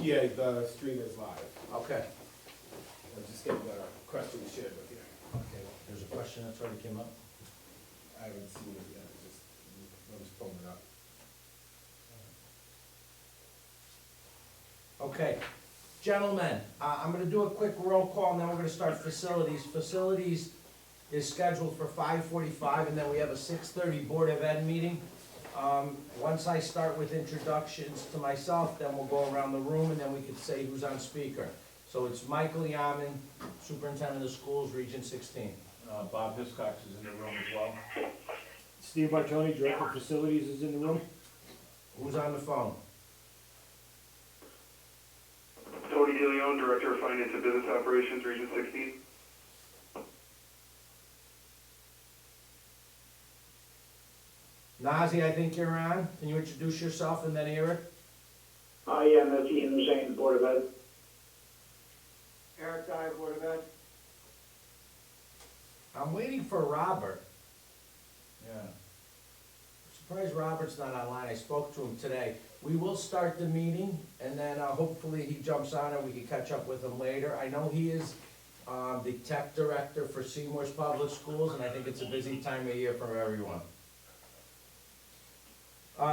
Yeah, the stream is live. Okay. I'm just getting the question shared with you. Okay, there's a question that's already came up. I haven't seen it yet, I'm just pulling it up. Okay, gentlemen, I'm gonna do a quick roll call, and then we're gonna start facilities. Facilities is scheduled for 5:45, and then we have a 6:30 Board of Ed meeting. Once I start with introductions to myself, then we'll go around the room, and then we can say who's on speaker. So it's Michael Yaman, Superintendent of Schools, Region 16. Bob Hiscox is in the room as well. Steve Bartoni, Director of Facilities, is in the room. Who's on the phone? Tony DeLeon, Director of Finance and Business Operations, Region 16. Nazi, I think you're on. Can you introduce yourself and then Eric? I am Ian Hussein, Board of Ed. Eric Dye, Board of Ed. I'm waiting for Robert. Yeah. Surprised Robert's not online. I spoke to him today. We will start the meeting, and then hopefully he jumps on and we can catch up with him later. I know he is the tech director for Seymour's Public Schools, and I think it's a busy time of year for everyone.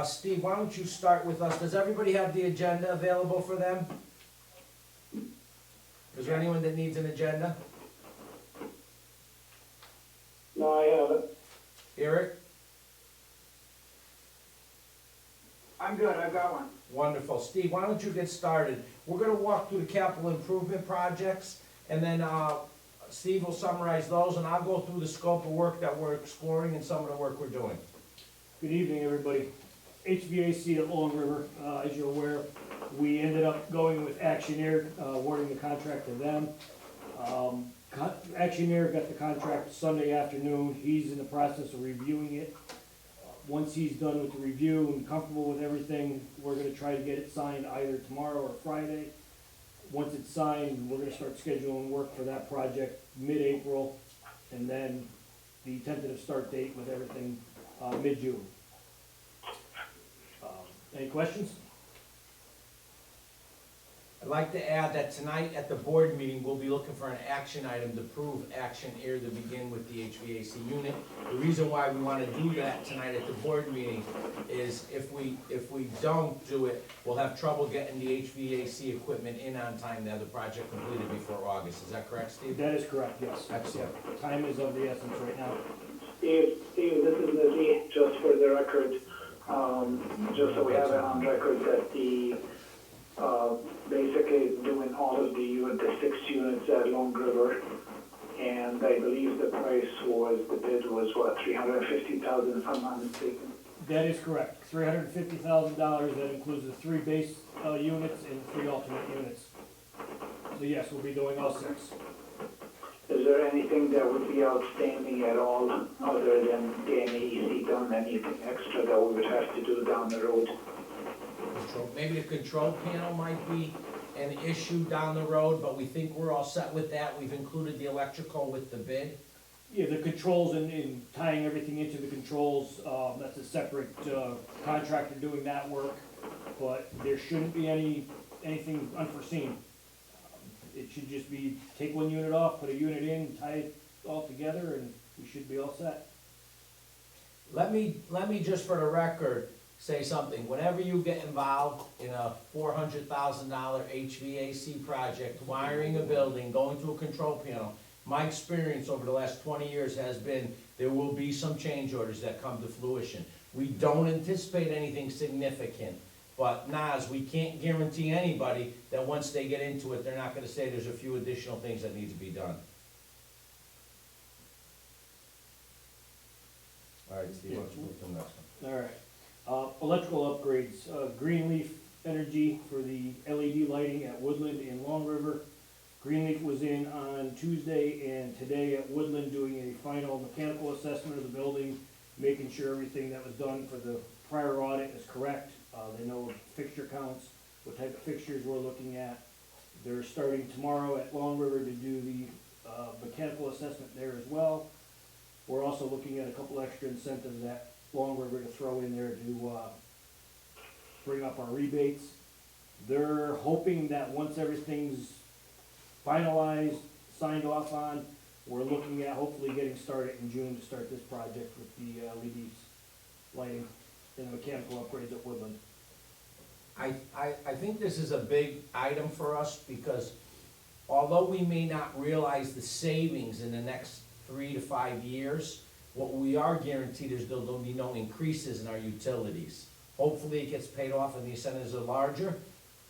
Steve, why don't you start with us? Does everybody have the agenda available for them? Is there anyone that needs an agenda? No, I haven't. Eric? I'm good, I've got one. Wonderful. Steve, why don't you get started? We're gonna walk through the capital improvement projects, and then Steve will summarize those, and I'll go through the scope of work that we're exploring and some of the work we're doing. Good evening, everybody. HVAC at Long River, as you're aware, we ended up going with Action Air, awarding the contract to them. Action Air got the contract Sunday afternoon. He's in the process of reviewing it. Once he's done with the review and comfortable with everything, we're gonna try to get it signed either tomorrow or Friday. Once it's signed, we're gonna start scheduling work for that project mid-April, and then the tentative start date with everything, mid-June. Any questions? I'd like to add that tonight at the board meeting, we'll be looking for an action item to prove Action Air to begin with the HVAC unit. The reason why we wanna do that tonight at the board meeting is if we don't do it, we'll have trouble getting the HVAC equipment in on time to have the project completed before August. Is that correct, Steve? That is correct, yes. Excellent. Yeah, time is of the essence right now. Steve, this is Lizzie, just for the record, just so we have it on record that the, basically doing all of the 6 units at Long River, and I believe the price was, the bid was what, $350,000 if I'm not mistaken? That is correct. $350,000, that includes the 3 base units and 3 alternate units. So yes, we'll be doing all 6. Is there anything that would be outstanding at all, other than getting AEC done, anything extra that we would have to do down the road? Maybe the control panel might be an issue down the road, but we think we're all set with that. We've included the electrical with the bid. Yeah, the controls and tying everything into the controls, that's a separate contractor doing that work, but there shouldn't be anything unforeseen. It should just be take 1 unit off, put a unit in, tie it all together, and we should be all set. Let me just for the record say something. Whenever you get involved in a $400,000 HVAC project, wiring a building, going to a control panel, my experience over the last 20 years has been there will be some change orders that come to fruition. We don't anticipate anything significant, but Nas, we can't guarantee anybody that once they get into it, they're not gonna say there's a few additional things that need to be done. All right, Steve, why don't you move to the next one? All right. Electrical upgrades, Greenleaf Energy for the LED lighting at Woodland and Long River. Greenleaf was in on Tuesday and today at Woodland doing a final mechanical assessment of the building, making sure everything that was done for the prior audit is correct. They know fixture counts, what type of fixtures we're looking at. They're starting tomorrow at Long River to do the mechanical assessment there as well. We're also looking at a couple extra incentives at Long River to throw in there to bring up our rebates. They're hoping that once everything's finalized, signed off on, we're looking at hopefully getting started in June to start this project with the LED lighting and the mechanical upgrades at Woodland. I think this is a big item for us because although we may not realize the savings in the next 3 to 5 years, what we are guaranteed is there'll be no increases in our utilities. Hopefully it gets paid off and the incentives are larger,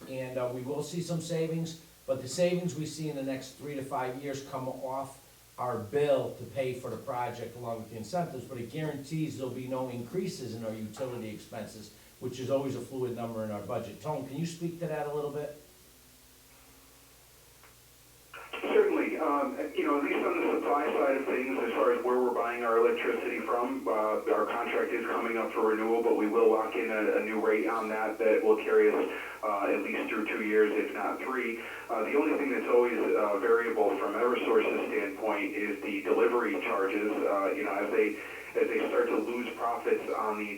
and we will see some savings, but the savings we see in the next 3 to 5 years come off our bill to pay for the project along with the incentives, but it guarantees there'll be no increases in our utility expenses, which is always a fluid number in our budget. Tone, can you speak to that a little bit? Certainly, at least on the supply side of things, as far as where we're buying our electricity from, our contract is coming up for renewal, but we will lock in a new rate on that will carry us at least through 2 years, if not 3. The only thing that's always variable from Eversource's standpoint is the delivery charges. As they start to lose profits on the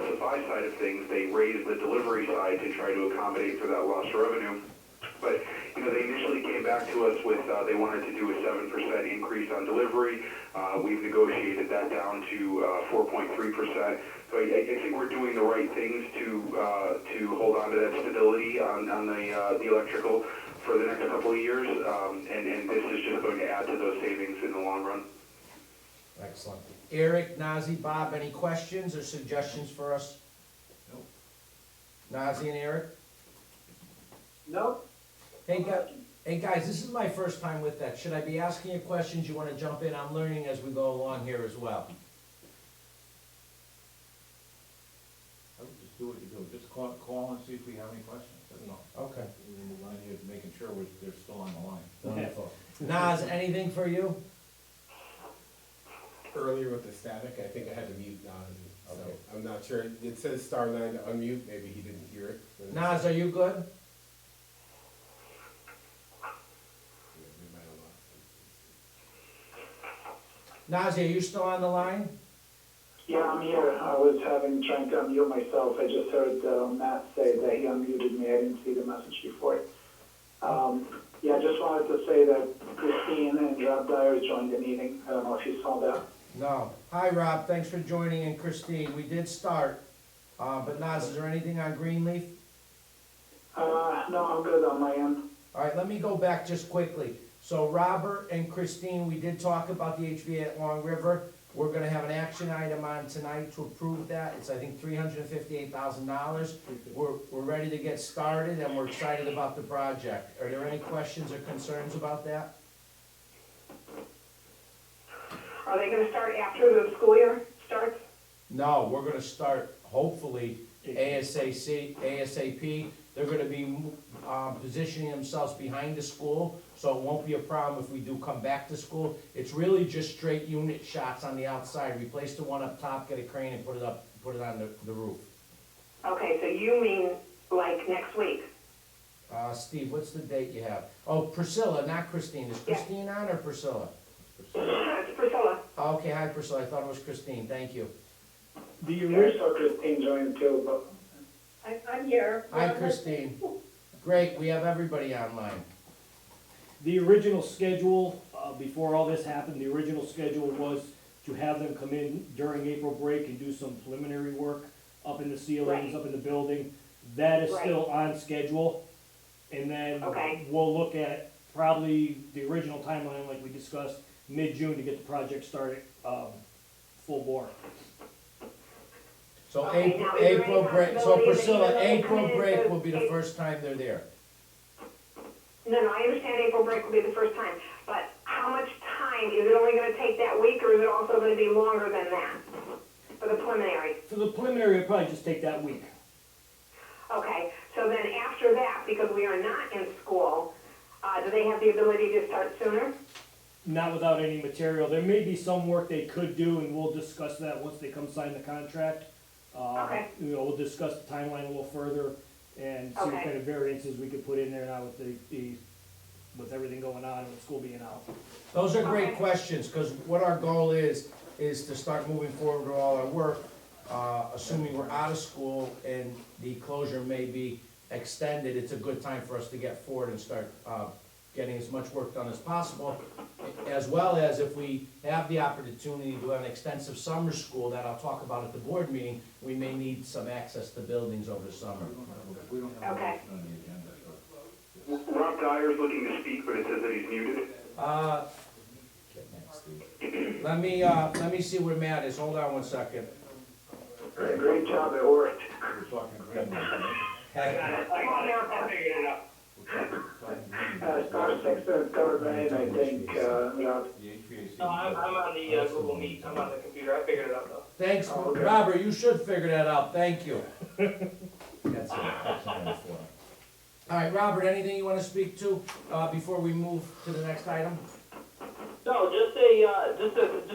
supply side of things, they raise the delivery side to try to accommodate for that lost revenue. But, they initially came back to us with, they wanted to do a 7% increase on delivery. We've negotiated that down to 4.3%. So I think we're doing the right things to hold on to that stability on the electrical for the next couple of years. And this is just going to add to those savings in the long run. Excellent. Eric, Nazi, Bob, any questions or suggestions for us? Nope. Nazi and Eric? No? Hey guys, this is my first time with that. Should I be asking you questions? You wanna jump in? I'm learning as we go along here as well. I would just do what you do, just call and see if we have any questions, that's all. Okay. We're on here making sure they're still on the line. Wonderful. Naz, anything for you? Earlier with the static, I think I had to mute Nas, so Okay. I'm not sure. It says *9 to unmute, maybe he didn't hear it. Naz, are you good? Yeah, we might have lost him. Nazi, are you still on the line? Yeah, I'm here. I was trying to unmute myself. I just heard Matt say that he unmuted me. I didn't see the message before. Yeah, I just wanted to say that Christine and Rob Dyer joined the meeting. I don't know if you saw that. No. Hi, Rob, thanks for joining, and Christine, we did start, but Naz, is there anything on Greenleaf? No, I'm good on my end. All right, let me go back just quickly. So Robert and Christine, we did talk about the HVA at Long River. We're gonna have an action item on tonight to approve that. It's, I think, $358,000. We're ready to get started, and we're excited about the project. Are there any questions or concerns about that? Are they gonna start after the school year starts? No, we're gonna start hopefully ASAP. They're gonna be positioning themselves behind the school, so it won't be a problem if we do come back to school. It's really just straight unit shots on the outside. Replace the one up top, get a crane and put it on the roof. Okay, so you mean like next week? Steve, what's the date you have? Oh, Priscilla, not Christine. Is Yeah. Christine on or Priscilla? It's Priscilla. Okay, hi Priscilla, I thought it was Christine, thank you. The Yeah, I ori- saw Christine join too, but I'm here. Hi Christine. Great, we have everybody online. The original schedule, before all this happened, the original schedule was to have them come in during April break and do some preliminary work up in the ceilings, Right. up in the building. That is Right. still on schedule. And then Okay. we'll look at probably the original timeline, like we discussed, mid-June to get the project started, full bore. So Okay, now, is there April any break, so possibility that Priscilla, even though they April come in break to- will be the first time they're there. No, I understand April break will be the first time, but how much time, is it only gonna take that week, or is it also gonna be longer than that? For the preliminary? For the preliminary, it'll probably just take that week. Okay, so then after that, because we are not in school, do they have the ability to start sooner? Not without any material. There may be some work they could do, and we'll discuss that once they come sign the contract. Okay. We'll discuss the timeline a little further and see what Okay. kind of variances we could put in there now with with everything going on and with school being out. Those are great Okay. questions, because what our goal is to start moving forward with all our work, assuming we're out of school and the closure may be extended, it's a good time for us to get forward and start, getting as much work done as possible. As well as if we have the opportunity to have an extensive summer school that I'll talk about at the board meeting, we may need some access to buildings over the summer. We don't have a Okay. motion on the agenda, so. Rob Dyer's looking to speak, but it says that he's muted. Let me see where Matt is, hold on one second. Great job, it worked. We're talking green leaf, right? Hey, I figured it out. We're talking green leaf. Star six is covered right, I think, Rob. The HVAC. No, I'm on the Google Meet, I'm on the computer, I figured it out though. Thanks, Robert, you should figure that out, thank you. That's it. All right, Robert, anything you wanna speak to, before we move to the next item? No, just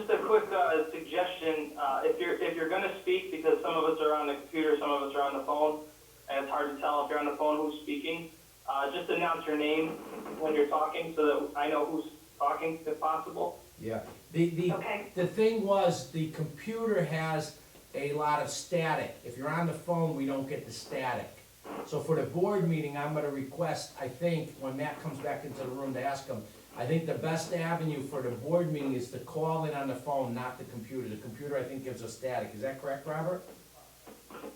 a quick suggestion, if you're gonna speak, because some of us are on the computer, some of us are on the phone, and it's hard to tell if you're on the phone who's speaking, just announce your name when you're talking, so that I know who's talking, if possible. Yeah, Okay. the thing was, the computer has a lot of static. If you're on the phone, we don't get the static. So for the board meeting, I'm gonna request, I think, when Matt comes back into the room to ask him, I think the best avenue for the board meeting is to call in on the phone, not the computer. The computer, I think, gives us static. Is that correct, Robert?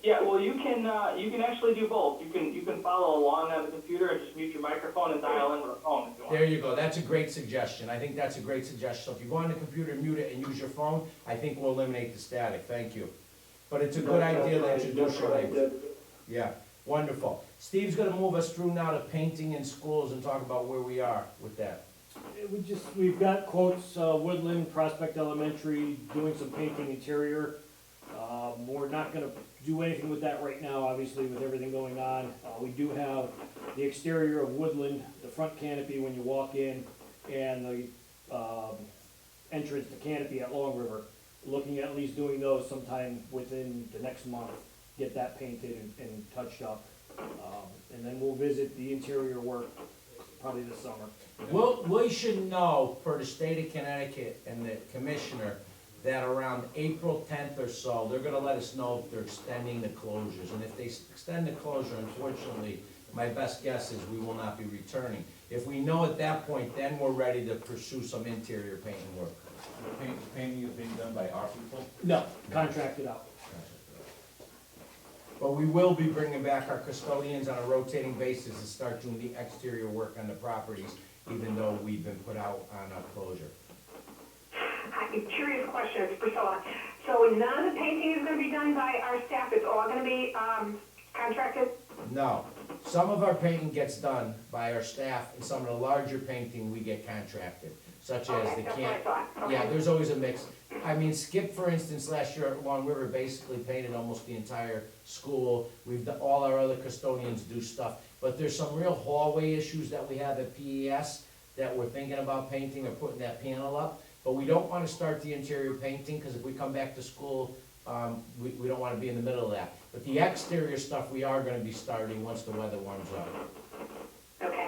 Yeah, well, you can actually do both. You can follow along on the computer and just mute your microphone and dial in with a phone if you want. There you go, that's a great suggestion, I think that's a great suggestion. So if you go on the computer, mute it, and use your phone, I think we'll eliminate the static, thank you. But it's a good idea to introduce your name. Yeah, wonderful. Steve's gonna move us through now to painting in schools and talk about where we are with that. We've got quotes, Woodland, Prospect Elementary, doing some painting interior. We're not gonna do anything with that right now, obviously, with everything going on. We do have the exterior of Woodland, the front canopy when you walk in, and the, entrance to canopy at Long River. Looking at least doing those sometime within the next month, get that painted and touched up. And then we'll visit the interior work probably this summer. We should know, for the state of Connecticut and the commissioner, that around April 10th or so, they're gonna let us know if they're extending the closures. And if they extend the closure, unfortunately, my best guess is we will not be returning. If we know at that point, then we're ready to pursue some interior painting work. Painting is being done by our people? No, contracted out. But we will be bringing back our custodians on a rotating basis to start doing the exterior work on the properties, even though we've been put out on a closure. A curious question, it's Priscilla. So none of the painting is gonna be done by our staff, it's all gonna be, contracted? No, some of our painting gets done by our staff, and some of the larger painting we get contracted, such as Okay, the that's what I camp. thought, okay. Yeah, there's always a mix. I mean, Skip, for instance, last year at Long River basically painted almost the entire school. We've done, all our other custodians do stuff, but there's some real hallway issues that we have at PES that we're thinking about painting or putting that panel up. But we don't wanna start the interior painting, cause if we come back to school, we don't wanna be in the middle of that. But the exterior stuff, we are gonna be starting once the weather warms up. Okay.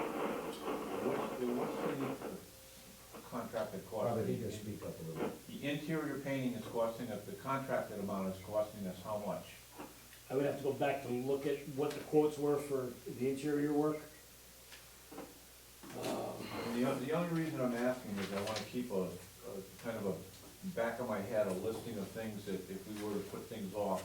What's the contracted cost? Probably need to speak up a little. The interior painting is costing us, the contracted amount is costing us how much? I would have to go back to look at what the quotes were for the interior work. And the only reason I'm asking is I wanna keep a kind of a back of my head, a listing of things that if we were to put things off.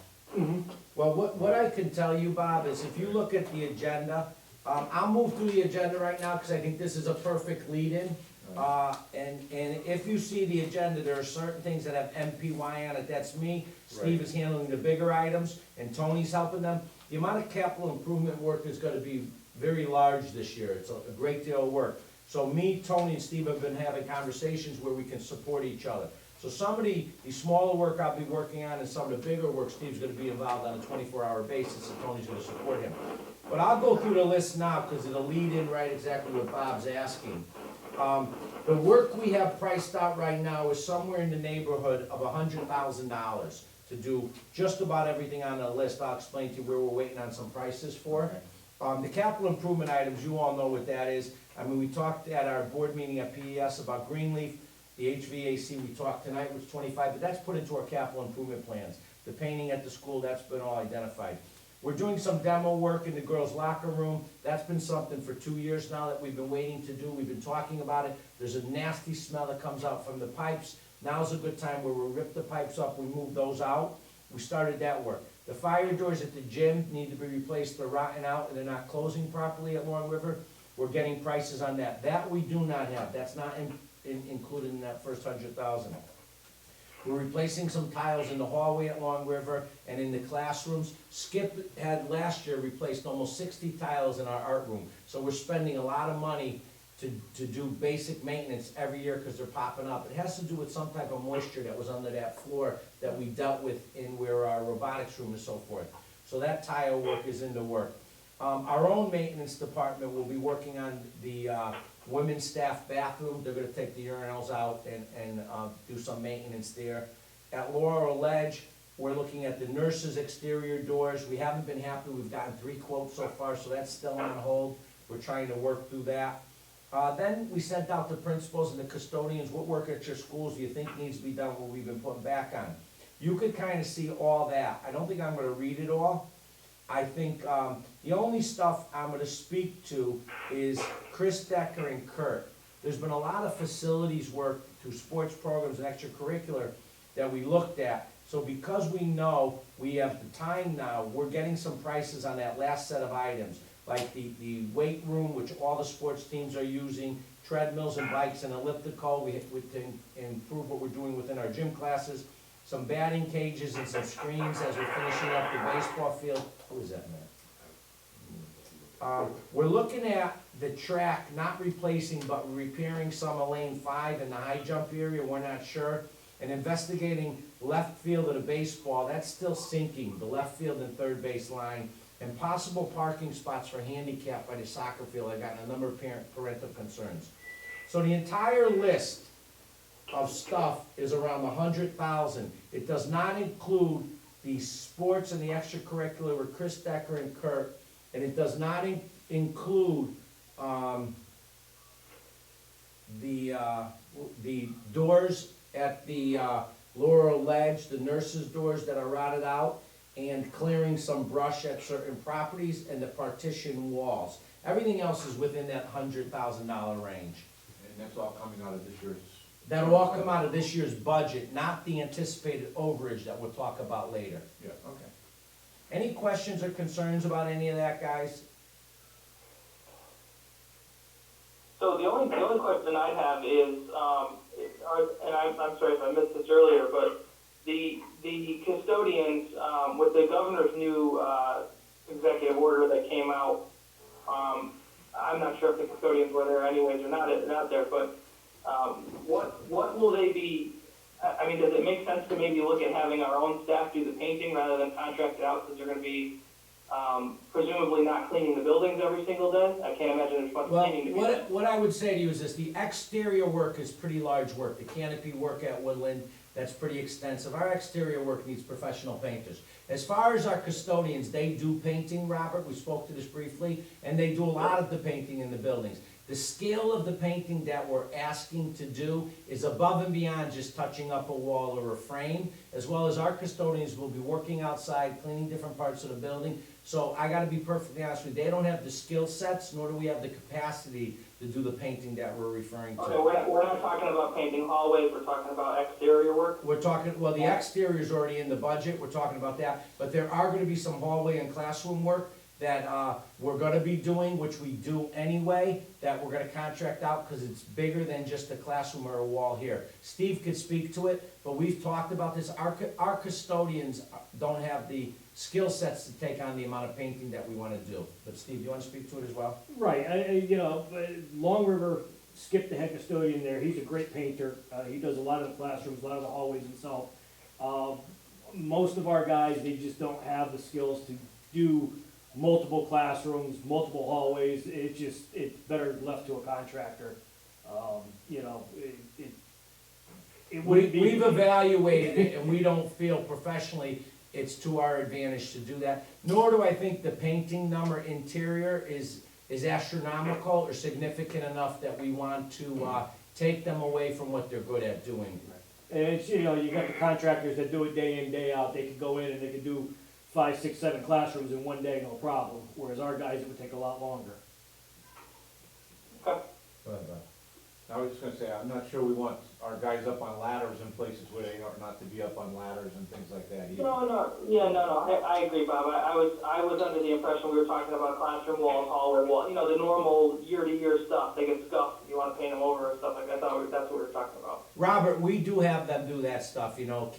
Well, what I can tell you, Bob, is if you look at the agenda, I'll move through the agenda right now, cause I think this is a perfect lead-in. And if you see the agenda, there are certain things that have MPY on it, that's me. Steve is handling the bigger items, and Tony's helping them. The amount of capital improvement work is gonna be very large this year, it's a great deal of work. So me, Tony, and Steve have been having conversations where we can support each other. So some of the smaller work I'll be working on, and some of the bigger work, Steve's gonna be involved on a 24-hour basis, and Tony's gonna support him. But I'll go through the list now, because it'll lead in right exactly what Bob's asking. The work we have priced out right now is somewhere in the neighborhood of $100,000 to do just about everything on the list. I'll explain to you where we're waiting on some prices for. The capital improvement items, you all know what that is. I mean, we talked at our board meeting at PES about Greenleaf, the HVAC we talked tonight was 25, but that's put into our capital improvement plans. The painting at the school, that's been all identified. We're doing some demo work in the girls' locker room. That's been something for 2 years now that we've been waiting to do. We've been talking about it. There's a nasty smell that comes out from the pipes. Now's a good time where we'll rip the pipes up, we move those out. We started that work. The fire doors at the gym need to be replaced. They're rotting out and they're not closing properly at Long River. We're getting prices on that. That we do not have. That's not included in that first 100,000. We're replacing some tiles in the hallway at Long River and in the classrooms. Skip had last year replaced almost 60 tiles in our art room. So we're spending a lot of money to do basic maintenance every year because they're popping up. It has to do with some type of moisture that was under that floor that we dealt with in where our robotics room and so forth. So that tile work is in the work. Our own maintenance department will be working on the women's staff bathroom. They're gonna take the urinals out and do some maintenance there. At Laurel Ledge, we're looking at the nurses' exterior doors. We haven't been happy. We've gotten 3 quotes so far, so that's still on hold. We're trying to work through that. Then we sent out the principals and the custodians, what work at your schools do you think needs to be done, what we've been putting back on? You could kind of see all that. I don't think I'm gonna read it all. I think the only stuff I'm gonna speak to is Chris Decker and Kurt. There's been a lot of facilities work through sports programs and extracurricular that we looked at. So because we know we have the time now, we're getting some prices on that last set of items. Like the weight room, which all the sports teams are using, treadmills and bikes and elliptical, to improve what we're doing within our gym classes, some batting cages and some screens as we're finishing up the baseball field. Who is that, man? We're looking at the track, not replacing, but repairing some of lane 5 in the high jump area, we're not sure. And investigating left field of the baseball, that's still sinking, the left field and third base line. And possible parking spots for handicap by the soccer field. I've gotten a number of parental concerns. So the entire list of stuff is around 100,000. It does not include the sports and the extracurricular with Chris Decker and Kurt, and it does not include the doors at the Laurel Ledge, the nurses' doors that are rotted out, and clearing some brush at certain properties and the partition walls. Everything else is within that $100,000 range. And that's all coming out of this year's. That'll all come out of this year's budget, not the anticipated overage that we'll talk about later. Yeah, okay. Any questions or concerns about any of that, guys? So the only question I have is, and I'm sorry if I missed this earlier, but the custodians, with the governor's new executive order that came out, I'm not sure if the custodians were there anyways or not there, but what will they be? I mean, does it make sense to maybe look at having our own staff do the painting rather than contract it out, because they're going to be presumably not cleaning the buildings every single day? I can't imagine there's much cleaning to be done. What I would say to you is this: the exterior work is pretty large work. The canopy work at Woodland, that's pretty extensive. Our exterior work needs professional painters. As far as our custodians, they do painting, Robert, we spoke to this briefly, and they do a lot of the painting in the buildings. The scale of the painting that we're asking to do is above and beyond just touching up a wall or a frame, as well as our custodians will be working outside, cleaning different parts of the building. So I gotta be perfectly honest with you, they don't have the skill sets, nor do we have the capacity to do the painting that we're referring to. Okay, we're not talking about painting hallways, we're talking about exterior work. We're talking, well, the exterior is already in the budget, we're talking about that, but there are gonna be some hallway and classroom work that we're gonna be doing, which we do anyway, that we're gonna contract out, because it's bigger than just a classroom or a wall here. Steve could speak to it, but we've talked about this. Our custodians don't have the skill sets to take on the amount of painting that we wanna do. But Steve, you wanna speak to it as well? Right, Long River, Skip, the head custodian there, he's a great painter. He does a lot of the classrooms, a lot of the hallways himself. Most of our guys, they just don't have the skills to do multiple classrooms, multiple hallways. It's better left to a contractor. We've evaluated it, and we don't feel professionally it's to our advantage to do that. Nor do I think the painting number interior is astronomical or significant enough that we want to take them away from what they're good at doing. And it's, you got the contractors that do it day in, day out. They could go in and they could do 5, 6, 7 classrooms in one day, no problem, whereas our guys, it would take a lot longer. Go ahead, Bob. I was just gonna say, I'm not sure we want our guys up on ladders in places where they are not to be up on ladders and things like that either. I agree, Bob. I was under the impression we were talking about classroom walls, hallway wall, you know, the normal year-to-year stuff. They get scuffed, you wanna paint them over and stuff like that. I thought that's what we were talking about. Robert, we do have them do that stuff, you know,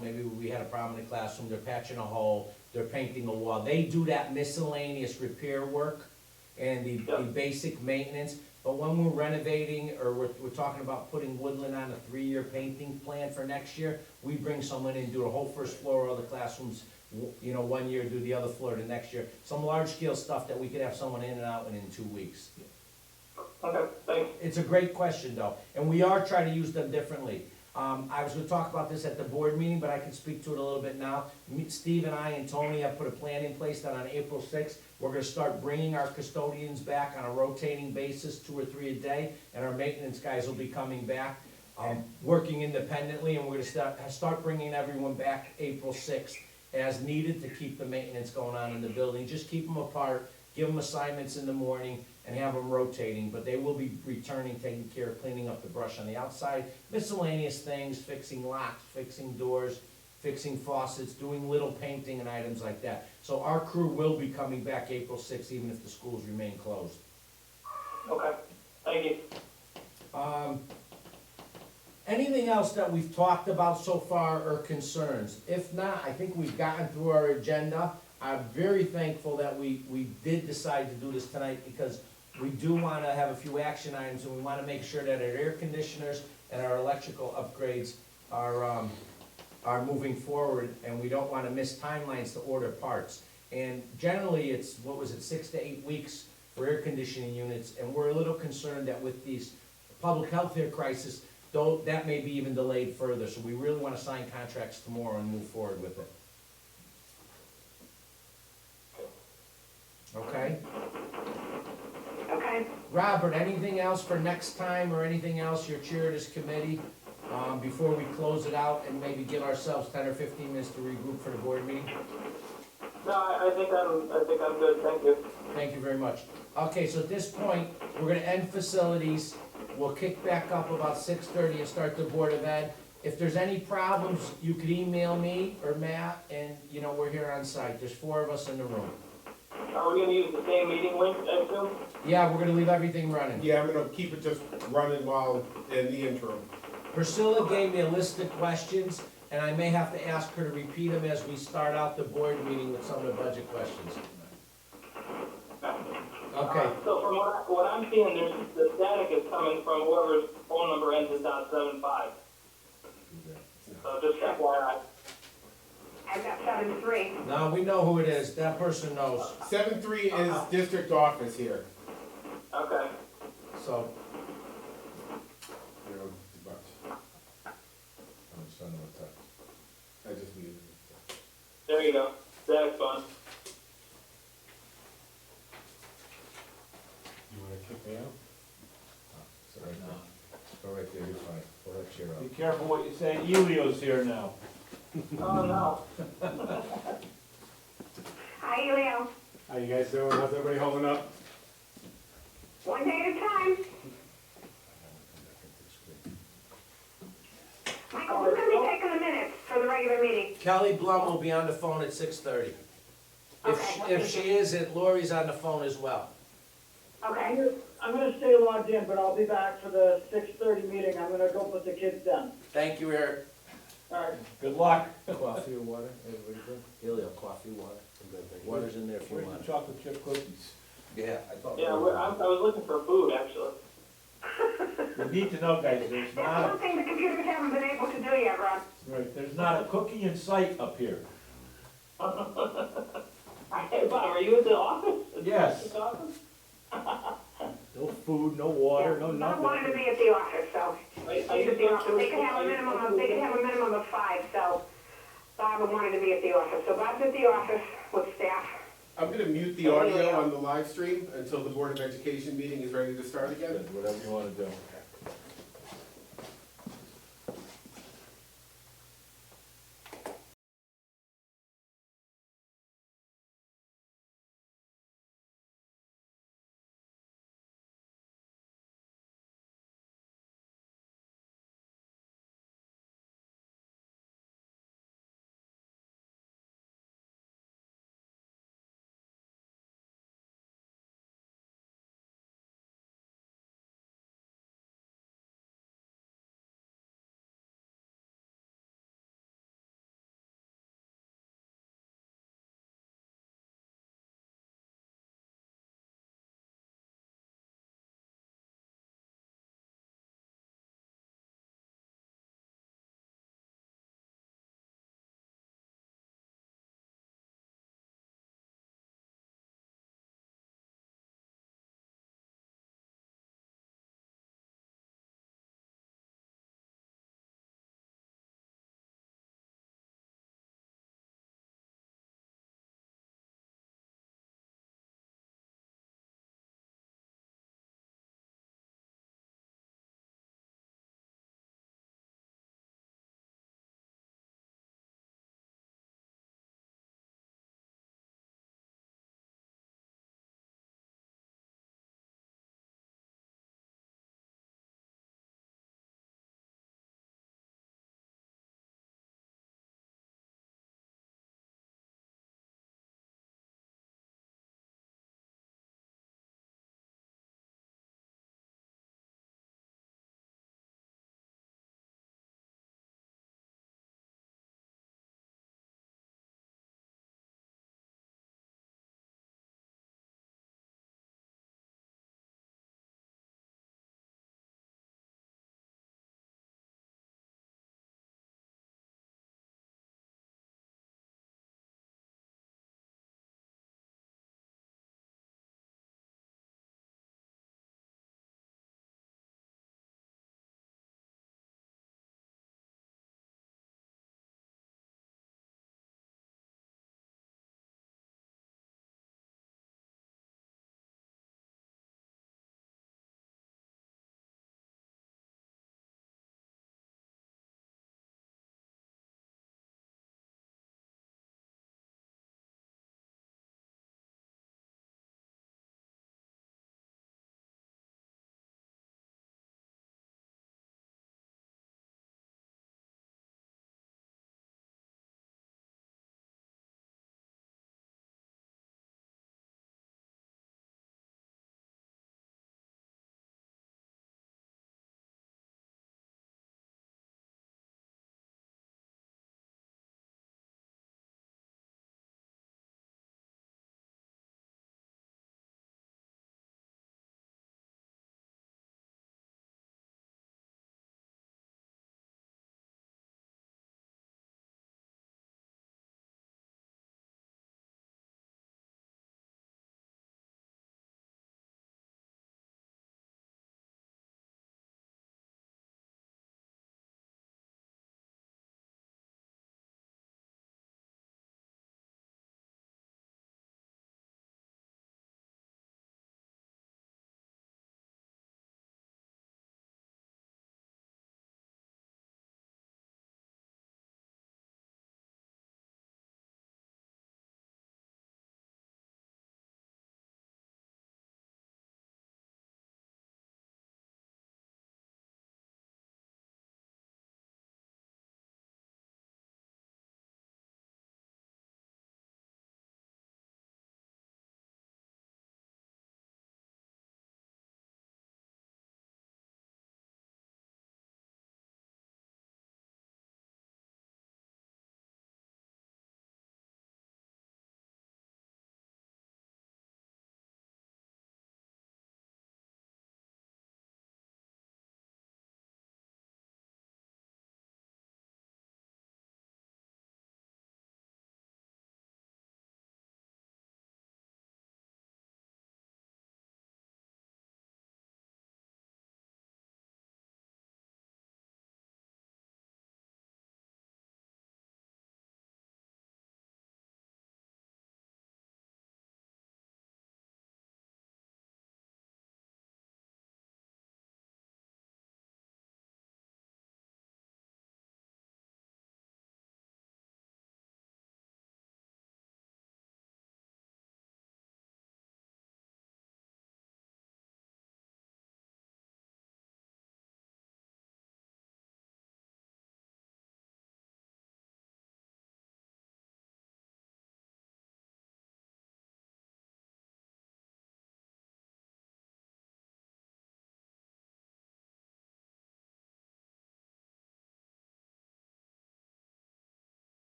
maybe we had a problem in the classroom, they're patching a hole, they're painting a wall. They do that miscellaneous repair work and the basic maintenance. But when we're renovating, or we're talking about putting Woodland on a 3-year painting plan for next year, we bring someone in, do the whole first floor of the classrooms, you know, 1 year, do the other floor the next year. Some large-scale stuff that we could have someone in and out in 2 weeks. Okay, thanks. It's a great question, though, and we are trying to use them differently. I was gonna talk about this at the board meeting, but I can speak to it a little bit now. Steve and I and Tony have put a plan in place that on April 6th, we're gonna start bringing our custodians back on a rotating basis, 2 or 3 a day, and our maintenance guys will be coming back, working independently, and we're gonna start bringing everyone back April 6th as needed to keep the maintenance going on in the building. Just keep them apart, give them assignments in the morning, and have them rotating, but they will be returning, taking care of cleaning up the brush on the outside, miscellaneous things, fixing locks, fixing doors, fixing faucets, doing little painting and items like that. So our crew will be coming back April 6th, even if the schools remain closed. Okay, thank you. Anything else that we've talked about so far or concerns? If not, I think we've gotten through our agenda. I'm very thankful that we did decide to do this tonight, because we do wanna have a few action items, and we wanna make sure that our air conditioners and our electrical upgrades are moving forward, and we don't wanna miss timelines to order parts. And generally, it's, 6 to 8 weeks for air conditioning units, and we're a little concerned that with these public health care crisis, though, that may be even delayed further, so we really wanna sign contracts tomorrow and move forward with it. Okay? Okay. Robert, anything else for next time, or anything else your chair of this committee, before we close it out and maybe give ourselves 10 or 15 minutes to regroup for the board meeting? No, I think I'm good, thank you. Thank you very much. Okay, so at this point, we're gonna end facilities. We'll kick back up about 6:30 and start the Board of Ed. If there's any problems, you could email me or Matt, and, you know, we're here on site. There's 4 of us in the room. Are we gonna use the same meeting link, I assume? Yeah, we're gonna leave everything running. Yeah, I'm gonna keep it just running while in the interim. Priscilla gave me a list of questions, and I may have to ask her to repeat them as we start out the board meeting with some of the budget questions. Okay, So from what I'm seeing, the static is coming from whoever's phone number ends in .75. So just FYI. I've got 7-3. now we know who it is. That person knows. 7-3 is district office here. Okay. So, You know, but I'm just sending a text. I just needed it. There you go. That's fun. You wanna kick me out? So right now, go right there, you're fine. Pull that chair Be up. careful what you say, Elio's here now. Oh, no. Hi, Leo. How you guys doing? How's everybody holding up? One day at a time. Michael, who's gonna be taking the minutes for the regular meeting? Kelly Blum will be on the phone at 6:30. If she isn't, Lori's on the phone as well. Okay. I'm gonna stay logged in, but I'll be back for the 6:30 meeting. I'm gonna go put the kids down. Thank you, Eric. All right. Good luck. Coffee or water? Everybody good? Helio, coffee, water. Water's in there if you Where's want the it. chocolate chip cookies? Yeah, I thought. Yeah, I was looking for food, actually. You need to know, guys, That's one thing the computers haven't been able to do yet, Ron. there's not a cookie in sight up here. Hey, Bob, are you at the office? Yes. At the office? No food, no water, no Bob wanted to nothing. be at the office, so. Are you They could have a minimum of 5, so Bob wanted to be at the office. So Bob's at the office with staff. I'm gonna mute the audio on the live stream until the Board of Education meeting is ready to start again. Whatever you wanna do.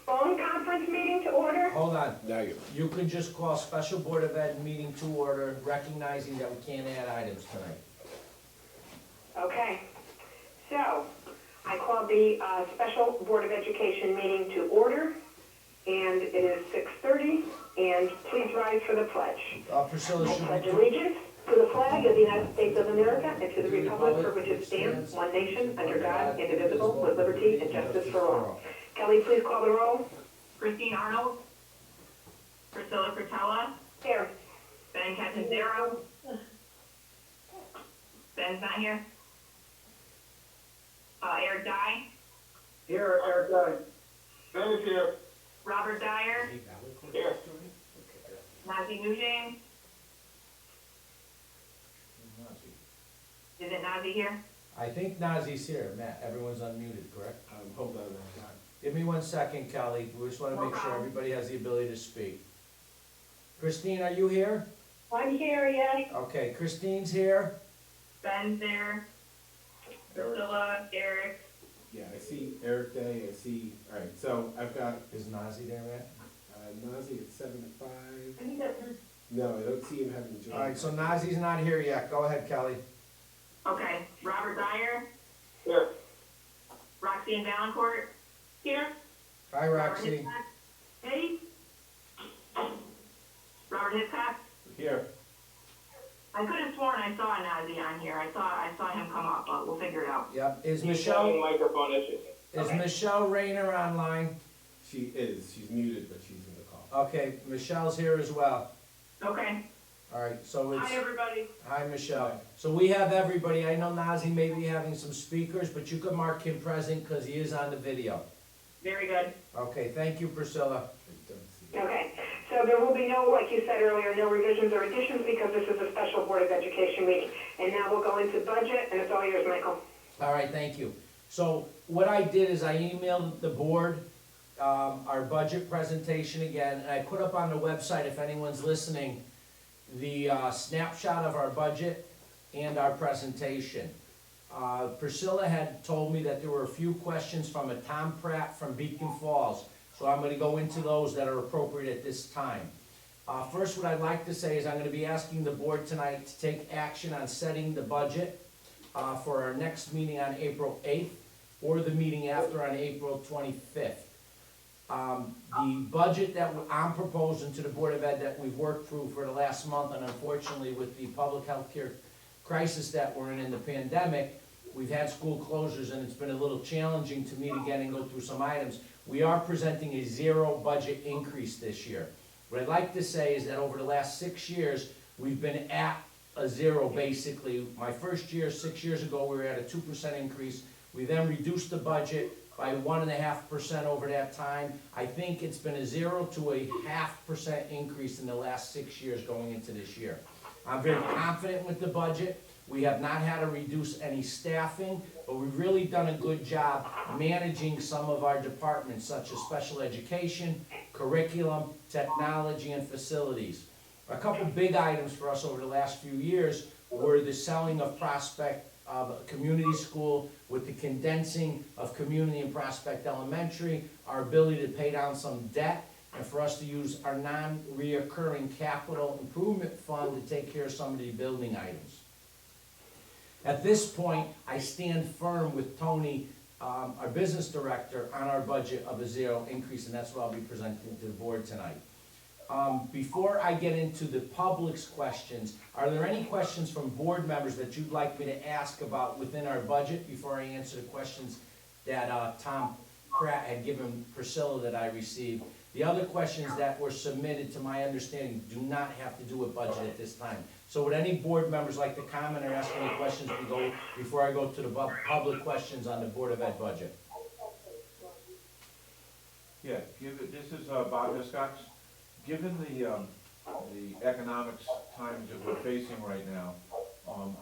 phone conference meeting to order? Hold on. Now you. You can just call special Board of Ed meeting to order, recognizing that we can't add items tonight. Okay. So, I called the special Board of Education meeting to order, and it is 6:30, and please rise for the pledge. Priscilla, I should pledge we? allegiance to the flag of the United States of America and to the republic for which it stands, one nation, under God, indivisible, with liberty and justice for all. Kelly, please call the roll. Christine Arnold, Priscilla Cretella, Here. Ben Catanzaro. Ben's not here. Eric Dye, Here, Eric, Dye. Ben is here. Robert Dyer, Here. Nazi Nugent. Is it Nazi here? I think Nazi's here, Matt, everyone's unmuted, correct? Hold on. Give me 1 second, Kelly, we just wanna No make sure problem. everybody has the ability to speak. Christine, are you here? I'm here, yes. Okay, Christine's here. Ben's there. Priscilla, Eric. Yeah, I see Eric Day, I see, all right, so I've got, Is Nazi there, Matt? Nazi at 7 to 5. I think that's her. No, I don't see him having joined. Alright, so Nazi's not here yet, go ahead, Kelly. Okay, Robert Dyer, Here. Roxanne Valancourt. Here. Hi, Roxy. Hey. Robert Hiscock. Here. I could have sworn I saw a Nazi on here. I saw him come up, but we'll figure it out. Yep, is He's having Michelle, microphone issues. is Michelle Rayner online? She is, she's muted, but she's in the call. Okay, Michelle's here as well. Okay. Alright, so it's. Hi, everybody. Hi, Michelle. So we have everybody. I know Nazi may be having some speakers, but you can mark him present because he is on the video. Very good. Okay, thank you, Priscilla. I don't see. Okay, so there will be no, like you said earlier, no revisions or additions because this is a special Board of Education meeting. And now we'll go into budget, and it's all yours, Michael. All right, thank you. So what I did is I emailed the board our budget presentation again, and I put up on the website, if anyone's listening, the snapshot of our budget and our presentation. Priscilla had told me that there were a few questions from a Tom Pratt from Beacon Falls, so I'm gonna go into those that are appropriate at this time. First, what I'd like to say is I'm gonna be asking the board tonight to take action on setting the budget for our next meeting on April 8th, or the meeting after on April 25th. The budget that I'm proposing to the Board of Ed that we've worked through for the last month, and unfortunately with the public health care crisis that we're in the pandemic, we've had school closures and it's been a little challenging to meet again and go through some items. We are presenting a zero budget increase this year. What I'd like to say is that over the last 6 years, we've been at a zero basically. My first year, 6 years ago, we were at a 2% increase. We then reduced the budget by 1.5% over that time. I think it's been a 0 to a 0.5% increase in the last 6 years going into this year. I'm very confident with the budget. We have not had to reduce any staffing, but we've really done a good job managing some of our departments such as special education, curriculum, technology, and facilities. A couple big items for us over the last few years were the selling of Prospect of a community school with the condensing of Community and Prospect Elementary, our ability to pay down some debt, and for us to use our non-reoccurring capital improvement fund to take care of some of the building items. At this point, I stand firm with Tony, our business director, on our budget of a zero increase, and that's what I'll be presenting to the board tonight. Before I get into the public's questions, are there any questions from board members that you'd like me to ask about within our budget before I answer the questions that Tom Pratt had given Priscilla that I received? The other questions that were submitted, to my understanding, do not have to do with budget at this time. So would any board members like to comment or ask any questions before I go to the public questions on the Board of Ed budget? Yeah, this is Bob Hiscox. Given the economics times that we're facing right now,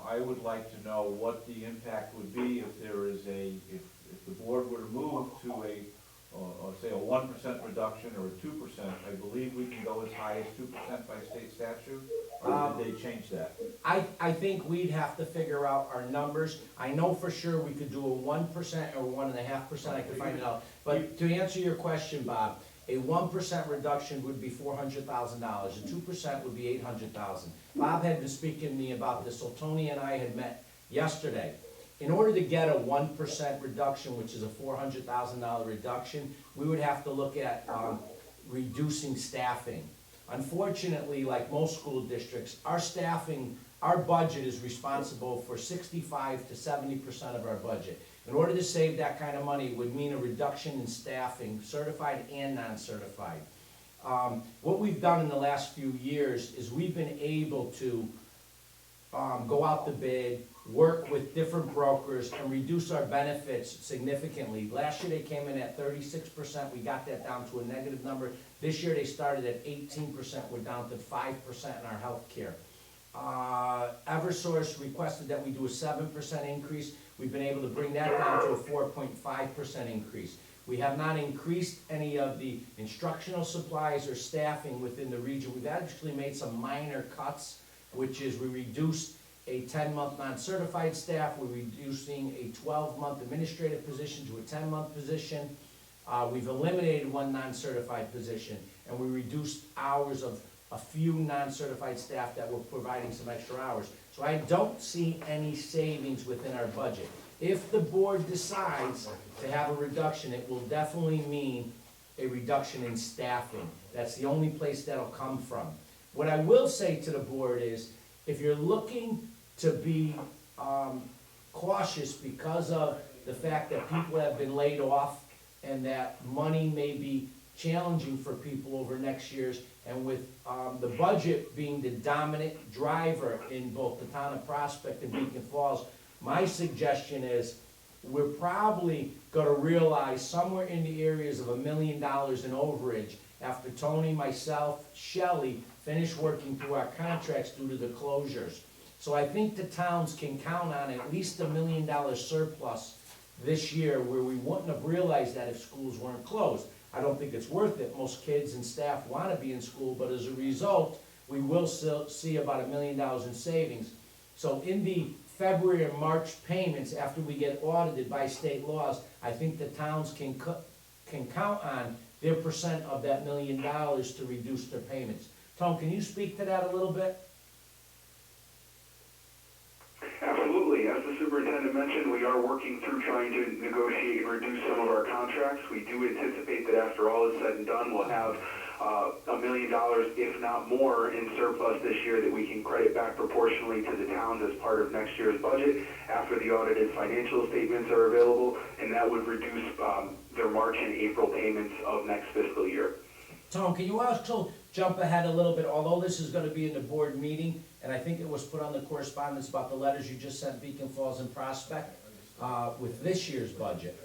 I would like to know what the impact would be if there is if the board were to move to a or say a 1% reduction or a 2%, I believe we can go as high as 2% by state statute, or did they change that? I think we'd have to figure out our numbers. I know for sure we could do a 1% or 1.5%, I could find it out. But to answer your question, Bob, a 1% reduction would be $400,000, a 2% would be $800,000. Bob had been speaking to me about this, so Tony and I had met yesterday. In order to get a 1% reduction, which is a $400,000 reduction, we would have to look at reducing staffing. Unfortunately, like most school districts, our staffing, our budget is responsible for 65 to 70% of our budget. In order to save that kind of money, it would mean a reduction in staffing, certified and non-certified. What we've done in the last few years is we've been able to go out to bid, work with different brokers, and reduce our benefits significantly. Last year they came in at 36%, we got that down to a negative number. This year they started at 18%, we're down to 5% in our health care. Eversource requested that we do a 7% increase. We've been able to bring that down to a 4.5% increase. We have not increased any of the instructional supplies or staffing within the region. We've actually made some minor cuts, which is we reduced a 10-month non-certified staff, we're reducing a 12-month administrative position to a 10-month position. We've eliminated one non-certified position, and we reduced hours of a few non-certified staff that were providing some extra hours. So I don't see any savings within our budget. If the board decides to have a reduction, it will definitely mean a reduction in staffing. That's the only place that'll come from. What I will say to the board is, if you're looking to be cautious because of the fact that people have been laid off and that money may be challenging for people over next year's, and with the budget being the dominant driver in both the town of Prospect and Beacon Falls, my suggestion is we're probably going to realize somewhere in the areas of $1 million in overage after Tony, myself, Shelley finish working through our contracts due to the closures. So I think the towns can count on at least $1 million surplus this year, where we wouldn't have realized that if schools weren't closed. I don't think it's worth it. Most kids and staff want to be in school, but as a result, we will still see about $1 million in savings. So in the February and March payments, after we get audited by state laws, I think the towns can count on their percent of that $1 million to reduce their payments. Tom, can you speak to that a little bit? Absolutely. As the superintendent mentioned, we are working through trying to negotiate and reduce some of our contracts. We do anticipate that after all is said and done, we'll have $1 million, if not more, in surplus this year that we can credit back proportionally to the towns as part of next year's budget after the audited financial statements are available, and that would reduce their March and April payments of next fiscal year. Tom, can you also jump ahead a little bit? Although this is going to be in the board meeting, and I think it was put on the correspondence about the letters you just sent Beacon Falls and Prospect with this year's budget.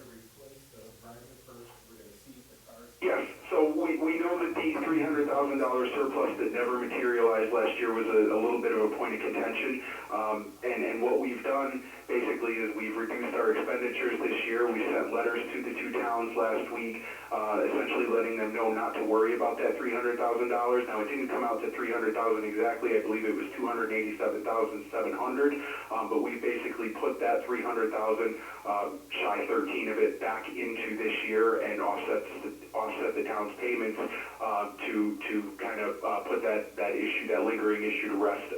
Yes, so we know that the $300,000 surplus that never materialized last year was a little bit of a point of contention. And what we've done basically is we've reduced our expenditures this year. We sent letters to the two towns last week, essentially letting them know not to worry about that $300,000. Now, it didn't come out to $300,000 exactly. I believe it was $287,700. But we basically put that $300,000, shy 13 of it, back into this year and offset the town's payments to kind of put that issue, that lingering issue to rest.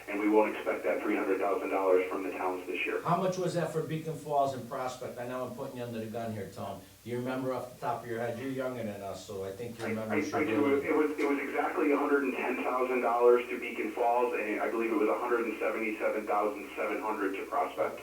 And we won't expect that $300,000 from the towns this year. How much was that for Beacon Falls and Prospect? I know I'm putting you under the gun here, Tom. Do you remember off the top of your head? You're younger than us, so I think you remember. I do. It was exactly $110,000 to Beacon Falls, and I believe it was $177,700 to Prospect.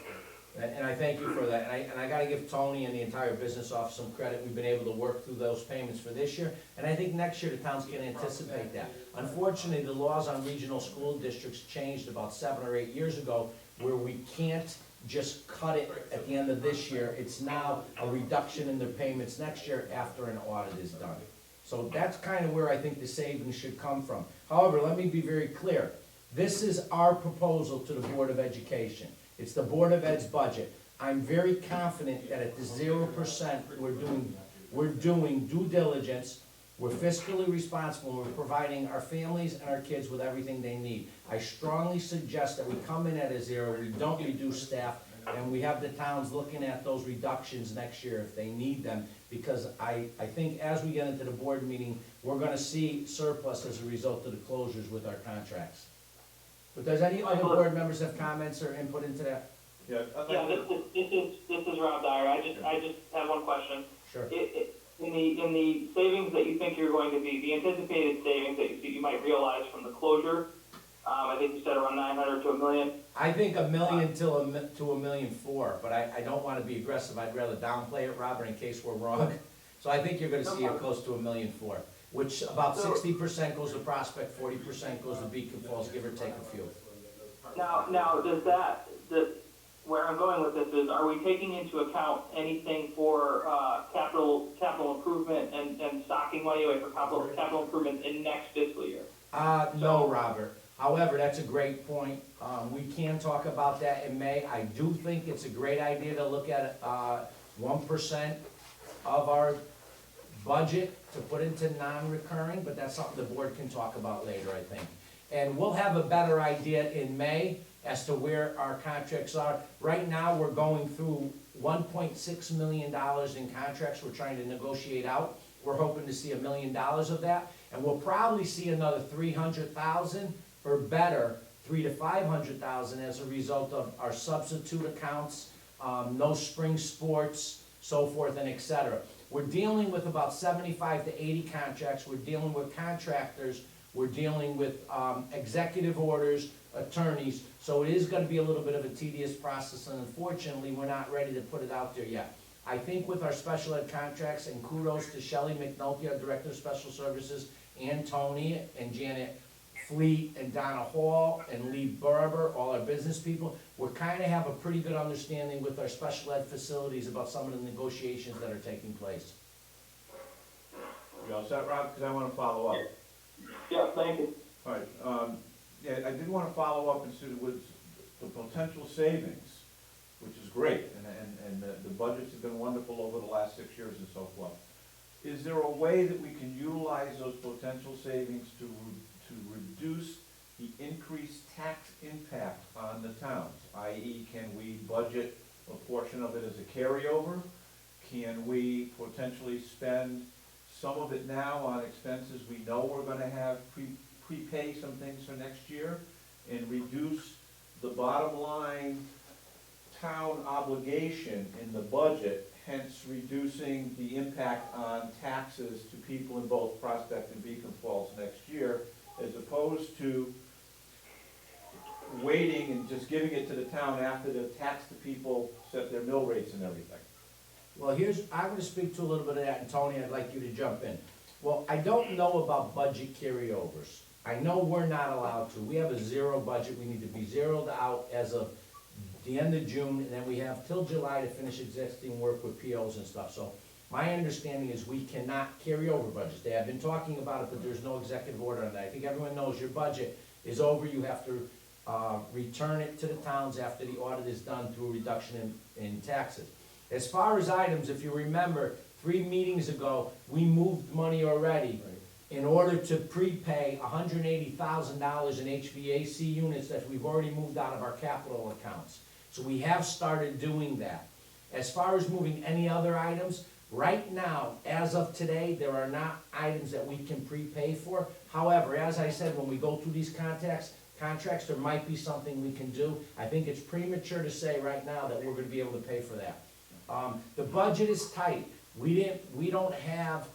And I thank you for that. And I got to give Tony and the entire business office some credit. We've been able to work through those payments for this year. And I think next year the towns can anticipate that. Unfortunately, the laws on regional school districts changed about 7 or 8 years ago, where we can't just cut it at the end of this year. It's now a reduction in their payments next year after an audit is done. So that's kind of where I think the savings should come from. However, let me be very clear. This is our proposal to the Board of Education. It's the Board of Ed's budget. I'm very confident that at the 0%, we're doing we're doing due diligence, we're fiscally responsible, and we're providing our families and our kids with everything they need. I strongly suggest that we come in at a zero, we don't reduce staff, and we have the towns looking at those reductions next year if they need them, because I think as we get into the board meeting, we're gonna see surplus as a result of the closures with our contracts. But does any other board members have comments or input into that? Yeah, I'd Yeah, like to- this is Rob Dyer. I just have one question. Sure. In the savings that you think you're going to be, the anticipated savings that you think you might realize from the closure, I think you said around 900 to $1 million. I think $1 million to $1.4 million, but I don't wanna be aggressive, I'd rather downplay it, Robert, in case we're wrong. So I think you're gonna see it close to $1.4 million, which about 60% goes to Prospect, 40% goes to Beacon Falls, give or take a few. Now, where I'm going with this is, are we taking into account anything for capital improvement and stocking money away for capital improvement in next fiscal year? No, Robert. However, that's a great point. We can talk about that in May. I do think it's a great idea to look at 1% of our budget to put into non-recurring, but that's something the board can talk about later, I think. And we'll have a better idea in May as to where our contracts are. Right now, we're going through $1.6 million in contracts we're trying to negotiate out. We're hoping to see $1 million of that, and we'll probably see another 300,000 or better, 300,000 to 500,000 as a result of our substitute accounts, no spring sports, so forth and et cetera. We're dealing with about 75 to 80 contracts. We're dealing with contractors. We're dealing with executive orders, attorneys. So it is gonna be a little bit of a tedious process, and unfortunately, we're not ready to put it out there yet. I think with our special ed contracts, and kudos to Shelley McNulty, our Director of Special Services, and Tony, and Janet Fleet, and Donna Hall, and Lee Berber, all our business people, we kinda have a pretty good understanding with our special ed facilities about some of the negotiations that are taking place. You all set, Rob? Because I want to follow up. Yeah, thank you. All right, yeah, I did want to follow up and see with the potential savings, which is great, and the budgets have been wonderful over the last 6 years and so forth. Is there a way that we can utilize those potential savings to reduce the increased tax impact on the towns? I.e., can we budget a portion of it as a carryover? Can we potentially spend some of it now on expenses we know we're gonna have, prepay some things for next year, and reduce the bottom line town obligation in the budget, hence reducing the impact on taxes to people in both Prospect and Beacon Falls next year, as opposed to waiting and just giving it to the town after the tax the people set their mill rates and everything? Well, I'm gonna speak to a little bit of that, and Tony, I'd like you to jump in. Well, I don't know about budget carryovers. I know we're not allowed to. We have a zero budget. We need to be zeroed out as of the end of June, and then we have till July to finish existing work with POs and stuff. So my understanding is we cannot carry over budgets. They have been talking about it, but there's no executive order on that. I think everyone knows your budget is over. You have to return it to the towns after the audit is done through a reduction in taxes. As far as items, if you remember, 3 meetings ago, we moved money already in order to prepay $180,000 in HVAC units that we've already moved out of our capital accounts. So we have started doing that. As far as moving any other items, right now, as of today, there are not items that we can prepay for. However, as I said, when we go through these contracts, there might be something we can do. I think it's premature to say right now that we're gonna be able to pay for that. The budget is tight. We don't have,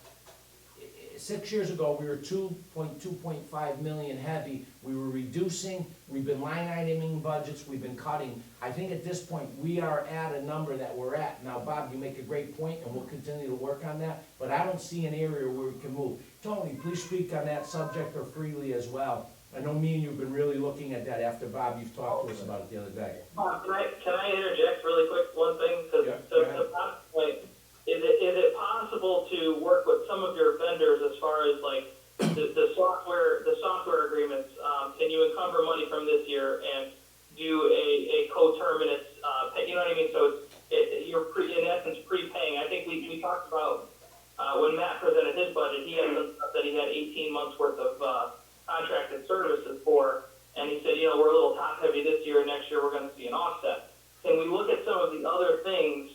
6 years ago, we were 2.5 million heavy. We were reducing, we've been line iteming budgets, we've been cutting. I think at this point, we are at a number that we're at. Now, Bob, you make a great point, and we'll continue to work on that, but I don't see an area where we can move. Tony, please speak on that subject or freely as well. I know me and you've been really looking at that after, Bob, you've talked to us about it the other day. Can I interject really quick one thing? Yeah, go ahead. To Bob's point, is it possible to work with some of your vendors as far as like the software agreements? Can you encumber money from this year and do a coterminous, you know what I mean? So you're in essence prepaying. I think we talked about when Matt presented his budget, he had some stuff that he had 18 months worth of contracted services for, and he said, we're a little top heavy this year, and next year we're going to see an offset. Can we look at some of the other things,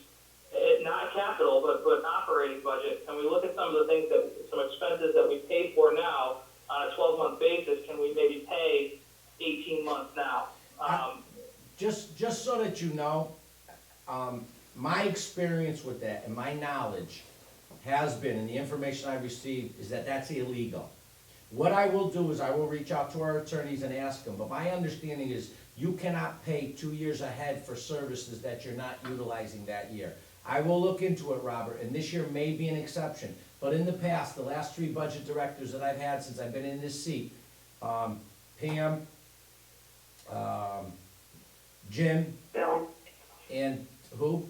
not capital, but operating budget, and we look at some of the things some expenses that we pay for now on a 12-month basis, can we maybe pay 18 months now? Just so that you know, my experience with that and my knowledge has been, and the information I received, is that that's illegal. What I will do is I will reach out to our attorneys and ask them, but my understanding is you cannot pay 2 years ahead for services that you're not utilizing that year. I will look into it, Robert, and this year may be an exception, but in the past, the last 3 budget directors that I've had since I've been in this seat, Pam, Jim, Bill, and who?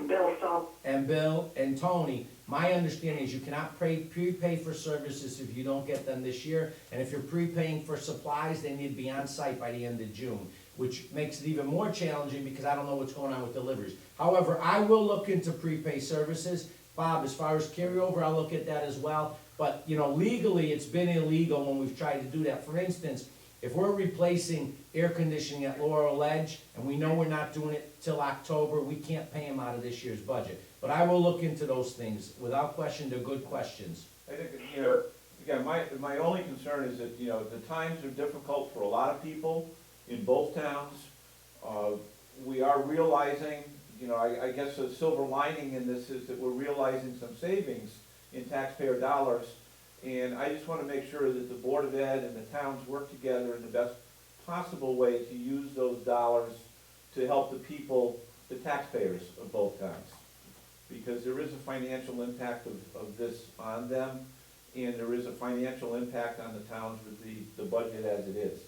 Bill Stoll. And Bill and Tony, my understanding is you cannot prepay for services if you don't get them this year, and if you're prepaying for supplies, they need to be on site by the end of June, which makes it even more challenging because I don't know what's going on with deliveries. However, I will look into prepay services. Bob, as far as carryover, I'll look at that as well, but, legally, it's been illegal when we've tried to do that. For instance, if we're replacing air conditioning at Laurel Edge, and we know we're not doing it till October, we can't pay them out of this year's budget. But I will look into those things. Without question, they're good questions. I think, again, my only concern is that, the times are difficult for a lot of people in both towns. We are realizing, I guess the silver lining in this is that we're realizing some savings in taxpayer dollars. And I just want to make sure that the Board of Ed and the towns work together in the best possible way to use those dollars to help the people, the taxpayers of both towns. Because there is a financial impact of this on them, and there is a financial impact on the towns with the budget as it is.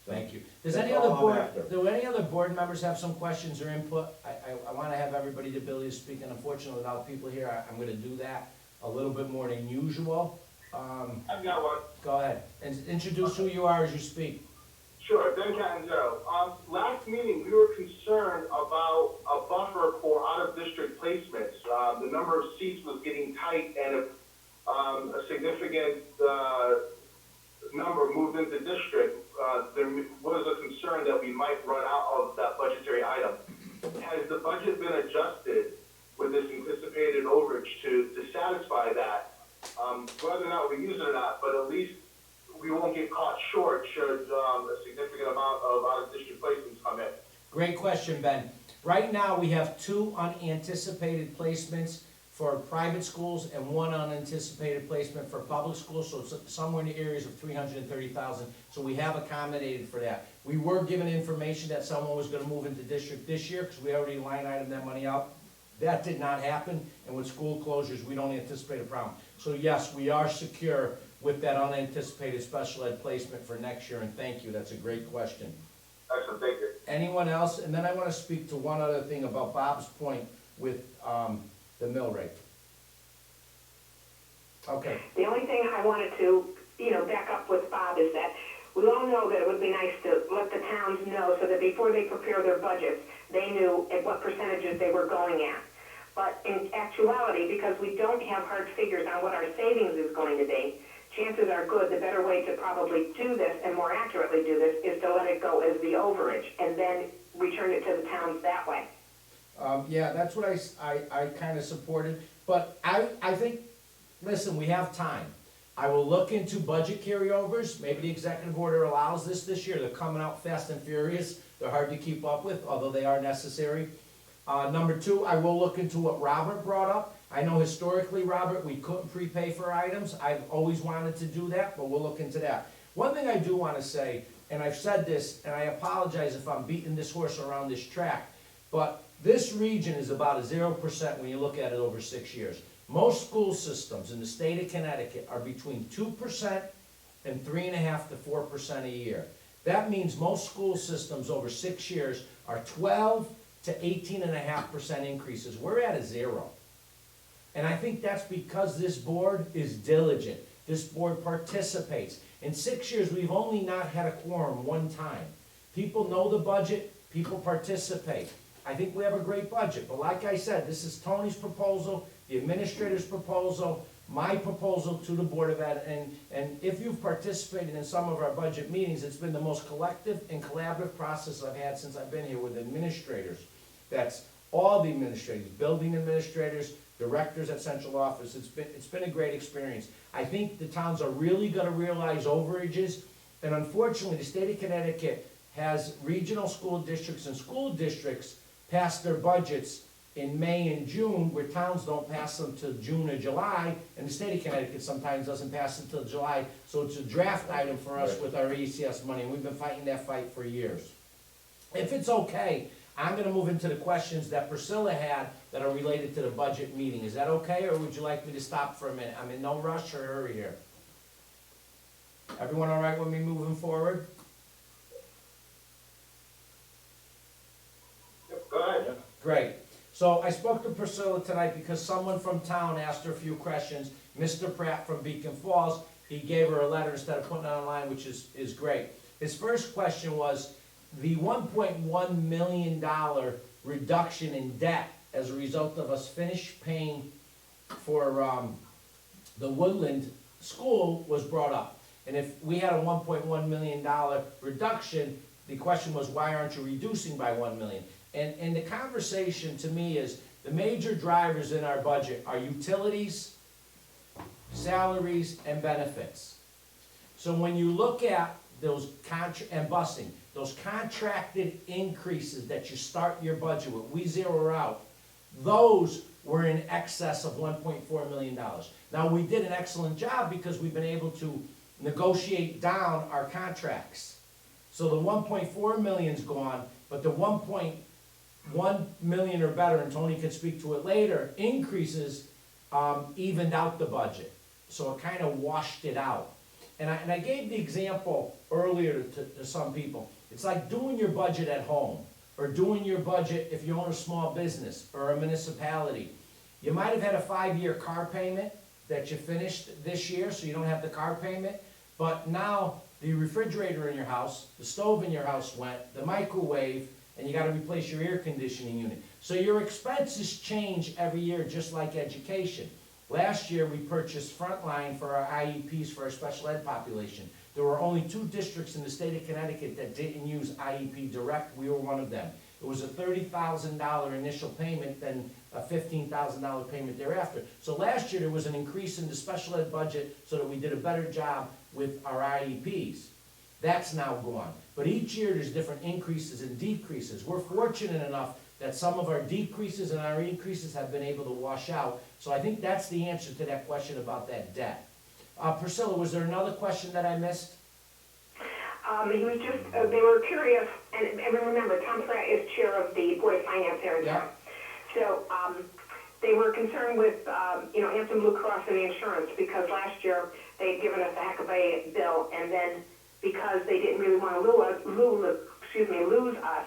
So, Thank you. Does that's any other all I'm after. do any other board members have some questions or input? I want to have everybody the ability to speak, and unfortunately, without people here, I'm going to do that a little bit more than usual. I've got one. Go ahead, and introduce who you are as you speak. Sure, Ben Catanzaro. Last meeting, we were concerned about a buffer for out-of-district placements. The number of seats was getting tight, and if a significant number moved into district, there was a concern that we might run out of that budgetary item. Has the budget been adjusted with this anticipated overage to satisfy that? Whether or not we use it or not, but at least we won't get caught short should a significant amount of out-of-district placements come in. Great question, Ben. Right now, we have 2 unanticipated placements for private schools and 1 unanticipated placement for public schools, so it's somewhere in the areas of 330,000. So we have accommodated for that. We were given information that someone was gonna move into district this year, because we already line item that money out. That did not happen, and with school closures, we don't anticipate a problem. So yes, we are secure with that unanticipated special ed placement for next year, and thank you, that's a great question. Excellent, thank you. Anyone else? And then I want to speak to one other thing about Bob's point with the mill rate. Okay. The only thing I wanted to, back up with Bob is that we all know that it would be nice to let the towns know so that before they prepare their budgets, they knew at what percentages they were going at. But in actuality, because we don't have hard figures on what our savings is going to be, chances are good the better way to probably do this and more accurately do this is to let it go as the overage and then return it to the towns that way. Yeah, that's what I kind of supported, but I think, listen, we have time. I will look into budget carryovers. Maybe the executive order allows this year. They're coming out fast and furious. They're hard to keep up with, although they are necessary. Number 2, I will look into what Robert brought up. I know historically, Robert, we couldn't prepay for items. I've always wanted to do that, but we'll look into that. One thing I do want to say, and I've said this, and I apologize if I'm beating this horse around this track, but this region is about a 0% when you look at it over 6 years. Most school systems in the state of Connecticut are between 2% and 3.5% to 4% a year. That means most school systems over 6 years are 12 to 18.5% increases. We're at a 0. And I think that's because this board is diligent. This board participates. In 6 years, we've only not had a quorum 1 time. People know the budget, people participate. I think we have a great budget, but like I said, this is Tony's proposal. the administrator's proposal, my proposal to the Board of Ed, and if you've participated in some of our budget meetings, it's been the most collective and collaborative process I've had since I've been here with administrators. That's all the administrators, building administrators, directors at central office. It's been a great experience. I think the towns are really gonna realize overages, and unfortunately, the state of Connecticut has regional school districts and school districts pass their budgets in May and June, where towns don't pass them till June or July, and the state of Connecticut sometimes doesn't pass it till July, so it's a draft item for us with our ECS money, and we've been fighting that fight for years. If it's okay, I'm gonna move into the questions that Priscilla had that are related to the budget meeting. Is that okay, or would you like me to stop for a minute? I'm in no rush or hurry here. Everyone all right with me moving forward? Go ahead. Great. So I spoke to Priscilla tonight because someone from town asked her a few questions. Mr. Pratt from Beacon Falls, he gave her a letter instead of putting it online, which is great. His first question was, the $1.1 million reduction in debt as a result of us finish paying for the Woodland School was brought up. And if we had a $1.1 million reduction, the question was, why aren't you reducing by $1 million? And the conversation to me is, the major drivers in our budget are utilities, salaries, and benefits. So when you look at those and busing, those contracted increases that you start your budget with, we zero out, those were in excess of $1.4 million. Now, we did an excellent job because we've been able to negotiate down our contracts. So the 1.4 million's gone, but the 1.1 million or better, and Tony can speak to it later, increases evened out the budget. So it kind of washed it out. And I gave the example earlier to some people. It's like doing your budget at home, or doing your budget if you own a small business or a municipality. You might have had a 5-year car payment that you finished this year, so you don't have the car payment, but now the refrigerator in your house, the stove in your house went, the microwave, and you gotta replace your air conditioning unit. So your expenses change every year, just like education. Last year, we purchased Frontline for our IEPs for our special ed population. There were only 2 districts in the state of Connecticut that didn't use IEP Direct. We were one of them. It was a $30,000 initial payment, then a $15,000 payment thereafter. So last year, there was an increase in the special ed budget so that we did a better job with our IEPs. That's now gone. But each year, there's different increases and decreases. We're fortunate enough that some of our decreases and our increases have been able to wash out. So I think that's the answer to that question about that debt. Priscilla, was there another question that I missed? He was just, they were curious, and remember, Tom Pratt is chair of the Board of Finance here in town. So, they were concerned with, Anthem Blue Cross and the insurance, because last year they'd given us a heck of a bill, and then because they didn't really want to lose us,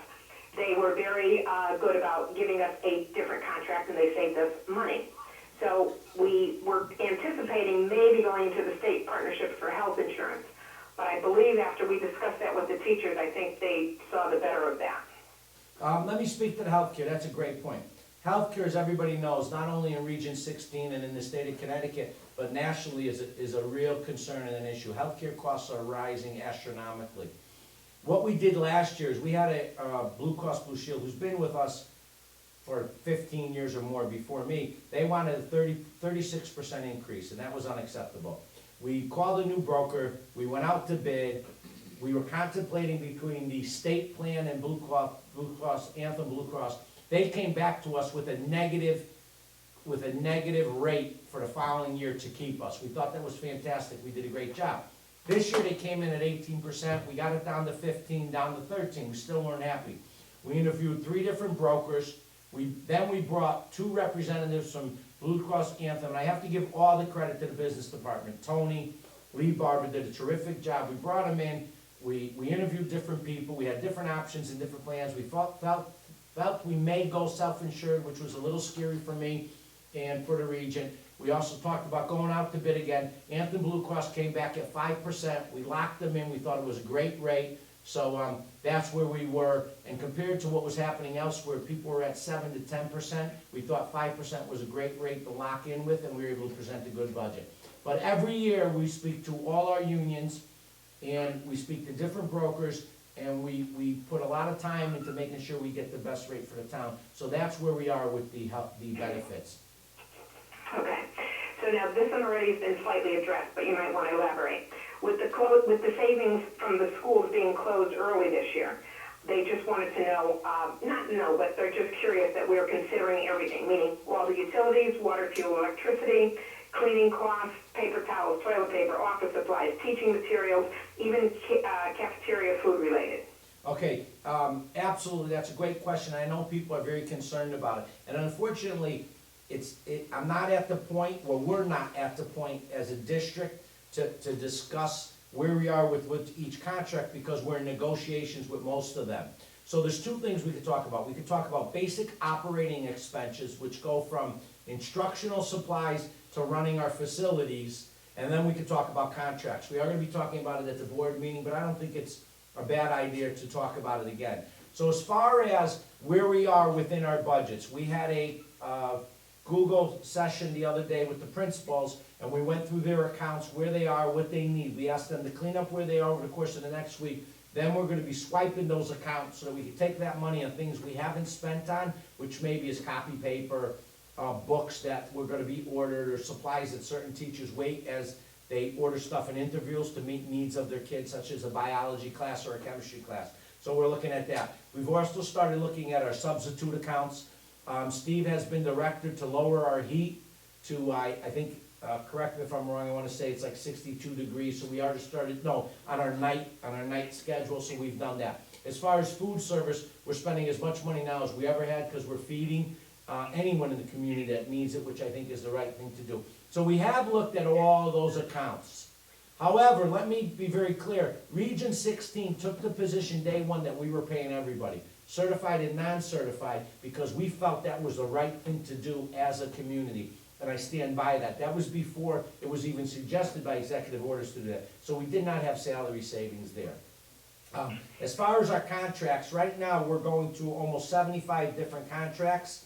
they were very good about giving us a different contract, and they saved us money. So we were anticipating maybe going to the state partnership for health insurance. But I believe after we discussed that with the teachers, I think they saw the better of that. Let me speak to the healthcare. That's a great point. Healthcare, as everybody knows, not only in Region 16 and in the state of Connecticut, but nationally is a real concern and an issue. Healthcare costs are rising astronomically. What we did last year is we had a Blue Cross Blue Shield who's been with us for 15 years or more before me. They wanted a 36% increase, and that was unacceptable. We called a new broker, we went out to bid, we were contemplating between the state plan and Blue Cross, Anthem Blue Cross. They came back to us with a negative rate for the following year to keep us. We thought that was fantastic, we did a great job. This year they came in at 18%, we got it down to 15, down to 13, we still weren't happy. We interviewed 3 different brokers, then we brought 2 representatives from Blue Cross Anthem, and I have to give all the credit to the business department. Tony, Lee Barber did a terrific job. We brought them in, we interviewed different people, we had different options and different plans. We felt we may go self-insured, which was a little scary for me and for the region. We also talked about going out to bid again. Anthem Blue Cross came back at 5%. We locked them in, we thought it was a great rate. So, that's where we were, and compared to what was happening elsewhere, people were at 7 to 10%. We thought 5% was a great rate to lock in with, and we were able to present a good budget. But every year, we speak to all our unions, and we speak to different brokers, and we put a lot of time into making sure we get the best rate for the town. So that's where we are with the benefits. Okay, so now this one already has been slightly addressed, but you might want to elaborate. With the savings from the schools being closed early this year, they just wanted to know, not know, but they're just curious that we're considering everything, meaning all the utilities, water, fuel, electricity, cleaning costs, paper towels, toilet paper, office supplies, teaching materials, even cafeteria food related. Okay, absolutely, that's a great question. I know people are very concerned about it. And unfortunately, I'm not at the point, well, we're not at the point as a district to discuss where we are with each contract because we're in negotiations with most of them. So there's two things we could talk about. We could talk about basic operating expenses, which go from instructional supplies to running our facilities, and then we could talk about contracts. We are gonna be talking about it at the board meeting, but I don't think it's a bad idea to talk about it again. So as far as where we are within our budgets, we had a Google session the other day with the principals, and we went through their accounts, where they are, what they need. We asked them to clean up where they are over the course of the next week. Then we're gonna be swiping those accounts so that we can take that money on things we haven't spent on, which maybe is copy paper, books that were gonna be ordered, or supplies that certain teachers wait as they order stuff in intervals to meet needs of their kids, such as a biology class or a chemistry class. So we're looking at that. We've also started looking at our substitute accounts. Steve has been directed to lower our heat to, I think, correct me if I'm wrong, I wanna say it's like 62 degrees, so we already started, no, on our night schedule, so we've done that. As far as food service, we're spending as much money now as we ever had, because we're feeding anyone in the community that needs it, which I think is the right thing to do. So we have looked at all those accounts. However, let me be very clear, Region 16 took the position day one that we were paying everybody, certified and non-certified, because we felt that was the right thing to do as a community. And I stand by that. That was before it was even suggested by executive orders to do that. So we did not have salary savings there. As far as our contracts, right now we're going through almost 75 different contracts.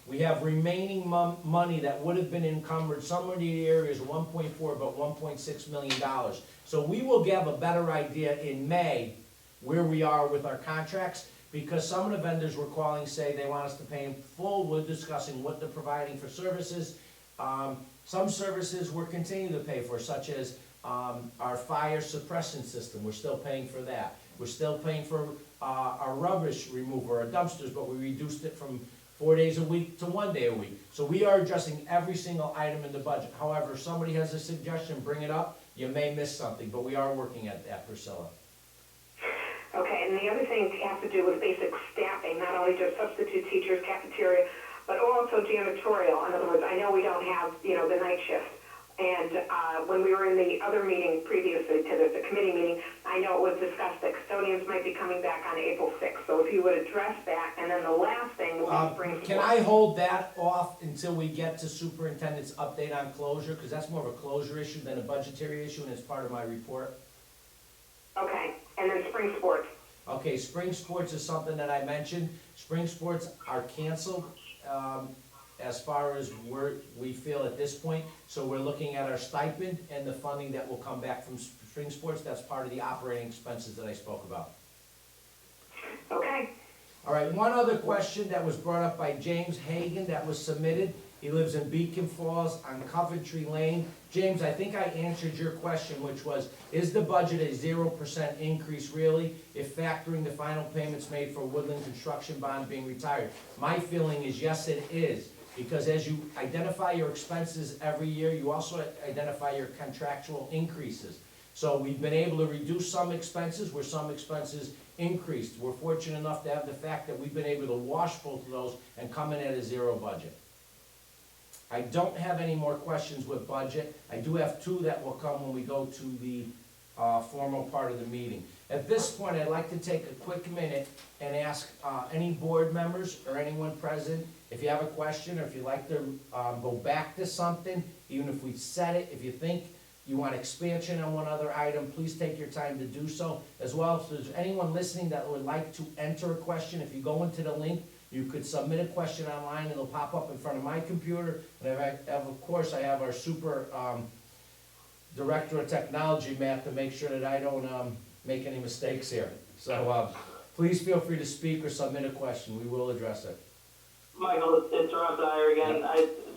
We have remaining money that would have been encumbered. Some of the areas 1.4, about $1.6 million. So we will give a better idea in May where we are with our contracts, because some of the vendors we're calling say they want us to pay in full. We're discussing what they're providing for services. Some services we're continuing to pay for, such as our fire suppression system. We're still paying for that. We're still paying for our rubbish removal, our dumpsters, but we reduced it from 4 days a week to 1 day a week. So we are addressing every single item in the budget. However, if somebody has a suggestion, bring it up. You may miss something, but we are working at that, Priscilla. Okay, and the other thing has to do with basic staffing, not only just substitute teachers, cafeteria, but also janitorial. In other words, I know we don't have, the night shift. And when we were in the other meeting previously to this, the committee meeting, I know it was discussed that custodians might be coming back on April 6th. So if you would address that, and then the last thing will be spring Can I hold that off until we get to superintendent's update on closure? Because that's more of a closure issue than a budgetary issue, and it's part of my report. Okay, and then spring sports. Okay, spring sports is something that I mentioned. Spring sports are canceled as far as we feel at this point. So we're looking at our stipend and the funding that will come back from spring sports. That's part of the operating expenses that I spoke about. Okay. All right, one other question that was brought up by James Hagan that was submitted. He lives in Beacon Falls on Coventry Lane. James, I think I answered your question, which was, is the budget a 0% increase really, if factoring the final payments made for Woodland construction bond being retired? My feeling is yes, it is, because as you identify your expenses every year, you also identify your contractual increases. So we've been able to reduce some expenses where some expenses increased. We're fortunate enough to have the fact that we've been able to wash both of those and come in at a zero budget. I don't have any more questions with budget. I do have two that will come when we go to the formal part of the meeting. At this point, I'd like to take a quick minute and ask any board members or anyone present, if you have a question or if you'd like to go back to something, even if we said it, if you think you want expansion on one other item, please take your time to do so. As well, if there's anyone listening that would like to enter a question, if you go into the link, you could submit a question online, and it'll pop up in front of my computer. And of course, I have our super, Director of Technology, Matt, to make sure that I don't, make any mistakes here. So, please feel free to speak or submit a question, we will address it. Michael, it's Rob Dyer again.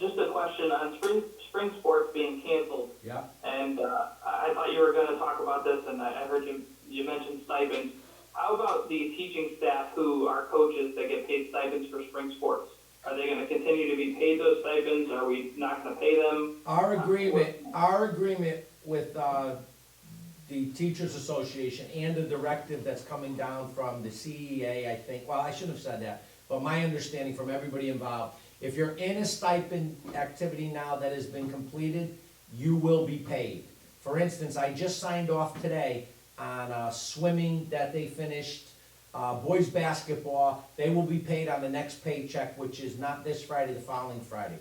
Just a question on spring sports being canceled. Yeah. And I thought you were going to talk about this, and I heard you mentioned stipends. How about the teaching staff who are coaches that get paid stipends for spring sports? Are they going to continue to be paid those stipends? Are we not going to pay them? Our agreement with the Teachers Association and the directive that's coming down from the CEA, I think, well, I shouldn't have said that, but my understanding from everybody involved, if you're in a stipend activity now that has been completed, you will be paid. For instance, I just signed off today on swimming that they finished, boys basketball, they will be paid on the next paycheck, which is not this Friday, the following Friday.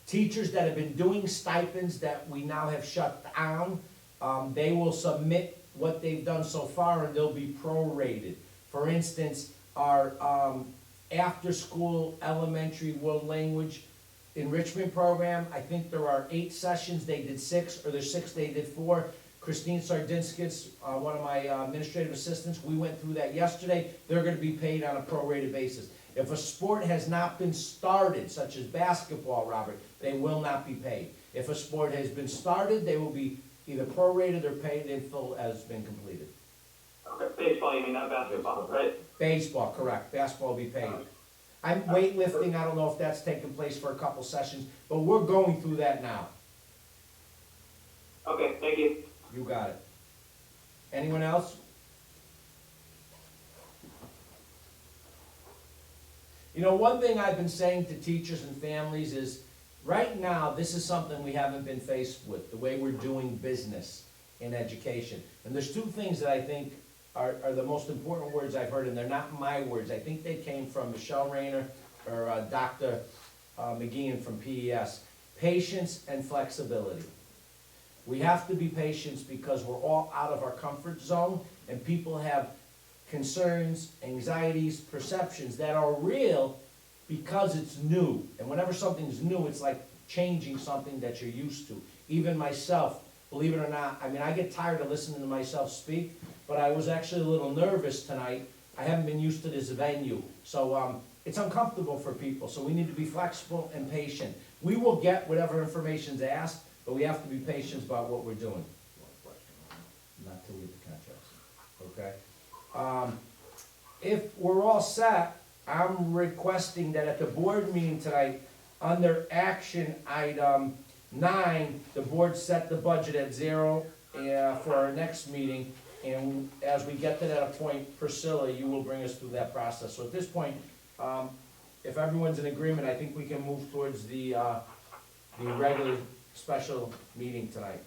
Teachers that have been doing stipends that we now have shut down, they will submit what they've done so far and they'll be prorated. For instance, our after-school elementary world language enrichment program, I think there are 8 sessions, they did 6, or there's 6, they did 4. Christine Sardinskis, one of my administrative assistants, we went through that yesterday. They're gonna be paid on a prorated basis. If a sport has not been started, such as basketball, Robert, they will not be paid. If a sport has been started, they will be either prorated or paid in full as been completed. Okay, baseball, you mean, not basketball, right? Baseball, correct, basketball will be paid. I'm weightlifting, I don't know if that's taken place for a couple sessions, but we're going through that now. Okay, thank you. You got it. Anyone else? You know, one thing I've been saying to teachers and families is, right now, this is something we haven't been faced with, the way we're doing business in education. And there's 2 things that I think are the most important words I've heard, and they're not my words. I think they came from Michelle Rayner or Dr. McGeehan from PES. Patience and flexibility. We have to be patient because we're all out of our comfort zone, and people have concerns, anxieties, perceptions that are real because it's new. And whenever something's new, it's like changing something that you're used to. Even myself, believe it or not, I mean, I get tired of listening to myself speak, but I was actually a little nervous tonight. I haven't been used to this venue. So it's uncomfortable for people, so we need to be flexible and patient. We will get whatever information's asked, but we have to be patient about what we're doing. Not to read the contracts, okay? If we're all set, I'm requesting that at the board meeting tonight, under action item 9, the board set the budget at 0 for our next meeting. And as we get to that point, Priscilla, you will bring us through that process. So at this point, if everyone's in agreement, I think we can move towards the regular special meeting tonight.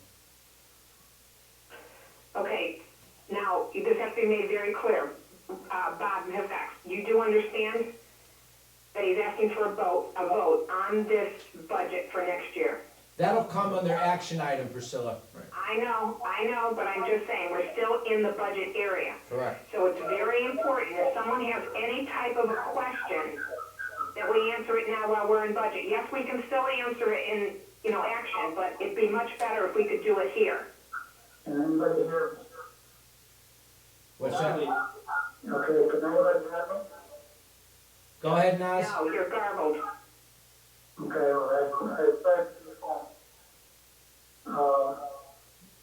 Okay, now, this has to be made very clear. Bob Hiffax, you do understand that he's asking for a vote on this budget for next year? That'll come under action item, Priscilla. Right. I know, but I'm just saying, we're still in the budget area. Correct. So it's very important, if someone has any type of a question, that we answer it now while we're in budget. Yes, we can still answer it in, action, but it'd be much better if we could do it here. Anybody here? What's that? Okay, can anybody hear me? Go ahead, Naz. No, you're garbled. Okay, well, I tried to the phone.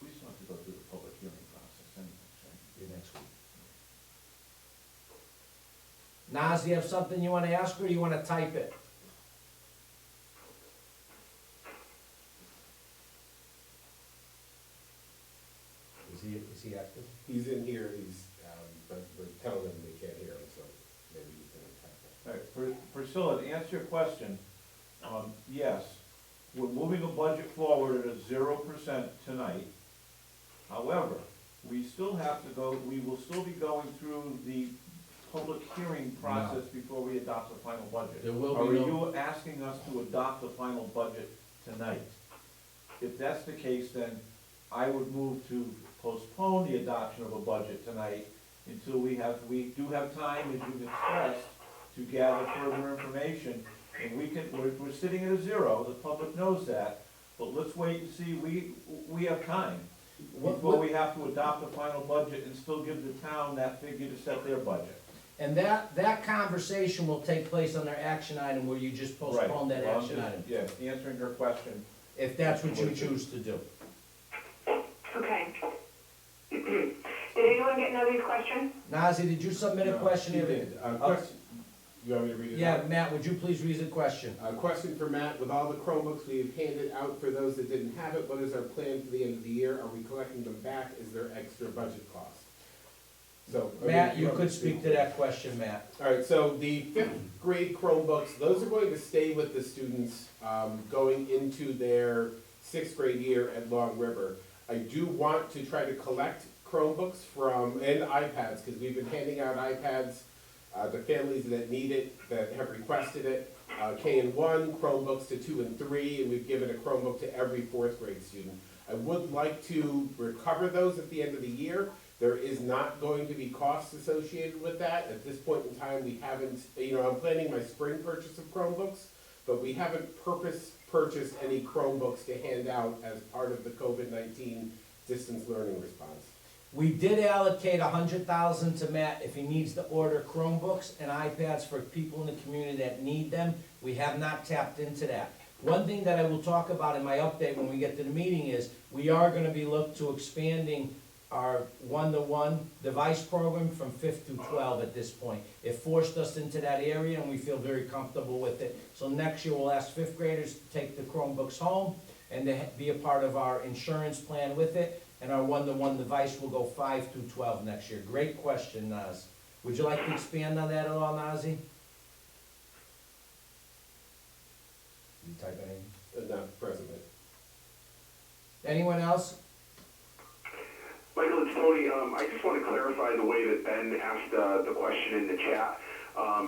We still have to go through the public hearing process anyway, Yeah, next week. Naz, do you have something you want to ask, or do you want to type it? Is he active? He's in here, but we're telling him they can't hear him, so maybe he's gonna type that. All right, Priscilla, to answer your question, yes, we're moving a budget forward at a 0% tonight. However, we still have to go, we will still be going through the public hearing process before we adopt the final budget. There will Are be you asking us to adopt the final budget tonight? If that's the case, then I would move to postpone the adoption of a budget tonight until we do have time, as you've expressed, to gather further information. And we're sitting at a zero, the public knows that, but let's wait and see, we have time before we have to adopt a final budget and still give the town that figure to set their budget. And that conversation will take place on their action item where you just postpone that Well, I'm action just- item, Yeah, answering her question. if that's what you choose to do. Okay. Did anyone get Nazi's question? Nazi, did you submit a No, question? she did. Question, you want me to read it Yeah, out? Matt, would you please read the question? A question for Matt, with all the Chromebooks we've handed out for those that didn't have it, what is our plan for the end of the year? Are we collecting them back? Is there extra budget cost? So. Matt, you could speak to that question, Matt. All right, so the fifth grade Chromebooks, those are going to stay with the students going into their sixth grade year at Long River. I do want to try to collect Chromebooks and iPads, because we've been handing out iPads to families that need it, that have requested it. K-1, Chromebooks to 2 and 3, and we've given a Chromebook to every fourth grade student. I would like to recover those at the end of the year. There is not going to be costs associated with that. At this point in time, we haven't, I'm planning my spring purchase of Chromebooks, but we haven't purchased any Chromebooks to hand out as part of the COVID-19 distance learning response. We did allocate $100,000 to Matt if he needs to order Chromebooks and iPads for people in the community that need them. We have not tapped into that. One thing that I will talk about in my update when we get to the meeting is we are gonna be looked to expanding our one-to-one device program from 5th to 12 at this point. It forced us into that area and we feel very comfortable with it. So next year we'll ask 5th graders to take the Chromebooks home and to be a part of our insurance plan with it. And our one-to-one device will go 5 through 12 next year. Great question, Naz. Would you like to expand on that at all, Nazi? You type anything? Not presently. Anyone else? Michael, it's Tony. I just want to clarify the way that Ben asked the question in the chat,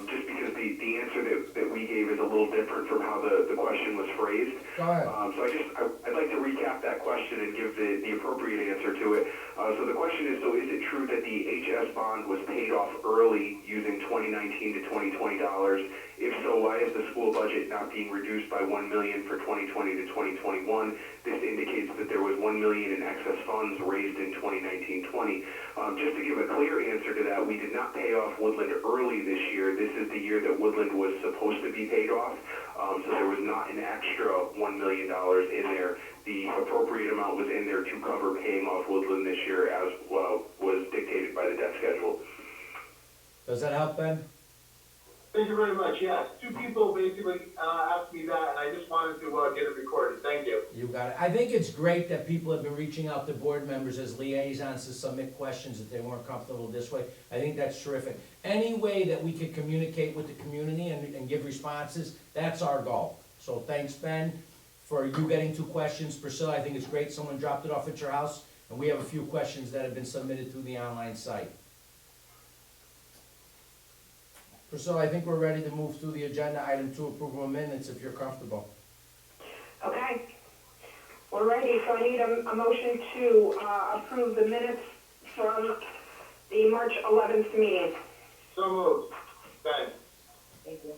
just because the answer that we gave is a little different from how the question was phrased. Go ahead. So I'd like to recap that question and give the appropriate answer to it. So the question is, so is it true that the HS bond was paid off early using 2019 to 2020 dollars? If so, why is the school budget not being reduced by $1 million for 2020 to 2021? This indicates that there was $1 million in excess funds raised in 2019-20. Just to give a clear answer to that, we did not pay off Woodland early this year. This is the year that Woodland was supposed to be paid off. So there was not an extra $1 million in there. The appropriate amount was in there to cover paying off Woodland this year, as was dictated by the debt schedule. Does that help, Ben? Thank you very much, yes. Two people basically asked me that, and I just wanted to get it recorded. Thank you. You got it. I think it's great that people have been reaching out to board members as liaisons to submit questions if they weren't comfortable this way. I think that's terrific. Any way that we could communicate with the community and give responses, that's our goal. So thanks, Ben, for you getting 2 questions. Priscilla, I think it's great someone dropped it off at your house, and we have a few questions that have been submitted through the online site. Priscilla, I think we're ready to move through the agenda. Item 2, approval of minutes, if you're comfortable. Okay. We're ready, so I need a motion to approve the minutes from the March 11th meeting. So moved. Ben. Thank you.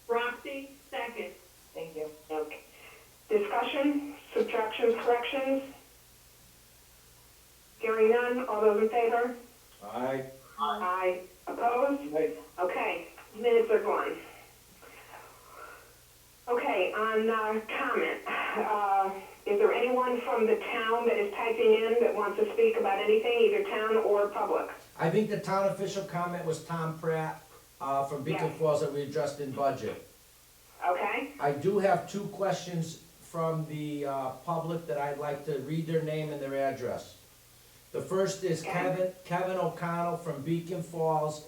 Roxy, second. Thank you. Okay. Discussion, subtractions, corrections? Hearing none, all those in favor? Aye. Aye. Opposed? Okay, minutes are gone. Okay, on comment, is there anyone from the town that is typing in that wants to speak about anything, either town or public? I think the town official comment was Tom Pratt from Beacon Yes. Falls that we addressed in budget. Okay, I do have 2 questions from the public that I'd like to read their name and their address. The first is Kevin O'Connell from Beacon Falls,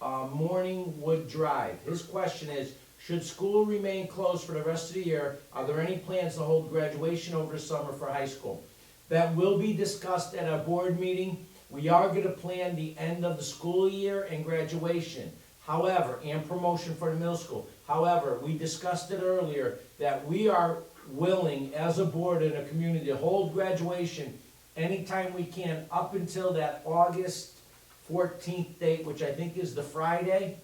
Morningwood Drive. His question is, should school remain closed for the rest of the year? Are there any plans to hold graduation over the summer for high school? That will be discussed at our board meeting. We are going to plan the end of the school year and graduation. However, and promotion for the middle school. However, we discussed it earlier that we are willing as a board and a community to hold graduation anytime we can, up until that August 14th date, which I think is the Friday,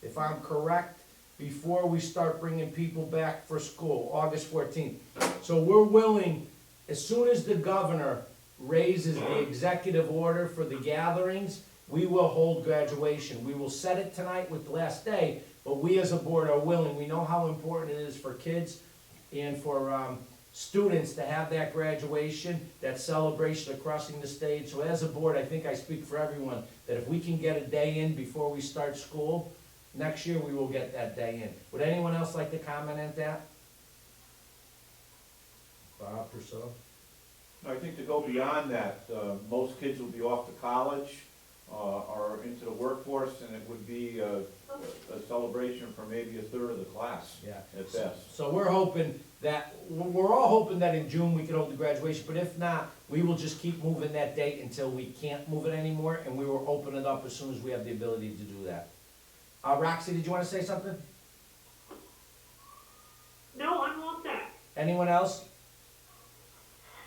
if I'm correct, before we start bringing people back for school, August 14th. So we're willing, as soon as the governor raises the executive order for the gatherings, we will hold graduation. We will set it tonight with the last day, but we as a board are willing. We know how important it is for kids and for students to have that graduation, that celebration of crossing the stage. So as a board, I think I speak for everyone, that if we can get a day in before we start school, next year we will get that day in. Would anyone else like to comment on that? Bob, Purcell? I think to go beyond that, most kids will be off to college, or into the workforce, and it would be a celebration for maybe a third of the class. Yeah. At best. So we're hoping that, we're all hoping that in June we can hold the graduation, but if not, we will just keep moving that date until we can't move it anymore, and we will open it up as soon as we have the ability to do that. Roxy, did you wanna say something? No, I'm all set. Anyone else?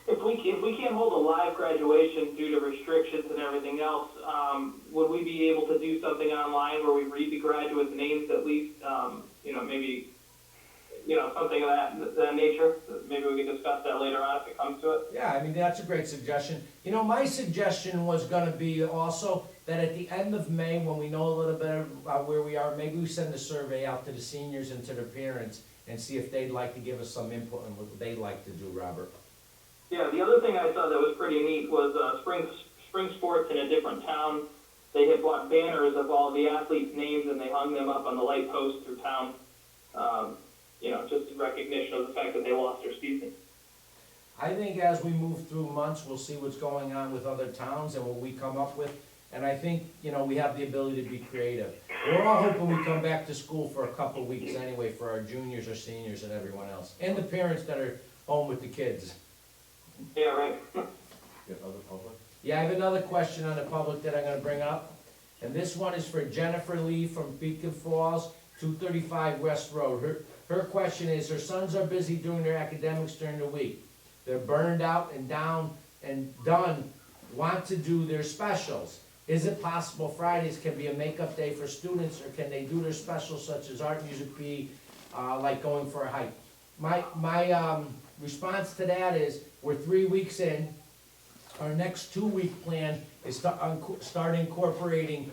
If we can't hold a live graduation due to restrictions and everything else, would we be able to do something online where we read the graduates' names at least, maybe, something of that nature? Maybe we can discuss that later on if it comes to it. Yeah, I mean, that's a great suggestion. My suggestion was gonna be also that at the end of May, when we know a little bit about where we are, maybe we send a survey out to the seniors and to their parents and see if they'd like to give us some input on what they'd like to do, Robert. Yeah, the other thing I thought that was pretty neat was spring sports in a different town. They had bought banners of all the athletes' names and they hung them up on the light posts through town. Just in recognition of the fact that they lost their season. I think as we move through months, we'll see what's going on with other towns and what we come up with. And I think, we have the ability to be creative. We're all hoping we come back to school for a couple of weeks anyway for our juniors or seniors and everyone else. And the parents that are home with the kids. Yeah, right. Get other public? Yeah, I have another question on the public that I'm gonna bring up. And this one is for Jennifer Lee from Beacon Falls, 235 West Road. Her question is, her sons are busy doing their academics during the week. They're burned out and down and done, want to do their specials. Is it possible Fridays can be a makeup day for students, or can they do their specials such as art, music, PE, like going for a hike? My response to that is, we're 3 weeks in. Our next 2-week plan is to start incorporating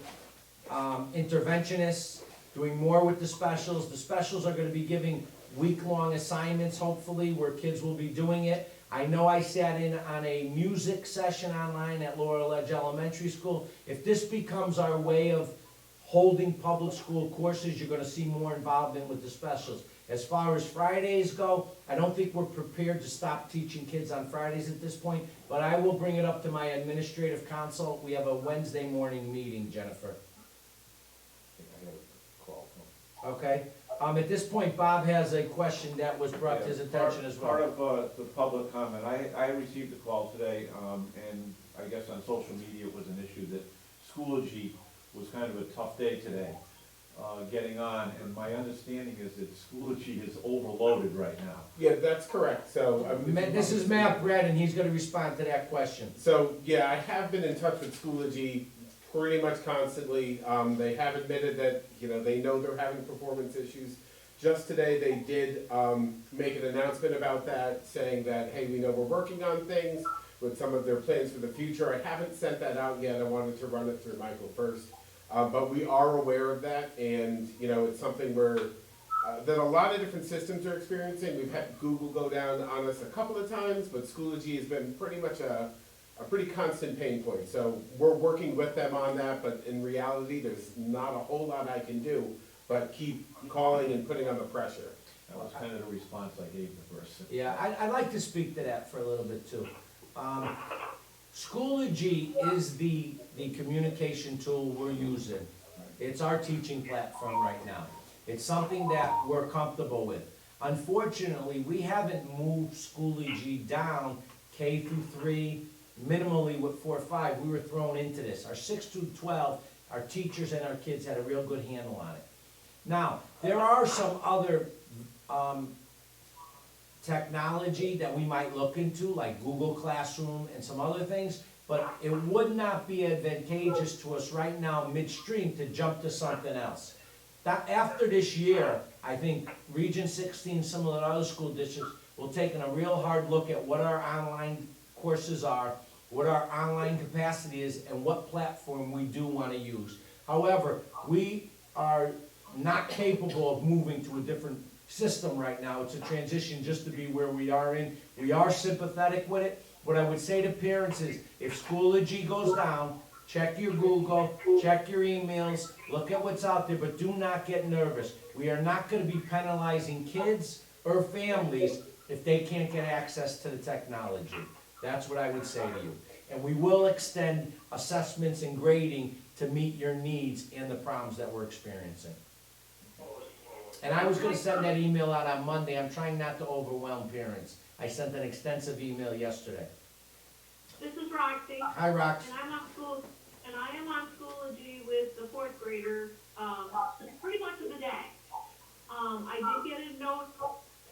interventionists, doing more with the specials. The specials are gonna be giving week-long assignments, hopefully, where kids will be doing it. I know I sat in on a music session online at Laurel Edge Elementary School. If this becomes our way of holding public school courses, you're gonna see more involvement with the specials. As far as Fridays go, I don't think we're prepared to stop teaching kids on Fridays at this point, but I will bring it up to my administrative council. We have a Wednesday morning meeting, Jennifer. I got a call. Okay? At this point, Bob has a question that was brought to his attention as well. Part of the public comment, I received a call today, and I guess on social media it was an issue that Schoology was kind of a tough day today, getting on, and my understanding is that Schoology is overloaded right now. Yeah, that's correct, so. This is Matt Brett, and he's gonna respond to that question. So, yeah, I have been in touch with Schoology pretty much constantly. They have admitted that, they know they're having performance issues. Just today, they did make an announcement about that, saying that, hey, we know we're working on things with some of their plans for the future. I haven't sent that out yet. I wanted to run it through Michael first. But we are aware of that, and, it's something that a lot of different systems are experiencing. We've had Google go down on us a couple of times, but Schoology has been pretty much a pretty constant pain point. So we're working with them on that, but in reality, there's not a whole lot I can do, but keep calling and putting on the pressure. That was kind of the response I gave the person. Yeah, I'd like to speak to that for a little bit too. Schoology is the communication tool we're using. It's our teaching platform right now. It's something that we're comfortable with. Unfortunately, we haven't moved Schoology down K through 3, minimally with 4 or 5. We were thrown into this. Our 6 through 12, our teachers and our kids had a real good handle on it. Now, there are some other technology that we might look into, like Google Classroom and some other things, but it would not be advantageous to us right now midstream to jump to something else. That, after this year, I think Region 16, similar to other school districts, will take a real hard look at what our online courses are, what our online capacity is, and what platform we do want to use. However, we are not capable of moving to a different system right now. It's a transition just to be where we are in. We are sympathetic with it. What I would say to parents is, if Schoology goes down, check your Google, check your emails, look at what's out there, but do not get nervous. We are not going to be penalizing kids or families if they can't get access to the technology. That's what I would say to you. And we will extend assessments and grading to meet your needs and the problems that we're experiencing. And I was gonna send that email out on Monday. I'm trying not to overwhelm parents. I sent an extensive email yesterday. This is Roxy, Hi, Rox. and I am on Schoology with the fourth grader, pretty much of the day. I did get a note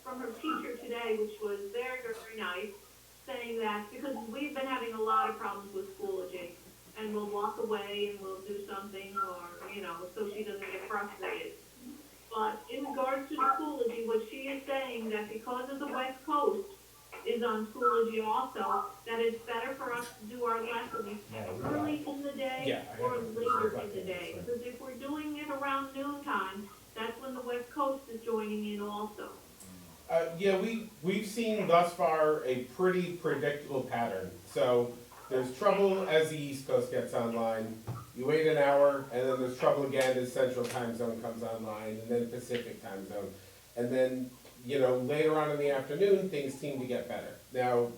from her teacher today, which was very, very nice, saying that, because we've been having a lot of problems with Schoology, and we'll walk away and we'll do something, or, you know, so she doesn't get frustrated. But in regards to Schoology, what she is saying, that because of the West Coast is on Schoology also, that it's better for us to do our lessons early in the day or later in the day. Because if we're doing it around noontime, that's when the West Coast is joining in also. Yeah, we've seen thus far a pretty predictable pattern. So there's trouble as the East Coast gets online. You wait an hour, and then there's trouble again as Central Time Zone comes online, and then Pacific Time Zone. And then, you know, later on in the afternoon, things seem to get better. Now,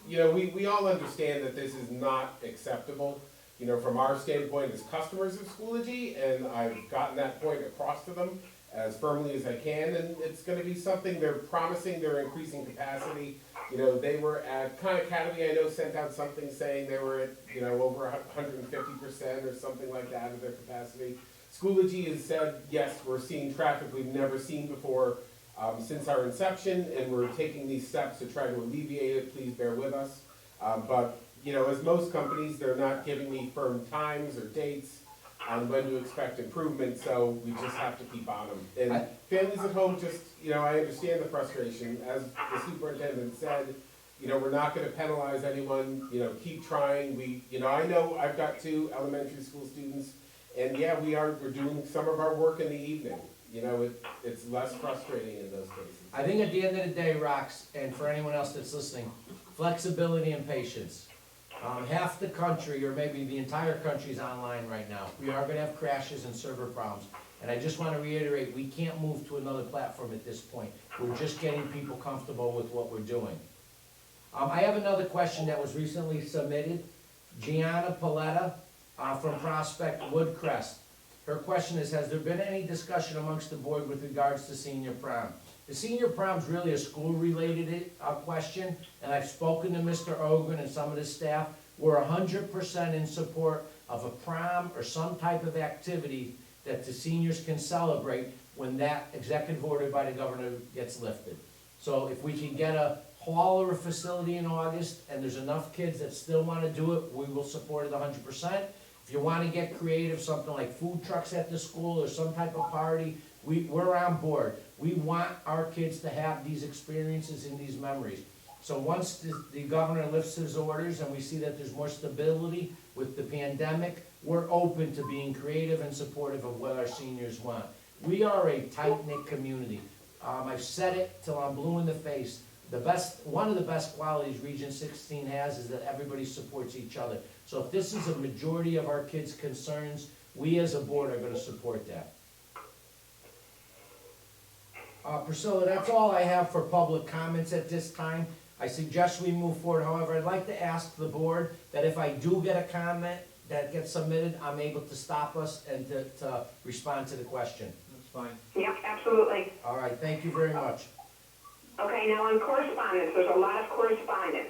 you know, we all understand that this is not acceptable, you know, from our standpoint as customers of Schoology, and I've gotten that point across to them as firmly as I can, and it's gonna be something they're promising. They're increasing capacity. You know, they were at Khan Academy, I know, sent out something saying they were at, you know, over 150% or something like that of their capacity. Schoology has said, yes, we're seeing traffic we've never seen before since our inception, and we're taking these steps to try to alleviate it. Please bear with us. But, you know, as most companies, they're not giving me firm times or dates on when to expect improvement, so we just have to keep on them. And families at home just, you know, I understand the frustration. As the superintendent said, you know, we're not gonna penalize anyone, you know, keep trying. You know, I know I've got 2 elementary school students, and yeah, we're doing some of our work in the evening. You know, it's less frustrating in those cases. I think at the end of the day, Rox, and for anyone else that's listening, flexibility and patience. Half the country, or maybe the entire country, is online right now. We are gonna have crashes and server problems. And I just wanna reiterate, we can't move to another platform at this point. We're just getting people comfortable with what we're doing. I have another question that was recently submitted. Gianna Paletta, from Prospect Woodcrest. Her question is, has there been any discussion amongst the board with regards to senior prom? The senior prom's really a school-related question, and I've spoken to Mr. Ogren and some of the staff. We're 100% in support of a prom or some type of activity that the seniors can celebrate when that executive order by the governor gets lifted. So if we can get a hall or a facility in August, and there's enough kids that still want to do it, we will support it 100%. If you want to get creative, something like food trucks at the school or some type of party, we're on board. We want our kids to have these experiences and these memories. So once the governor lifts his orders and we see that there's more stability with the pandemic, we're open to being creative and supportive of what our seniors want. We are a tight-knit community. I've said it till I'm blue in the face. One of the best qualities Region 16 has is that everybody supports each other. So if this is a majority of our kids' concerns, we as a board are going to support that. Priscilla, that's all I have for public comments at this time. I suggest we move forward. However, I'd like to ask the board that if I do get a comment that gets submitted, I'm able to stop us and to respond to the question. That's fine. Yep, absolutely. All right, thank you very much. Okay, now on correspondence, there's a lot of correspondence.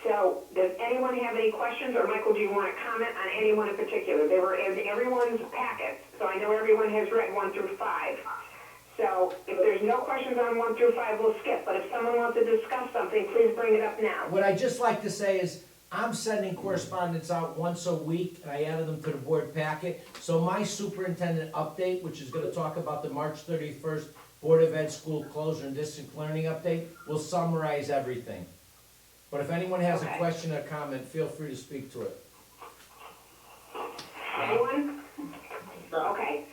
So, does anyone have any questions, or Michael, do you want to comment on anyone in particular? They were in everyone's packets, so I know everyone has read 1 through 5. So if there's no questions on 1 through 5, we'll skip, but if someone wants to discuss something, please bring it up now. What I'd just like to say is, I'm sending correspondence out once a week, and I added them to the board packet. So my superintendent update, which is gonna talk about the March 31st Board of Ed school closure and distance learning update, will summarize everything. But if anyone has a Okay. question or comment, feel free to speak to it. Anyone? Okay,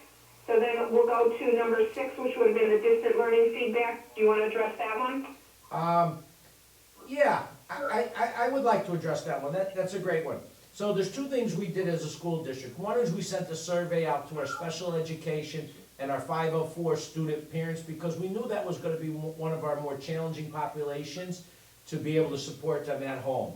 so then we'll go to number 6, which would have been the distant learning feedback. Do you want to address that one? Yeah, I would like to address that one, that's a great one. So there's two things we did as a school district. One is we sent a survey out to our special education and our 504 student parents, because we knew that was gonna be one of our more challenging populations to be able to support them at home.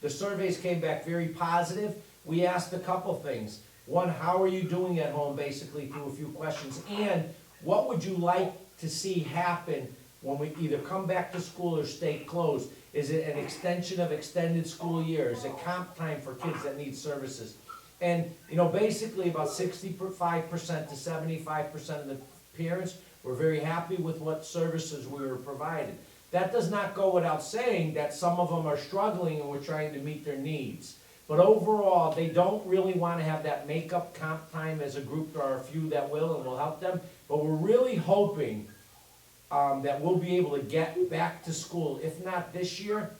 The surveys came back very positive. We asked a couple things. One, how are you doing at home, basically, through a few questions, and what would you like to see happen when we either come back to school or stay closed? Is it an extension of extended school year? Is it comp time for kids that need services? And, you know, basically about 65% to 75% of the parents were very happy with what services we were provided. That does not go without saying that some of them are struggling and we're trying to meet their needs. But overall, they don't really wanna have that makeup comp time as a group. There are a few that will, and we'll help them. But we're really hoping that we'll be able to get back to school, if not this year,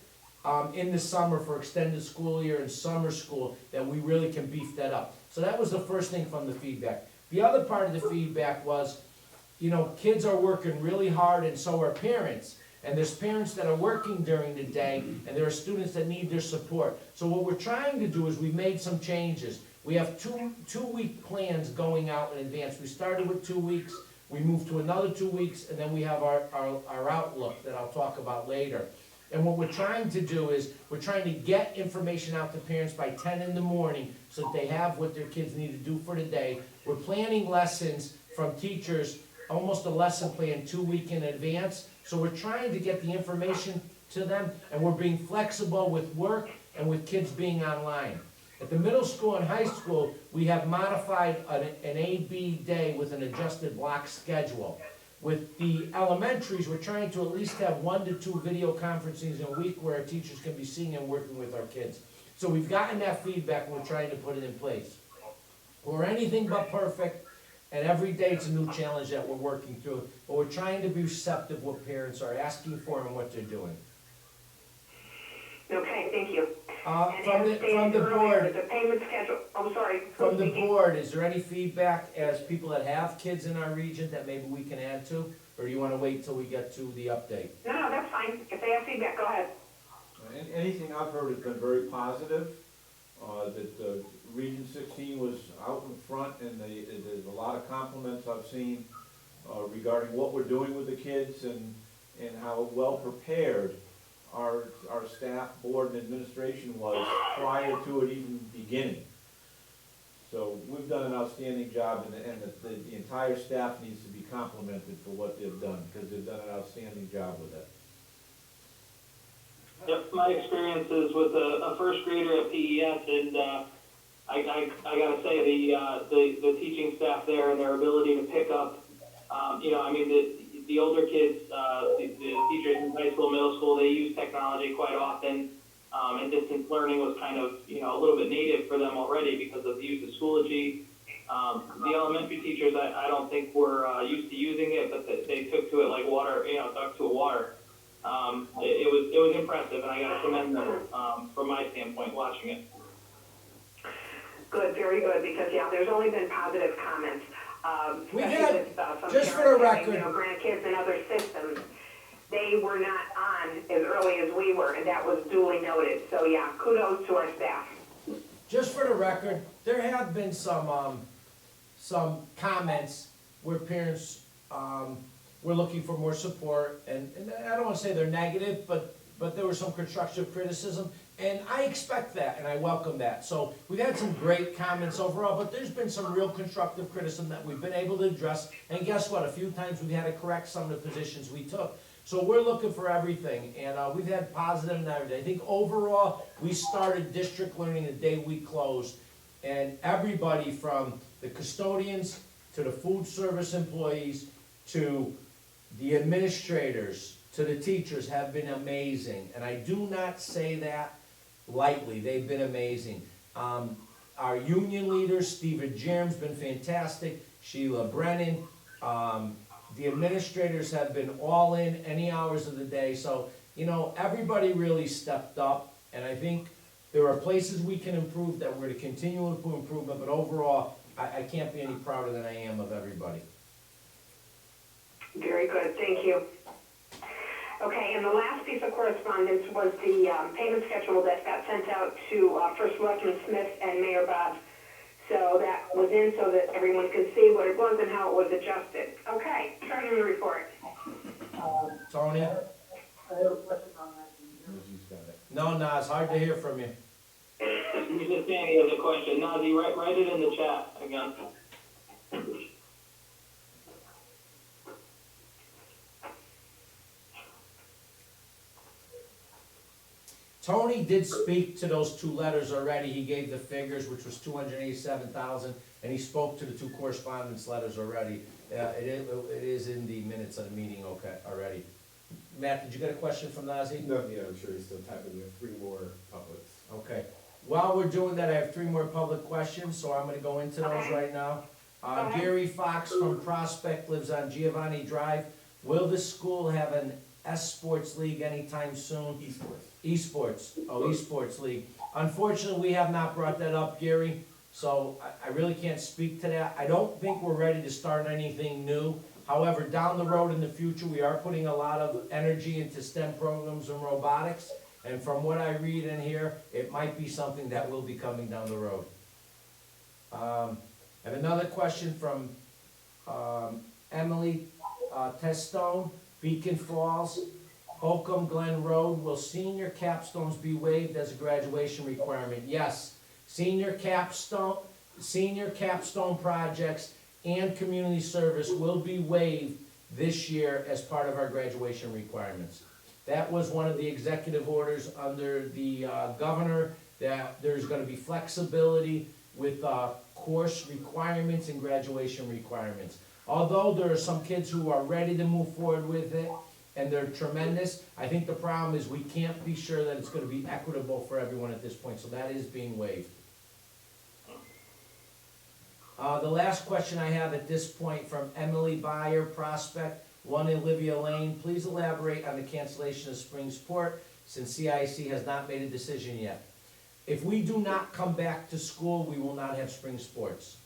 in the summer for extended school year and summer school, that we really can beef that up. So that was the first thing from the feedback. The other part of the feedback was, you know, kids are working really hard and so are parents. And there's parents that are working during the day, and there are students that need their support. So what we're trying to do is we've made some changes. We have two-week plans going out in advance. We started with 2 weeks, we moved to another 2 weeks, and then we have our outlook that I'll talk about later. And what we're trying to do is, we're trying to get information out to parents by 10 in the morning, so that they have what their kids need to do for the day. We're planning lessons from teachers, almost a lesson plan 2 weeks in advance. So we're trying to get the information to them, and we're being flexible with work and with kids being online. At the middle school and high school, we have modified an A-B day with an adjusted block schedule. With the elementaries, we're trying to at least have 1 to 2 video conferences in a week where our teachers can be seeing and working with our kids. So we've gotten that feedback, and we're trying to put it in place. We're anything but perfect, and every day it's a new challenge that we're working through, but we're trying to be receptive what parents are asking for and what they're doing. Okay, thank you. And From as the stated earlier, board, the payment schedule, I'm sorry. from the speaking. board, is there any feedback as people that have kids in our region that maybe we can add to? Or do you wanna wait till we get to the update? No, that's fine. If they have feedback, go ahead. Anything I've heard has been very positive, that Region 16 was out in front, and there's a lot of compliments I've seen regarding what we're doing with the kids and how well prepared our staff, board, and administration was prior to it even beginning. So we've done an outstanding job, and the entire staff needs to be complimented for what they've done, because they've done an outstanding job with it. Yep, my experience is with a first grader at PES, and I gotta say, the teaching staff there and their ability to pick up, you know, I mean, the older kids, the teachers in high school, middle school, they use technology quite often, and distance learning was kind of, you know, a little bit native for them already because of the use of Schoology. The elementary teachers, I don't think were used to using it, but they took to it like water, you know, duck to a water. It was impressive, and I gotta commend them from my standpoint watching it. Good, very good, because, yeah, there's only been positive comments. We especially had, with, some just for parents the having, record, you know, grandkids and other systems. They were not on as early as we were, and that was duly noted. So, yeah, kudos to our staff. just for the record, there have been some comments where parents, were looking for more support, and I don't wanna say they're negative, but there was some constructive criticism, and I expect that, and I welcome that. So, we've had some great comments overall, but there's been some real constructive criticism that we've been able to address, and guess what, a few times we've had to correct some of the positions we took. So we're looking for everything, and we've had positive and everything. I think overall, we started district learning the day we closed, and everybody from the custodians to the food service employees to the administrators, to the teachers have been amazing, and I do not say that lightly, they've been amazing. Our union leader, Stephen Jerm's been fantastic, Sheila Brennan, the administrators have been all in any hours of the day, so, you know, everybody really stepped up, and I think there are places we can improve that we're to continue to improvement, but overall, I can't be any prouder than I am of everybody. Very good, thank you. Okay, and the last piece of correspondence was the payment schedule that got sent out to First Selectman Smith and Mayor Bob. So that was in so that everyone could see what it was and how it was adjusted. Okay, treasury report. Tony? I have a question on that. Susie's got it. No, Naz, hard to hear from you. Mr. Sandy has a question. Nazi, write it in the chat again. Tony did speak to those two letters already, he gave the figures, which was 287,000, and he spoke to the two correspondence letters already. It is in the minutes of the meeting, okay, already. Matt, did you get a question from Nazi? No, yeah, I'm sure he's still typing. We have 3 more publics. Okay. While we're doing that, I have 3 more public questions, so I'm gonna go into those right now. Gary Fox from Prospect lives on Giovanni Drive. Will the school have an S-Sports League anytime soon? Esports League. Unfortunately, we have not brought that up, Gary, so I really can't speak to that. I don't think we're ready to start anything new. However, down the road in the future, we are putting a lot of energy into STEM programs and robotics. And from what I read and hear, it might be something that will be coming down the road. And another question from Emily Testone, Beacon Falls, Holcomb Glen Road. Will senior capstones be waived as a graduation requirement? Yes. Senior capstone projects and community service will be waived this year as part of our graduation requirements. That was one of the executive orders under the governor, that there's gonna be flexibility with course requirements and graduation requirements. Although there are some kids who are ready to move forward with it, and they're tremendous, I think the problem is we can't be sure that it's gonna be equitable for everyone at this point, so that is being waived. The last question I have at this point from Emily Byer, Prospect, 1 Olivia Lane. Please elaborate on the cancellation of spring sport, since CIC has not made a decision yet. If we do not come back to school, we will not have spring sports.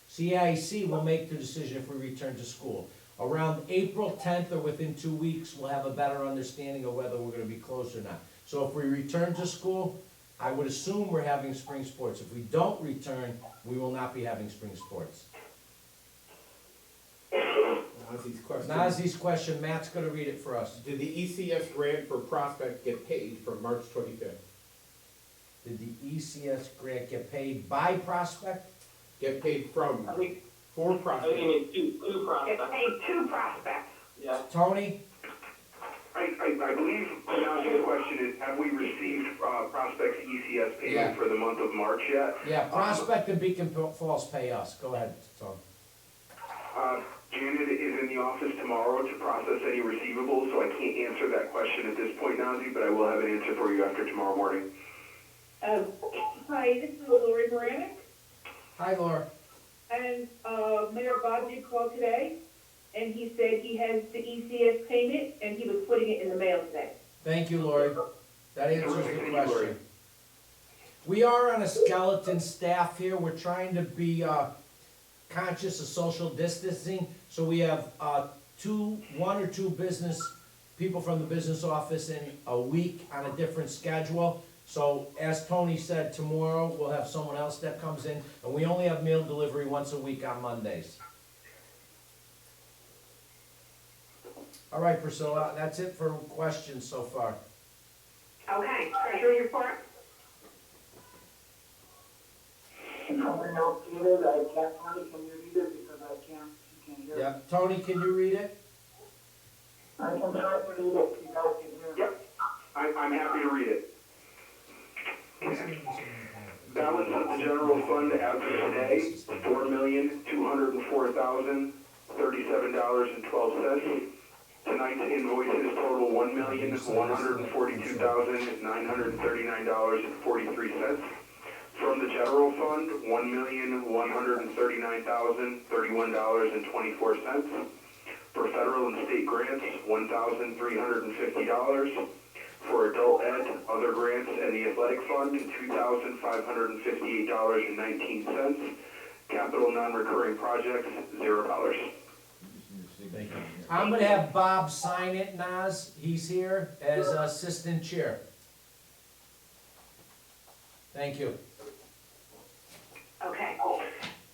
CIC will make the decision if we return to school. Around April 10th or within 2 weeks, we'll have a better understanding of whether we're gonna be closed or not. So if we return to school, I would assume we're having spring sports. If we don't return, we will not be having spring sports. Nazi's question, Matt's gonna read it for us. Did the ECS grant for Prospect get paid from March 25th? Did the ECS grant get paid by Prospect? Get paid from, I think for I think Prospect? you mean two It's prospects. paid to prospects. Yeah. Tony? I believe Nazi's question is, have we received Prospect's ECS Yeah. payment for the month of March yet? Yeah, Prospect and Beacon Falls pay us. Go ahead, Tom. Janet is in the office tomorrow to process any receivables, so I can't answer that question at this point, Nazi, but I will have an answer for you after tomorrow morning. Hi, this is Lori Moranik, Hi, Laura. and Mayor Bob did call today, and he said he has the ECS payment, and he was putting it in the mail today. Thank you, Lori. That answers Thank the you, Lori. question. We are on a skeleton staff here. We're trying to be conscious of social distancing. So we have 1 or 2 business people from the business office in a week on a different schedule. So as Tony said, tomorrow we'll have someone else that comes in, and we only have mail delivery once a week on Mondays. All right, Priscilla, that's it for questions so far. Okay, treasury report. Something else needed, I can't, Tony, can you read it, because I can't hear it. Yeah, Tony, can you read it? I can try to read it, you guys can hear it. Yep, I'm happy to read it. Balance of the general fund as of today, $4,204,037. $1,067.12. Tonight's invoices total $1,142,939.43. From the general fund, $1,139,031.24. For federal and state grants, $1,350. For adult ed, other grants, and the athletic fund, $2,558.19. Capital non-recurring projects, $0. Thank you. I'm gonna have Bob sign it, Naz, he's here as assistant chair. Thank you. Okay.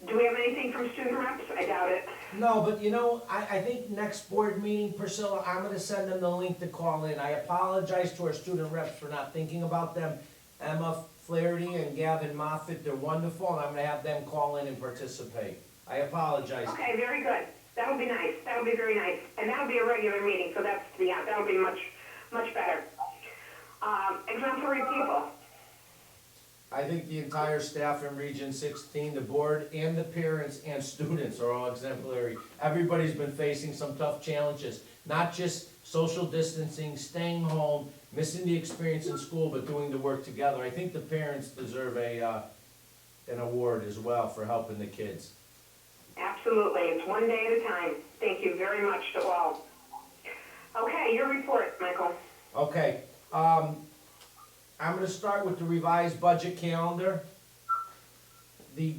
Do we have anything from student reps? I doubt it. No, but you know, I think next board meeting, Priscilla, I'm gonna send them the link to call in. I apologize to our student reps for not thinking about them. Emma Flaherty and Gavin Moffett, they're wonderful, and I'm gonna have them call in and participate. I apologize. Okay, very good. That would be nice. That would be very nice. And that would be a regular meeting, so that would be much, much better. Exemplary people. I think the entire staff in Region 16, the board and the parents and students are all exemplary. Everybody's been facing some tough challenges, not just social distancing, staying home, missing the experience in school, but doing the work together. I think the parents deserve an award as well for helping the kids. Absolutely. It's one day at a time. Thank you very much to all. Okay, your report, Michael. Okay, I'm gonna start with the revised budget calendar. The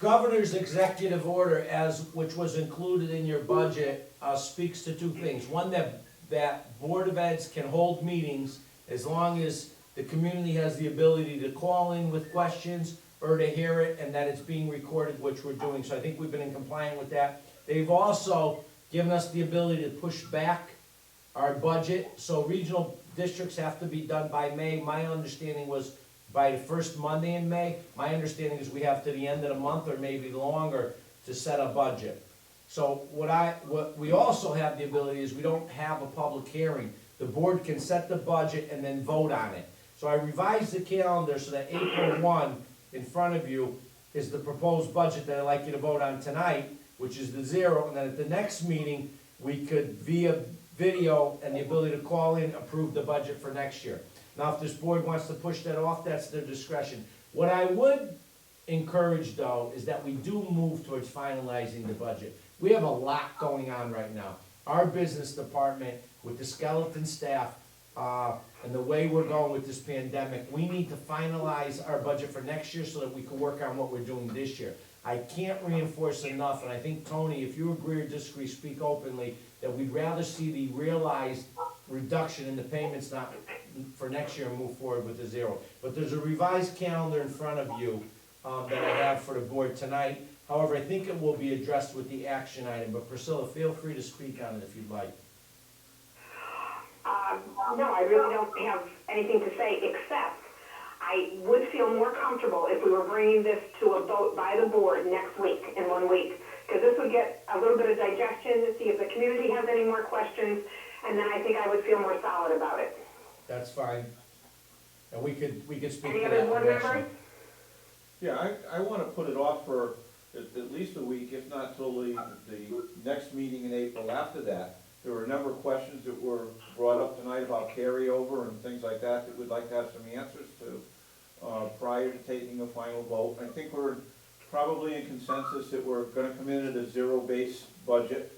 governor's executive order, which was included in your budget, speaks to two things. One, that Board of Eds can hold meetings as long as the community has the ability to call in with questions or to hear it, and that it's being recorded, which we're doing. So I think we've been in compliance with that. They've also given us the ability to push back our budget, so regional districts have to be done by May. My understanding was by the first Monday in May. My understanding is we have to the end of the month or maybe longer to set a budget. So what we also have the ability is we don't have a public hearing. The board can set the budget and then vote on it. So I revised the calendar so that April 1 in front of you is the proposed budget that I'd like you to vote on tonight, which is the zero, and then at the next meeting, we could, via video and the ability to call in, approve the budget for next year. Now, if this board wants to push that off, that's their discretion. What I would encourage, though, is that we do move towards finalizing the budget. We have a lot going on right now. Our business department, with the skeleton staff, and the way we're going with this pandemic, we need to finalize our budget for next year so that we can work on what we're doing this year. I can't reinforce enough, and I think, Tony, if you agree or disagree, speak openly, that we'd rather see the realized reduction in the payments not for next year and move forward with the zero. But there's a revised calendar in front of you that I have for the board tonight. However, I think it will be addressed with the action item, but Priscilla, feel free to speak on it if you'd like. No, I really don't have anything to say, except I would feel more comfortable if we were bringing this to a vote by the board next week, in 1 week, because this would get a little bit of digestion to see if the community has any more questions, and then I think I would feel more solid about it. That's fine. And we could speak Any to other that board next members? week. Yeah, I wanna put it off for at least a week, if not till the next meeting in April after that. There were a number of questions that were brought up tonight about carryover and things like that we'd like to have some answers to prior to taking a final vote. I think we're probably in consensus that we're gonna come in at a zero-base budget.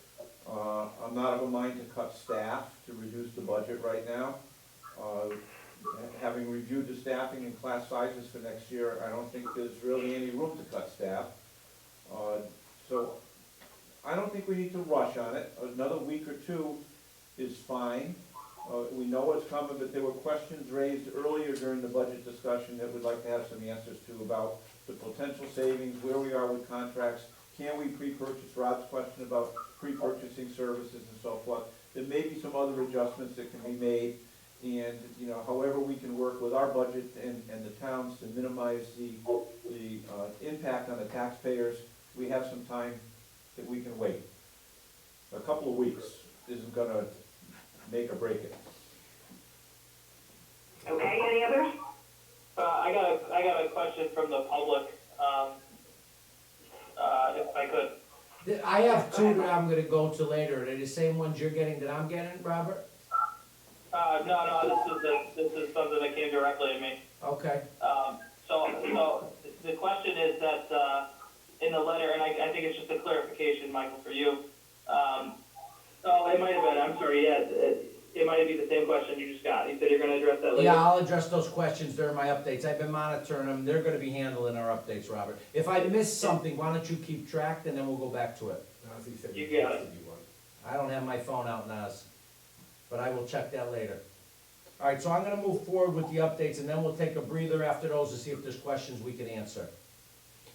I'm not of a mind to cut staff to reduce the budget right now. Having reviewed the staffing and class sizes for next year, I don't think there's really any room to cut staff. So I don't think we need to rush on it. Another week or two is fine. We know what's coming, but there were questions raised earlier during the budget discussion that we'd like to have some answers to about the potential savings, where we are with contracts. Can we pre-purchase? Rod's question about pre-purchasing services and so forth. There may be some other adjustments that can be made, and however we can work with our budget and the towns to minimize the impact on the taxpayers. We have some time that we can wait. A couple of weeks isn't gonna make or break it. Okay, any others? I got a question from the public, if I could. I have two that I'm gonna go to later. Are they the same ones you're getting that I'm getting, Robert? No, this is something that came directly to me. Okay. So the question is that, in the letter, and I think it's just a clarification, Michael, for you. Oh, it might have been, I'm sorry, yeah, it might be the same question you just got. You said you're gonna address that later? Yeah, I'll address those questions during my updates. I've been monitoring them. They're gonna be handling our updates, Robert. If I miss something, why don't you keep track, and then we'll go back to it. Nazzy said You he got it. texted you one. I don't have my phone out, Naz, but I will check that later. All right, so I'm gonna move forward with the updates, and then we'll take a breather after those to see if there's questions we can answer.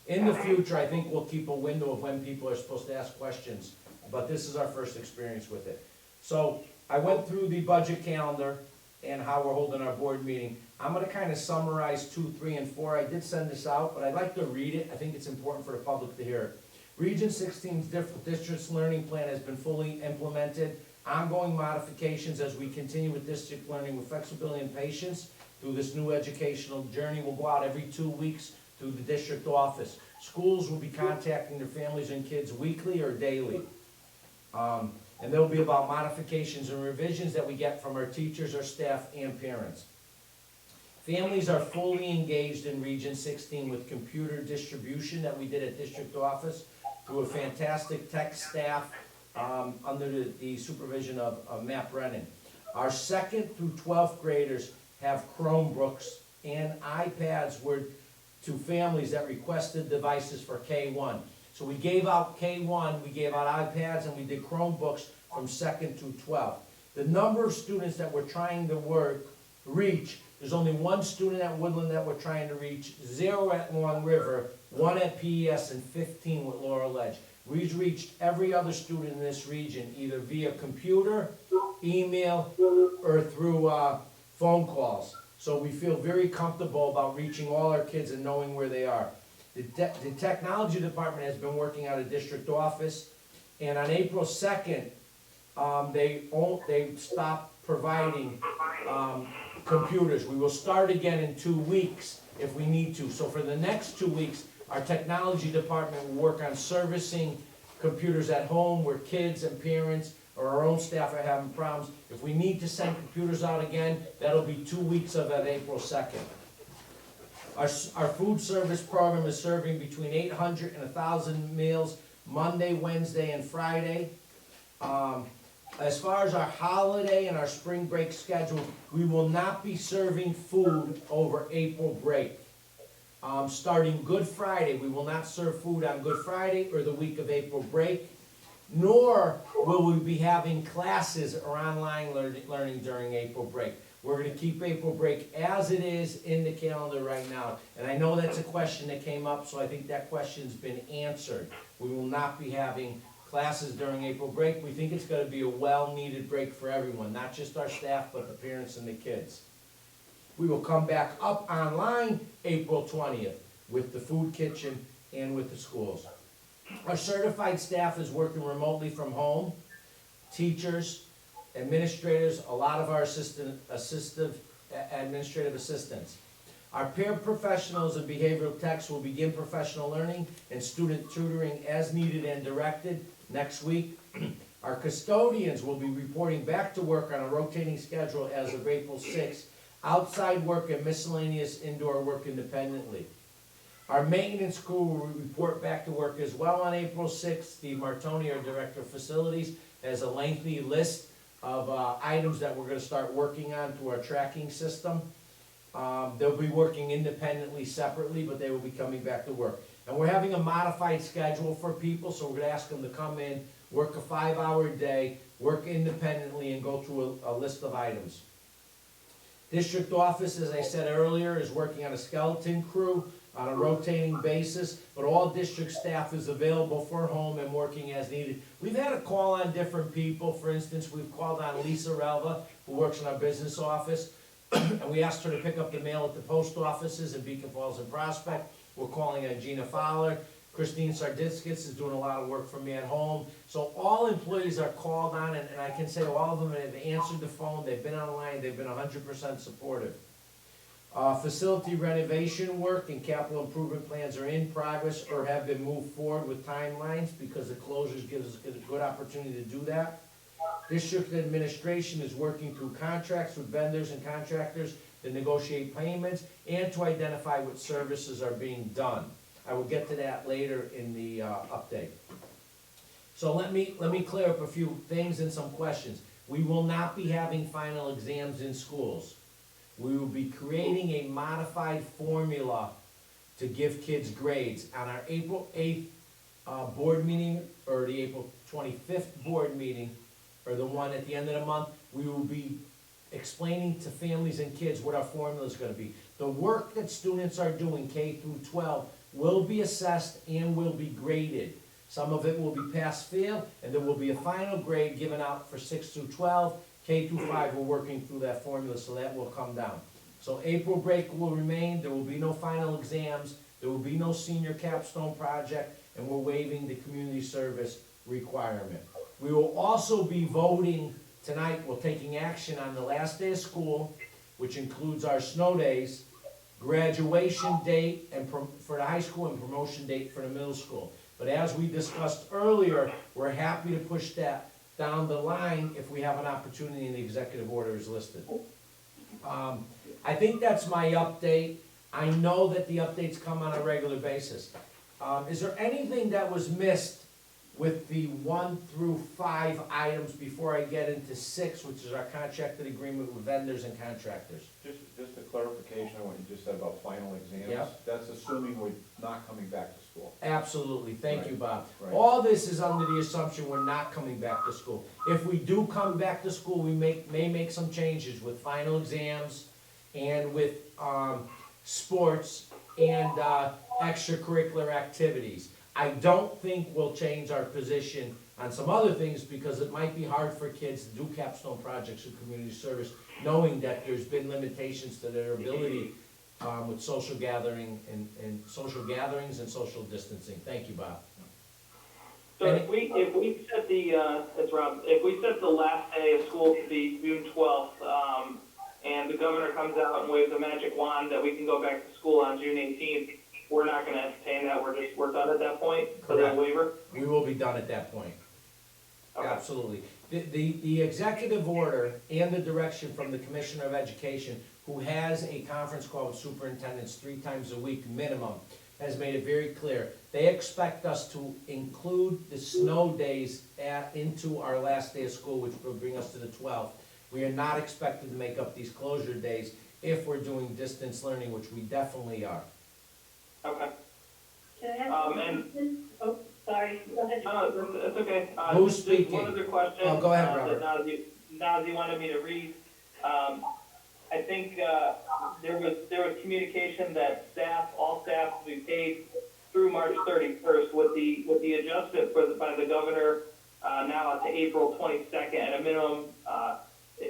In the future, I think we'll keep a window of when people are supposed to ask questions, but this is our first experience with it. So I went through the budget calendar and how we're holding our board meeting. I'm gonna kind of summarize 2, 3, and 4. I did send this out, but I'd like to read it. I think it's important for the public to hear it. Region 16's district's learning plan has been fully implemented. Ongoing modifications as we continue with district learning with flexibility and patience through this new educational journey. Will go out every 2 weeks through the district office. Schools will be contacting their families and kids weekly or daily. And there'll be about modifications and revisions that we get from our teachers, our staff, and parents. Families are fully engaged in Region 16 with computer distribution that we did at district office through a fantastic tech staff under the supervision of Matt Brennan. Our 2nd through 12th graders have Chromebooks and iPads to families that requested devices for K1. So we gave out K1, we gave out iPads, and we did Chromebooks from 2nd through 12th. The number of students that we're trying to reach, there's only 1 student at Woodland that we're trying to reach, 0 at Long River, 1 at PES, and 15 with Laurel Edge. We've reached every other student in this region, either via computer, email, or through phone calls. So we feel very comfortable about reaching all our kids and knowing where they are. The technology department has been working out of district office, and on April 2nd, they stopped providing computers. We will start again in 2 weeks if we need to. So for the next 2 weeks, our technology department will work on servicing computers at home where kids and parents or our own staff are having problems. If we need to send computers out again, that'll be 2 weeks of that April 2nd. Our food service program is serving between 800 and 1,000 meals Monday, Wednesday, and Friday. As far as our holiday and our spring break schedule, we will not be serving food over April break. Starting Good Friday, we will not serve food on Good Friday or the week of April break, nor will we be having classes or online learning during April break. We're going to keep April break as it is in the calendar right now. And I know that's a question that came up, so I think that question's been answered. We will not be having classes during April break. We think it's going to be a well-needed break for everyone, not just our staff, but the parents and the kids. We will come back up online April 20th with the food kitchen and with the schools. Our certified staff is working remotely from home. Teachers, administrators, a lot of our administrative assistants. Our paraprofessionals and behavioral techs will begin professional learning and student tutoring as needed and directed next week. Our custodians will be reporting back to work on a rotating schedule as of April 6th. Outside work and miscellaneous indoor work independently. Our maintenance crew will report back to work as well on April 6th. Steve Martoni, our Director of Facilities, has a lengthy list of items that we're going to start working on through our tracking system. They'll be working independently, separately, but they will be coming back to work. And we're having a modified schedule for people, so we're going to ask them to come in, work a 5-hour day, work independently, and go through a list of items. District office, as I said earlier, is working on a skeleton crew on a rotating basis, but all district staff is available for home and working as needed. We've had a call on different people. For instance, we've called on Lisa Relva, who works in our business office, and we asked her to pick up the mail at the post offices in Beacon Falls and Prospect. We're calling on Gina Fowler. Christine Sarditskis is doing a lot of work for me at home. So all employees are called on, and I can say all of them have answered the phone, they've been online, they've been 100% supportive. Facility renovation work and capital improvement plans are in progress or have been moved forward with timelines because the closures gives us a good opportunity to do that. District administration is working through contracts with vendors and contractors to negotiate payments and to identify what services are being done. I will get to that later in the update. So let me clear up a few things and some questions. We will not be having final exams in schools. We will be creating a modified formula to give kids grades. On our April 8th board meeting, or the April 25th board meeting, or the one at the end of the month, we will be explaining to families and kids what our formula is gonna be. The work that students are doing, K through 12, will be assessed and will be graded. Some of it will be pass-fail, and there will be a final grade given out for 6 through 12. K through 5, we're working through that formula, so that will come down. So April break will remain, there will be no final exams, there will be no senior capstone project, and we're waiving the community service requirement. We will also be voting tonight, we're taking action on the last day of school, which includes our snow days, graduation date and for the high school and promotion date for the middle school. But as we discussed earlier, we're happy to push that down the line if we have an opportunity and the executive order is listed. I think that's my update. I know that the updates come on a regular basis. Is there anything that was missed with the 1 through 5 items before I get into 6, which is our contracted agreement with vendors and contractors? Just a clarification on what you just said about final exams. Yeah. That's assuming we're not coming back to school. Absolutely, thank you, Bob. Right. All this is under the assumption we're not coming back to school. If we do come back to school, we may make some changes with final exams and with sports and extracurricular activities. I don't think we'll change our position on some other things because it might be hard for kids to do capstone projects and community service, knowing that there's been limitations to their ability with social gathering and social gatherings and social distancing. Thank you, Bob. So if we set it's Rob, if we set the last day of school to be June 12th, and the governor comes out and waves a magic wand that we can go back to school on June 18th, we're not gonna entertain that, we're done at that point for that waiver? We will be done at that point. Okay. Absolutely. The executive order and the direction from the Commissioner of Education, who has a conference call with superintendents 3 times a week minimum, has made it very clear. They expect us to include the snow days into our last day of school, which will bring us to the 12th. We are not expected to make up these closure days if we're doing distance learning, which we definitely are. Okay. Can I ask oh, sorry, go ahead. No, it's okay. Who's Just speaking? one other question. Oh, go ahead, Robert. That Nazi wanted me to read. I think, there was communication that all staff will be paid through March 31st with the adjustment by the governor, now to April 22nd at a minimum.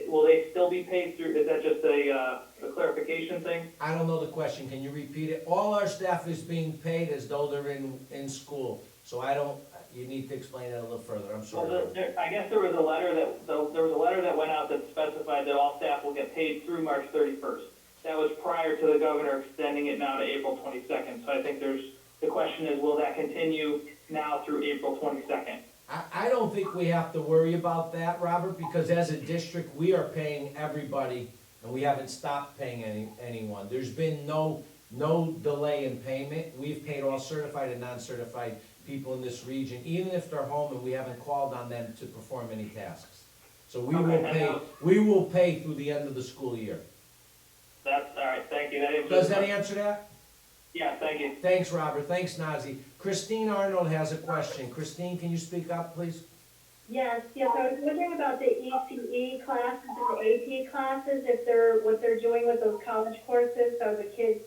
Will they still be paid through, is that just a clarification thing? I don't know the question, can you repeat it? All our staff is being paid as though they're in school, so you need to explain that a little further, I'm sorry. Well, I guess there was a letter that went out that specified that all staff will get paid through March 31st. That was prior to the governor extending it now to April 22nd, so I think the question is, will that continue now through April 22nd? I don't think we have to worry about that, Robert, because as a district, we are paying everybody, and we haven't stopped paying anyone. There's been no delay in payment. We've paid all certified and non-certified people in this region, even if they're home and we haven't called on them to perform any tasks. So we will pay through the end of the school year. That's, all right, thank you. Does that answer that? Yeah, thank you. Thanks, Robert. Thanks, Nazi. Christine Arnold has a question. Christine, can you speak up, please? Yes, I was wondering about the ECE classes and the AP classes, what they're doing with those college courses. Are the kids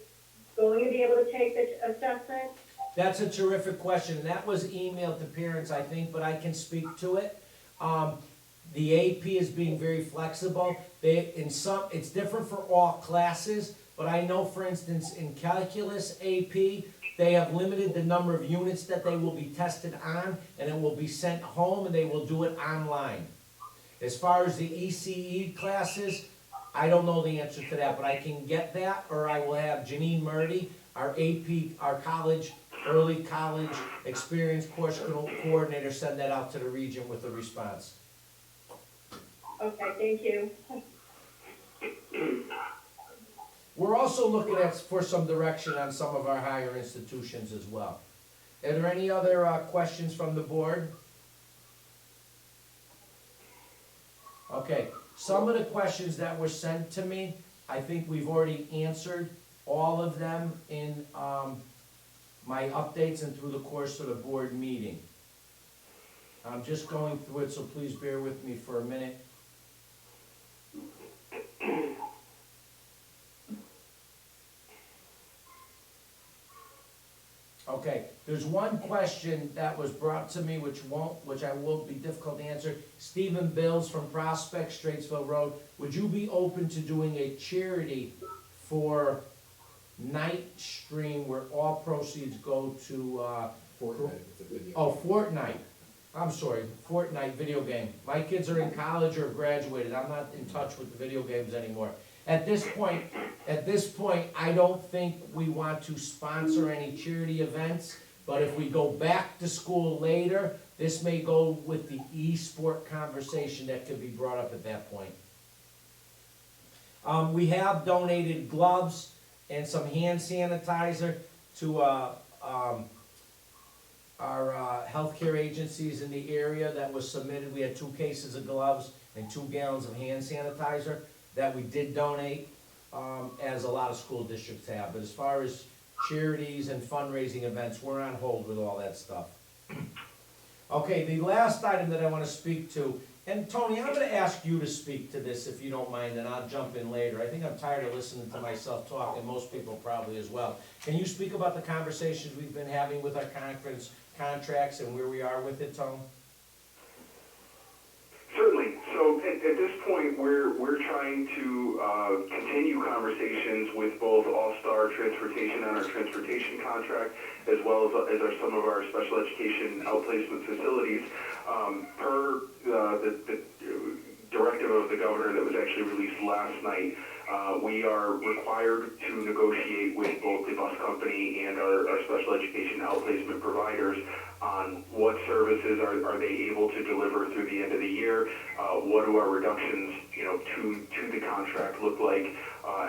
going to be able to take the assessment? That's a terrific question. That was emailed to parents, I think, but I can speak to it. The AP is being very flexible. It's different for all classes, but I know, for instance, in calculus AP, they have limited the number of units that they will be tested on, and it will be sent home, and they will do it online. As far as the ECE classes, I don't know the answer to that, but I can get that, or I will have Janine Murdy, our AP, our college, early college experience course coordinator, send that out to the region with a response. Okay, thank you. We're also looking for some direction on some of our higher institutions as well. Are there any other questions from the board? Okay, some of the questions that were sent to me, I think we've already answered all of them in my updates and through the course of the board meeting. I'm just going through it, so please bear with me for a minute. Okay, there's one question that was brought to me which I will be difficult to answer. Stephen Bills from Prospect, Straitsville Road, would you be open to doing a charity for Night Stream where all proceeds go to, Fortnite, it's a video. oh, Fortnite. I'm sorry, Fortnite video game. My kids are in college or graduated. I'm not in touch with the video games anymore. At this point, I don't think we want to sponsor any charity events, but if we go back to school later, this may go with the e-sport conversation that could be brought up at that point. We have donated gloves and some hand sanitizer to our healthcare agencies in the area that was submitted. We had 2 cases of gloves and 2 gallons of hand sanitizer that we did donate, as a lot of school districts have. But as far as charities and fundraising events, we're on hold with all that stuff. Okay, the last item that I want to speak to, and Tony, I'm gonna ask you to speak to this if you don't mind, and I'll jump in later. I think I'm tired of listening to myself talk, and most people probably as well. Can you speak about the conversations we've been having with our conference contracts and where we are with it, Tony? Certainly. So at this point, we're trying to continue conversations with both All-Star Transportation on our transportation contract, as well as some of our special education outplacement facilities. Per the directive of the governor that was actually released last night, we are required to negotiate with both the bus company and our special education outplacement providers on what services are they able to deliver through the end of the year, what do our reductions, to the contract look like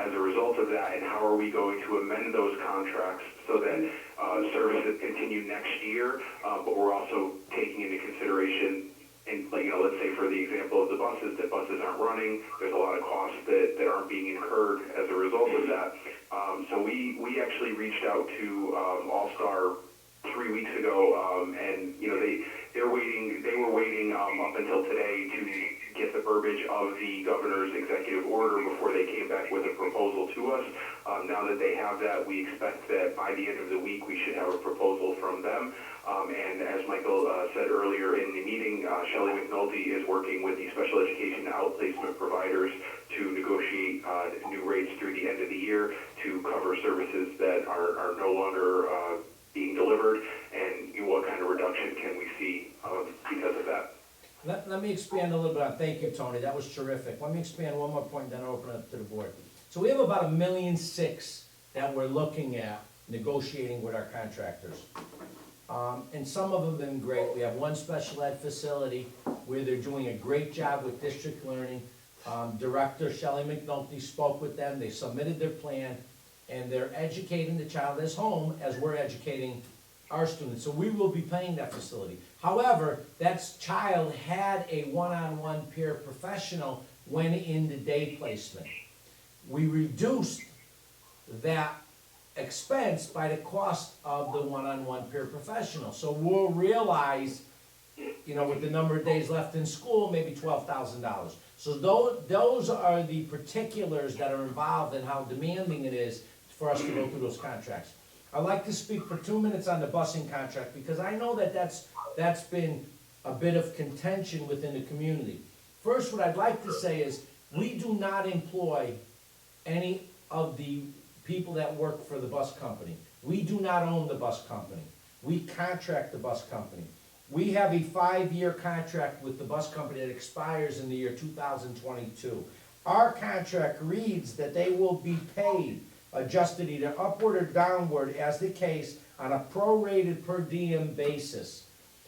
as a result of that, and how are we going to amend those contracts so that services continue next year, but we're also taking into consideration, and let's say for the example of the buses, that buses aren't running, there's a lot of costs that aren't being incurred as a result of that. So we actually reached out to All-Star 3 weeks ago, and they were waiting up until today to get the verbiage of the governor's executive order before they came back with a proposal to us. Now that they have that, we expect that by the end of the week we should have a proposal from them. And as Michael said earlier in the meeting, Shelley McNulty is working with the special education outplacement providers to negotiate new rates through the end of the year to cover services that are no longer being delivered, and what kind of reduction can we see because of that. Let me expand a little bit on, thank you, Tony, that was terrific. Let me expand one more point, then I'll open it up to the board. So we have about $1.6 million that we're looking at negotiating with our contractors. And some of them have been great. We have one special ed facility where they're doing a great job with district learning. Director Shelley McNulty spoke with them, they submitted their plan, and they're educating the child as home as we're educating our students. So we will be paying that facility. However, that child had a one-on-one peer professional when in the day placement. We reduced that expense by the cost of the one-on-one peer professional. So we'll realize, with the number of days left in school, maybe $12,000. So those are the particulars that are involved in how demanding it is for us to go through those contracts. I'd like to speak for 2 minutes on the busing contract, because I know that's been a bit of contention within the community. First, what I'd like to say is, we do not employ any of the people that work for the bus company. We do not own the bus company. We contract the bus company. We have a 5-year contract with the bus company that expires in the year 2022. our contract reads that they will be paid, adjusted either upward or downward as the case, on a prorated per diem basis.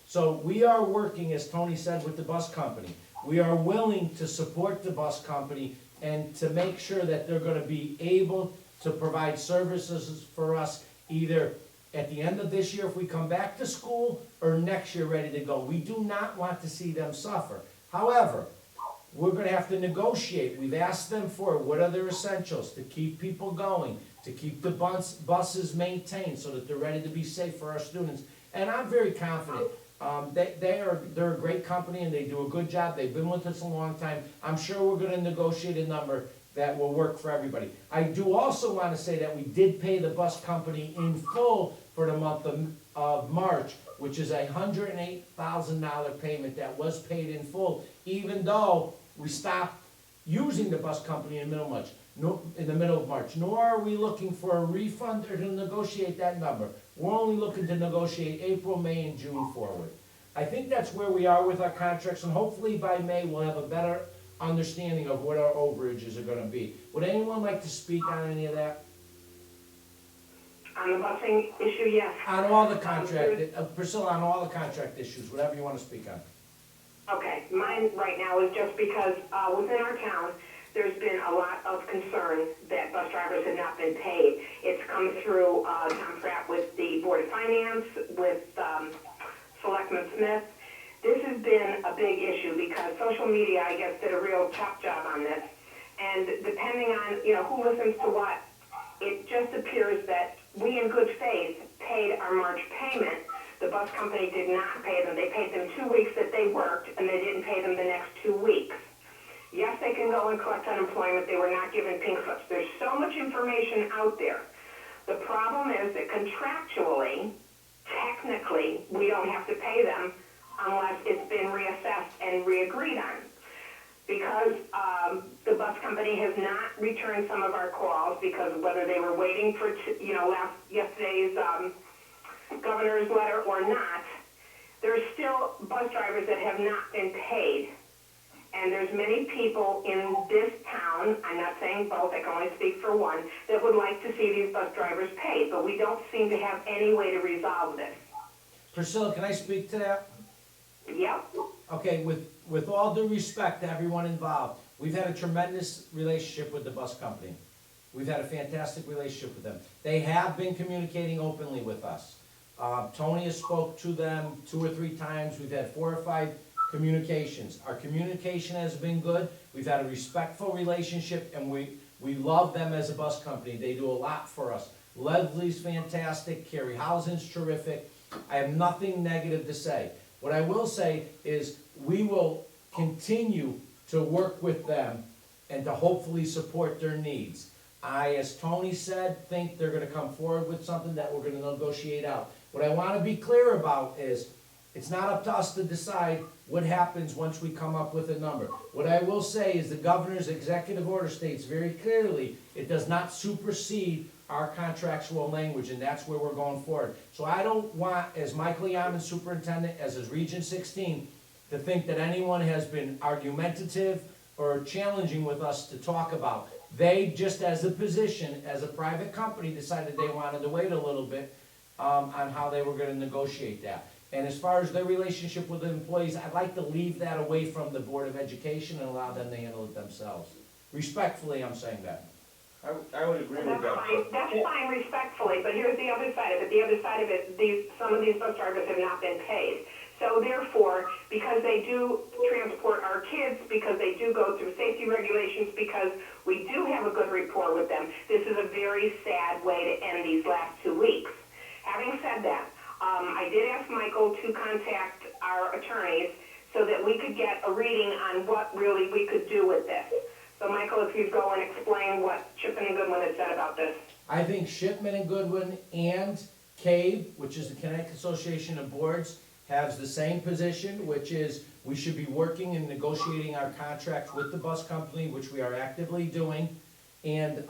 So we are working, as Tony said, with the bus company. We are willing to support the bus company and to make sure that they're gonna be able to provide services for us either at the end of this year if we come back to school, or next year ready to go. We do not want to see them suffer. However, we're gonna have to negotiate. We've asked them for what are their essentials to keep people going, to keep the buses maintained so that they're ready to be safe for our students. And I'm very confident. They're a great company and they do a good job. They've been with us a long time. I'm sure we're gonna negotiate a number that will work for everybody. I do also wanna say that we did pay the bus company in full for the month of March, which is a $108,000 payment that was paid in full, even though we stopped using the bus company in the middle of March. Nor are we looking for a refund or to negotiate that number. We're only looking to negotiate April, May, and June forward. I think that's where we are with our contracts, and hopefully by May we'll have a better understanding of what our overages are gonna be. Would anyone like to speak on any of that? On the busing issue, yes. On all the contract, Priscilla, on all the contract issues, whatever you wanna speak on. Okay, mine right now is just because within our town, there's been a lot of concern that bus drivers have not been paid. It's come through Tom Pratt with the Board of Finance, with Selectman Smith. This has been a big issue because social media, I guess, did a real top job on this. And depending on, who listens to what, it just appears that we in good faith paid our March payment. The bus company did not pay them. They paid them 2 weeks that they worked, and they didn't pay them the next 2 weeks. Yes, they can go and collect unemployment. They were not given pink slips. There's so much information out there. The problem is that contractually, technically, we don't have to pay them unless it's been reassessed and re-agreed on. Because the bus company has not returned some of our calls, because whether they were waiting for, yesterday's governor's letter or not, there's still bus drivers that have not been paid. And there's many people in this town, I'm not saying both, I can only speak for one, that would like to see these bus drivers paid, but we don't seem to have any way to resolve this. Priscilla, can I speak to that? Yep. Okay, with all due respect to everyone involved, we've had a tremendous relationship with the bus company. We've had a fantastic relationship with them. They have been communicating openly with us. Tony has spoke to them 2 or 3 times. We've had 4 or 5 communications. Our communication has been good. We've had a respectful relationship, and we love them as a bus company. They do a lot for us. Leslie's fantastic. Carrie Housen's terrific. I have nothing negative to say. What I will say is we will continue to work with them and to hopefully support their needs. I, as Tony said, think they're gonna come forward with something that we're gonna negotiate out. What I wanna be clear about is, it's not up to us to decide what happens once we come up with a number. What I will say is the governor's executive order states very clearly, it does not supersede our contractual language, and that's where we're going forward. So I don't want, as Michael Yaman, superintendent, as his Region 16, to think that anyone has been argumentative or challenging with us to talk about. They, just as a position, as a private company, decided they wanted to wait a little bit on how they were gonna negotiate that. And as far as their relationship with the employees, I'd like to leave that away from the Board of Education and allow them to handle it themselves. Respectfully, I'm saying that. I would agree with that. That's fine, respectfully, but here's the other side of it. The other side of it, some of these bus drivers have not been paid. So therefore, because they do transport our kids, because they do go through safety regulations, because we do have a good rapport with them, this is a very sad way to end these last 2 weeks. Having said that, I did ask Michael to contact our attorneys so that we could get a reading on what really we could do with this. So Michael, if you'd go and explain what Shipman and Goodwin had said about this. I think Shipman and Goodwin and CAVE, which is the Connecticut Association of Boards, has the same position, which is we should be working and negotiating our contracts with the bus company, which we are actively doing, and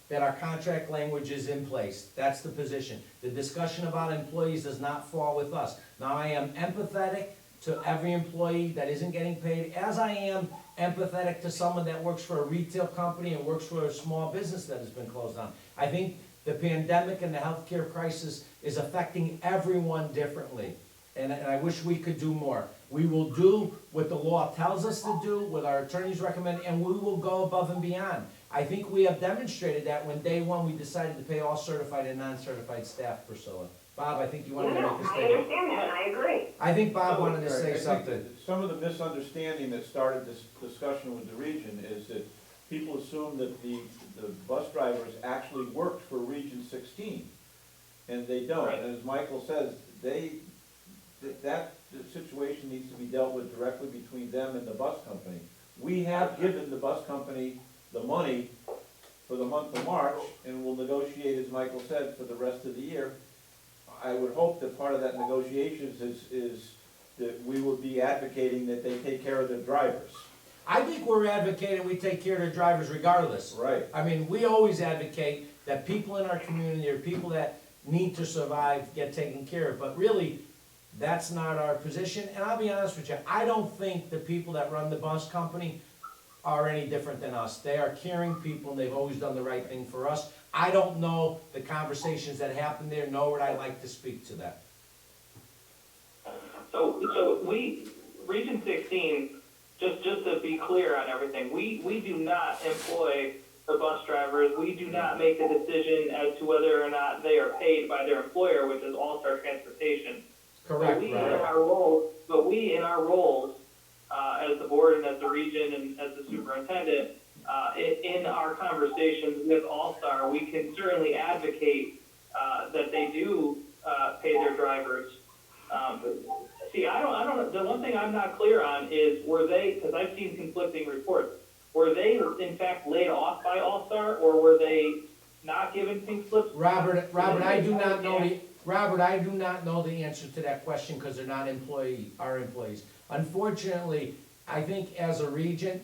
that our contract language is in place. That's the position. The discussion about employees does not fall with us. Now, I am empathetic to every employee that isn't getting paid, as I am empathetic to someone that works for a retail company and works for a small business that has been closed down. I think the pandemic and the healthcare crisis is affecting everyone differently, and I wish we could do more. We will do what the law tells us to do, what our attorneys recommend, and we will go above and beyond. I think we have demonstrated that when day one we decided to pay all certified and non-certified staff, Priscilla. Bob, I think you wanted to make a I statement. understand that, and I agree. I think Bob wanted to I say think something. Some of the misunderstanding that started this discussion with the region is that people assume that the bus drivers actually worked for Region 16, and they don't. Right. And as Michael says, that situation needs to be dealt with directly between them and the bus company. We have given the bus company the money for the month of March, and we'll negotiate, as Michael said, for the rest of the year. I would hope that part of that negotiations is that we will be advocating that they take care of their drivers. I think we're advocating we take care of the drivers regardless. Right. I mean, we always advocate that people in our community or people that need to survive get taken care of, but really, that's not our position. And I'll be honest with you, I don't think the people that run the bus company are any different than us. They are caring people, and they've always done the right thing for us. I don't know the conversations that happen there, nor would I like to speak to that. So we, Region 16, just to be clear on everything, we do not employ the bus drivers. We do not make the decision as to whether or not they are paid by their employer, which is All Star Transportation. Correct, But we right. in our roles, as the board and as the region and as the superintendent, in our conversations with All Star, we can certainly advocate that they do pay their drivers. See, I don't. The one thing I'm not clear on is were they? Because I've seen conflicting reports. Were they in fact laid off by All Star, or were they not given pink slips? Robert, I do not know the answer to that question because they're not our employees. Unfortunately, I think as a region,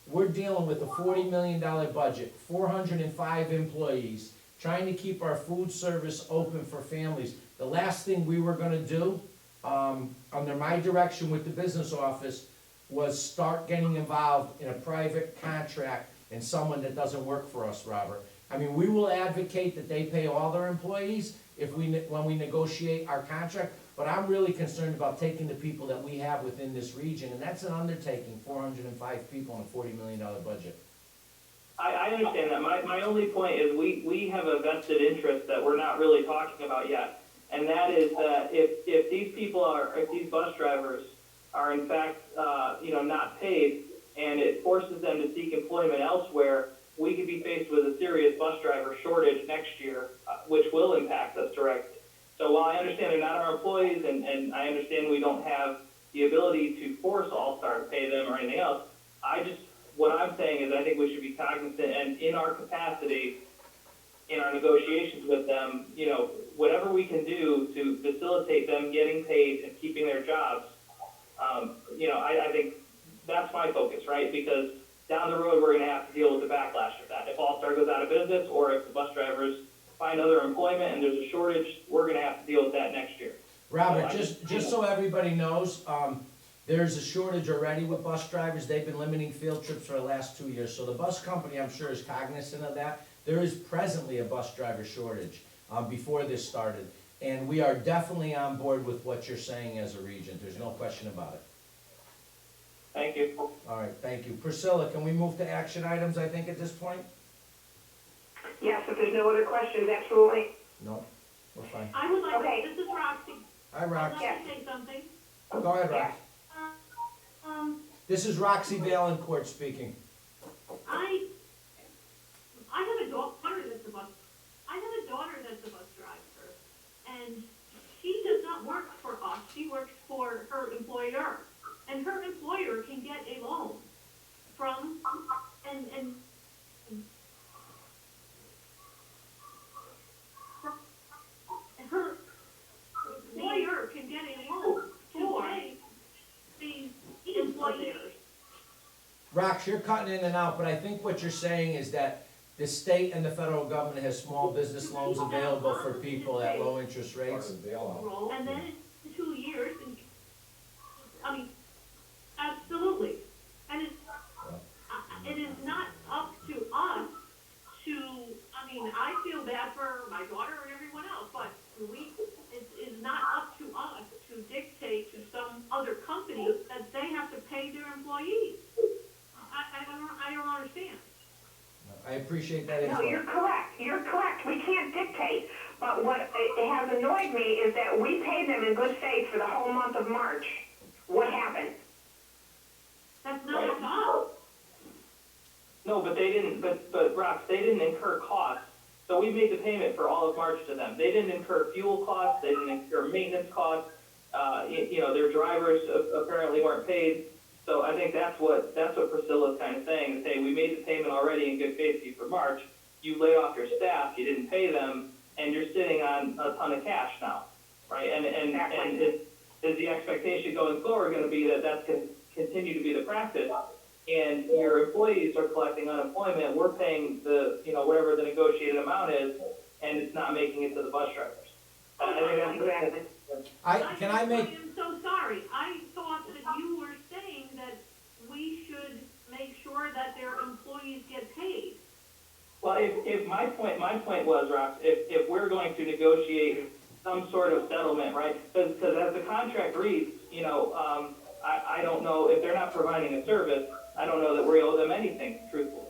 we're dealing with a $40 million budget, 405 employees, trying to keep our food service open for families. The last thing we were gonna do, under my direction with the business office, was start getting involved in a private contract and someone that doesn't work for us, Robert. I mean, we will advocate that they pay all their employees when we negotiate our contract, but I'm really concerned about taking the people that we have within this region, and that's an undertaking, 405 people on a $40 million budget. I understand that. My only point is we have a vested interest that we're not really talking about yet, and that is that if these bus drivers are in fact not paid, and it forces them to seek employment elsewhere, we could be faced with a serious bus driver shortage next year, which will impact us directly. So while I understand they're not our employees, and I understand we don't have the ability to force All-Star to pay them or anything else, what I'm saying is I think we should be cognizant, and in our capacity, in our negotiations with them, whatever we can do to facilitate them getting paid and keeping their jobs, I think that's my focus, right? Because down the road, we're gonna have to deal with the backlash of that. If All-Star goes out of business, or if the bus drivers find other employment and there's a shortage, we're gonna have to deal with that next year. Robert, just so everybody knows, there's a shortage already with bus drivers. They've been limiting field trips for the last 2 years. So the bus company, I'm sure, is cognizant of that. There is presently a bus driver shortage before this started. And we are definitely on board with what you're saying as a region. There's no question about it. Thank you. All right, thank you. Priscilla, can we move to action items, I think, at this point? Yes, if there's no other questions, absolutely. No, we're fine. I would like, Okay. this is Roxy. Hi, I'd Rox. like to say something. Go ahead, Rox. This is Roxy Valencourt speaking. I have a daughter that's a bus driver, and she does not work for us. She works for her employer, and her employer can get a loan from, and her employer can get a loan to pay these employees. Rox, you're cutting in and out, but I think what you're saying is that the state and the federal government has small business loans available for people at low interest Part rates. of the bailout. And then in 2 years, company that they have to pay their employees. I don't understand. I appreciate that No, info. you're correct, we can't dictate, but what it has annoyed me is that we paid them in good faith for the whole month of March. What happened? That's not up to us. No, but they didn't, but Rox, they didn't incur costs. So we made the payment for all of March to them. They didn't incur fuel costs, they didn't incur maintenance costs. Their drivers apparently weren't paid. So I think that's what Priscilla's kind of saying, is, hey, we made the payment already in good faith to you for March. You laid off your staff, you didn't pay them, and you're sitting on a ton of cash now, right? And is the expectation going forward going to be that that's going to continue to be the practice? And your employees are collecting unemployment, we're paying the, whatever the negotiated amount is, and it's not making it to the bus drivers. I think Exactly. I I am so sorry. I thought that you were saying that we should make sure that their employees get paid. Well, if my point was, Rox, if we're going to negotiate some sort of settlement, right? Because as the contract reads, I don't know, if they're not providing a service, I don't know that we owe them anything, truthfully,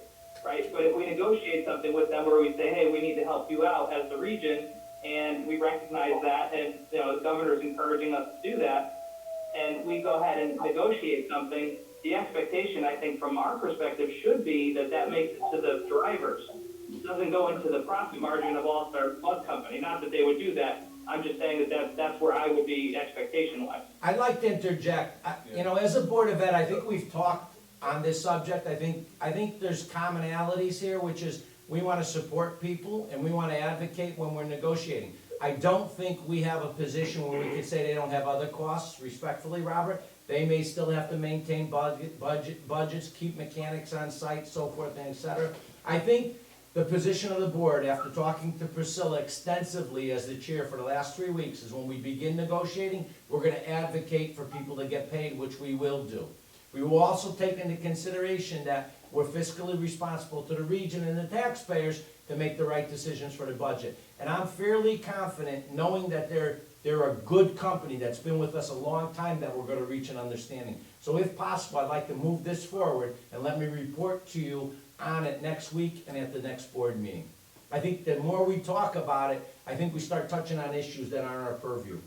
right? But if we negotiate something with them where we say, hey, we need to help you out as the region, and we recognize that, and, the governor's encouraging us to do that, and we go ahead and negotiate something, the expectation, I think, from our perspective, should be that that makes it to the drivers. It doesn't go into the profit margin of All-Star Bus Company. Not that they would do that. I'm just saying that's where I would be expectation-wise. I'd like to interject. As a Board of Ed, I think we've talked on this subject. I think there's commonalities here, which is we want to support people and we want to advocate when we're negotiating. I don't think we have a position where we could say they don't have other costs, respectfully, Robert. They may still have to maintain budgets, keep mechanics on site, so forth and et cetera. I think the position of the board, after talking to Priscilla extensively as the chair for the last 3 weeks, is when we begin negotiating, we're gonna advocate for people to get paid, which we will do. We will also take into consideration that we're fiscally responsible to the region and the taxpayers to make the right decisions for the budget. And I'm fairly confident, knowing that they're a good company that's been with us a long time, that we're gonna reach an understanding. So if possible, I'd like to move this forward and let me report to you on it next week and at the next board meeting. I think the more we talk about it, I think we start touching on issues that aren't our purview.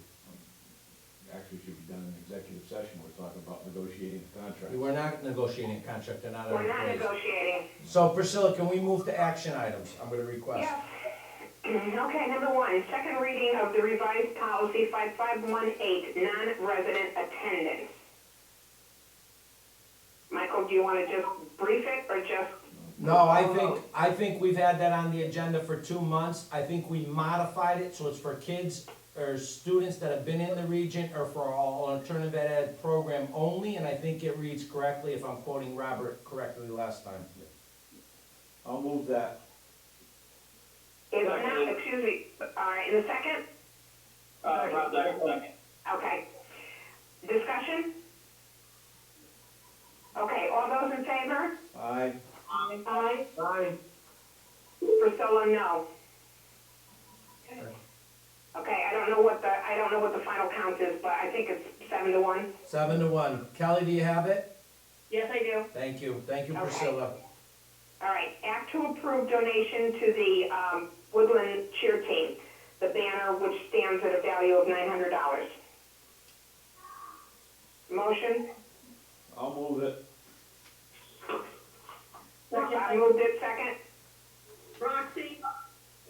Actually, should be done in executive session, we're talking about negotiating the contract. We're not negotiating a contract, they're not our We're not employees. negotiating. So Priscilla, can we move to action items? I'm gonna request. Yes. Okay, number one, second reading of the revised policy 5518, non-resident attendance. Michael, do you want to just brief it or just? No, I think we've had that on the agenda for 2 months. I think we modified it so it's for kids or students that have been in the region or for all alternative ed program only, and I think it reads correctly if I'm quoting Robert correctly last time. I'll move that. Is not, excuse me, all right, in the second? Rob, second. Okay. Discussion? Okay, all those in favor? Aye. Aye. Aye. Priscilla, no. Okay, I don't know what the final count is, but I think it's 7-1. 7-1. Kelly, do you have it? Yes, I do. Thank you, Okay. Priscilla. All right, act to approve donation to the Woodland cheer team, the banner which stands at a value of $900. Motion? I'll move it. I moved it, second. Roxy?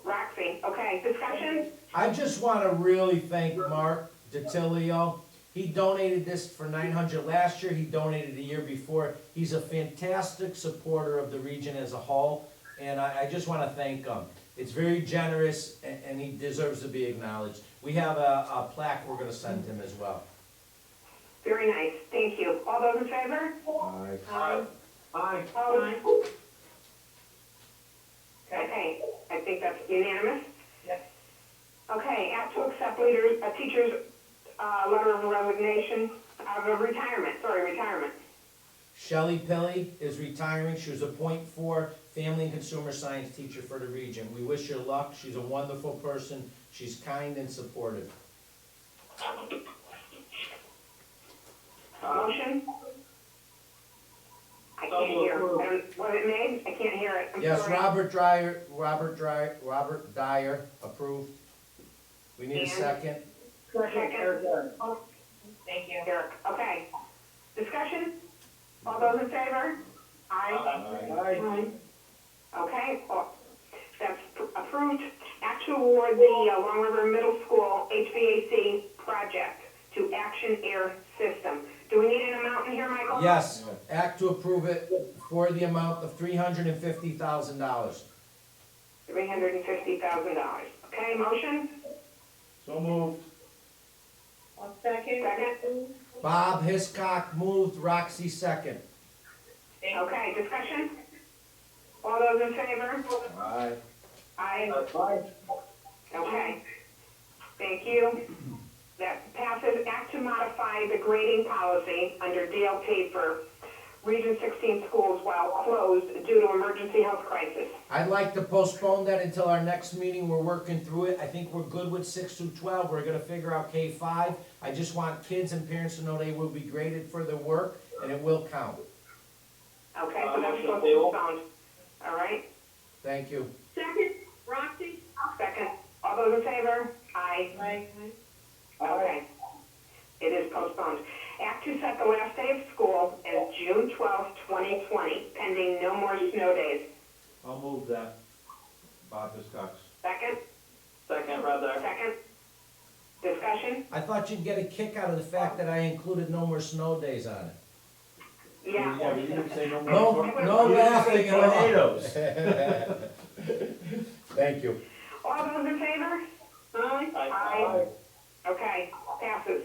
Roxy, okay, discussion? I just want to really thank Mark DiTilio. He donated this for $900 last year, he donated the year before. He's a fantastic supporter of the region as a whole, and I just want to thank him. It's very generous, and he deserves to be acknowledged. We have a plaque we're going to send him as well. Very nice, thank you. All those in favor? Aye. Aye. Aye. Opposed? Okay, I think that's unanimous. Yes. Okay, act to accept a teacher's letter of resignation, retirement. Shelley Pilley is retiring. She was a .4 family and consumer science teacher for the region. We wish her luck. She's a wonderful person. She's kind and supportive. Motion motion? I can't hear. Was it made? I can't hear it. I'm Yes, sorry. Robert Dyer approved. We need a And? second. Second. Thank you. Eric, okay. Discussion? All those in favor? Aye. Okay, that's approved. Act to award the Long River Middle School HVAC project to Action Air System. Do we need an amount in here, Michael? Yes, act to approve it for the amount of $350,000. $350,000. Okay, motion? So moved. I'll second. Second? Bob Hiscock moved, Roxy second. Okay, discussion? All those in favor? Aye. Aye. Okay. Thank you. That passes. Act to modify the grading policy under DLT for Region 16 schools while closed due to emergency health crisis. I'd like to postpone that until our next meeting. We're working through it. I think we're good with 6 through 12. We're gonna figure out K-5. I just want kids and parents to know they will be graded for their work and it will count. Okay, so that's postponed. All right? Thank you. Second, Roxy? Second. All those in favor? Aye. Aye. Okay. It is postponed. Act to set the last day of school as June 12th, 2020, pending no more snow days. I'll move that. Bob Hiscox. Second? Second, Rob Dyer. Second? Discussion? I thought you'd get a kick out of the fact that I included no more snow days on it. Yeah. Yeah, but you didn't say no more. No laughing at all. Tornadoes. Thank you. All those in favor? Aye. Okay, passes.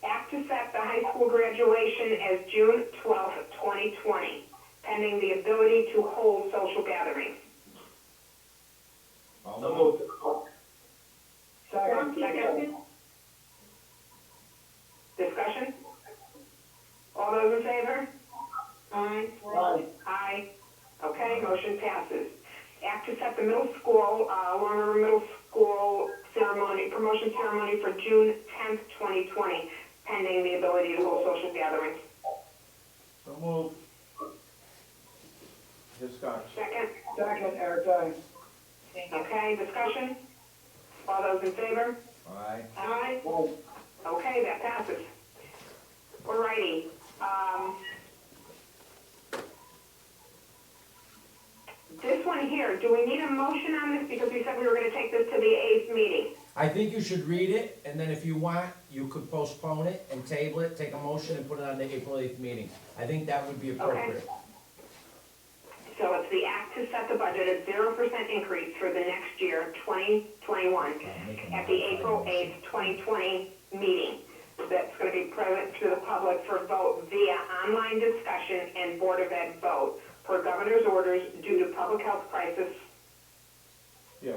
Act to set the high school graduation as June 12th, 2020, pending the ability to hold social gatherings. I'll move. Second? Discussion? All those in favor? Aye. Aye. Okay, motion passes. Act to set the middle school, Long River Middle School ceremony, promotion ceremony for June 10th, 2020, pending the ability to hold social gatherings. So moved. Hiscox. Second? Second, Eric, aye. Okay, discussion? All those in favor? Aye. Aye. Okay, that passes. Alrighty, this one here, do we need a motion on this? Because we said we were gonna take this to the 8th meeting. I think you should read it, and then if you want, you could postpone it and table it, take a motion and put it on the April 8th meeting. I think that would be appropriate. So it's the act to set the budget at 0% increase for the next year, 2021, at the April 8th, 2020 meeting. That's gonna be present to the public for vote via online discussion and Board of Ed vote per governor's orders due to public health crisis. Yeah,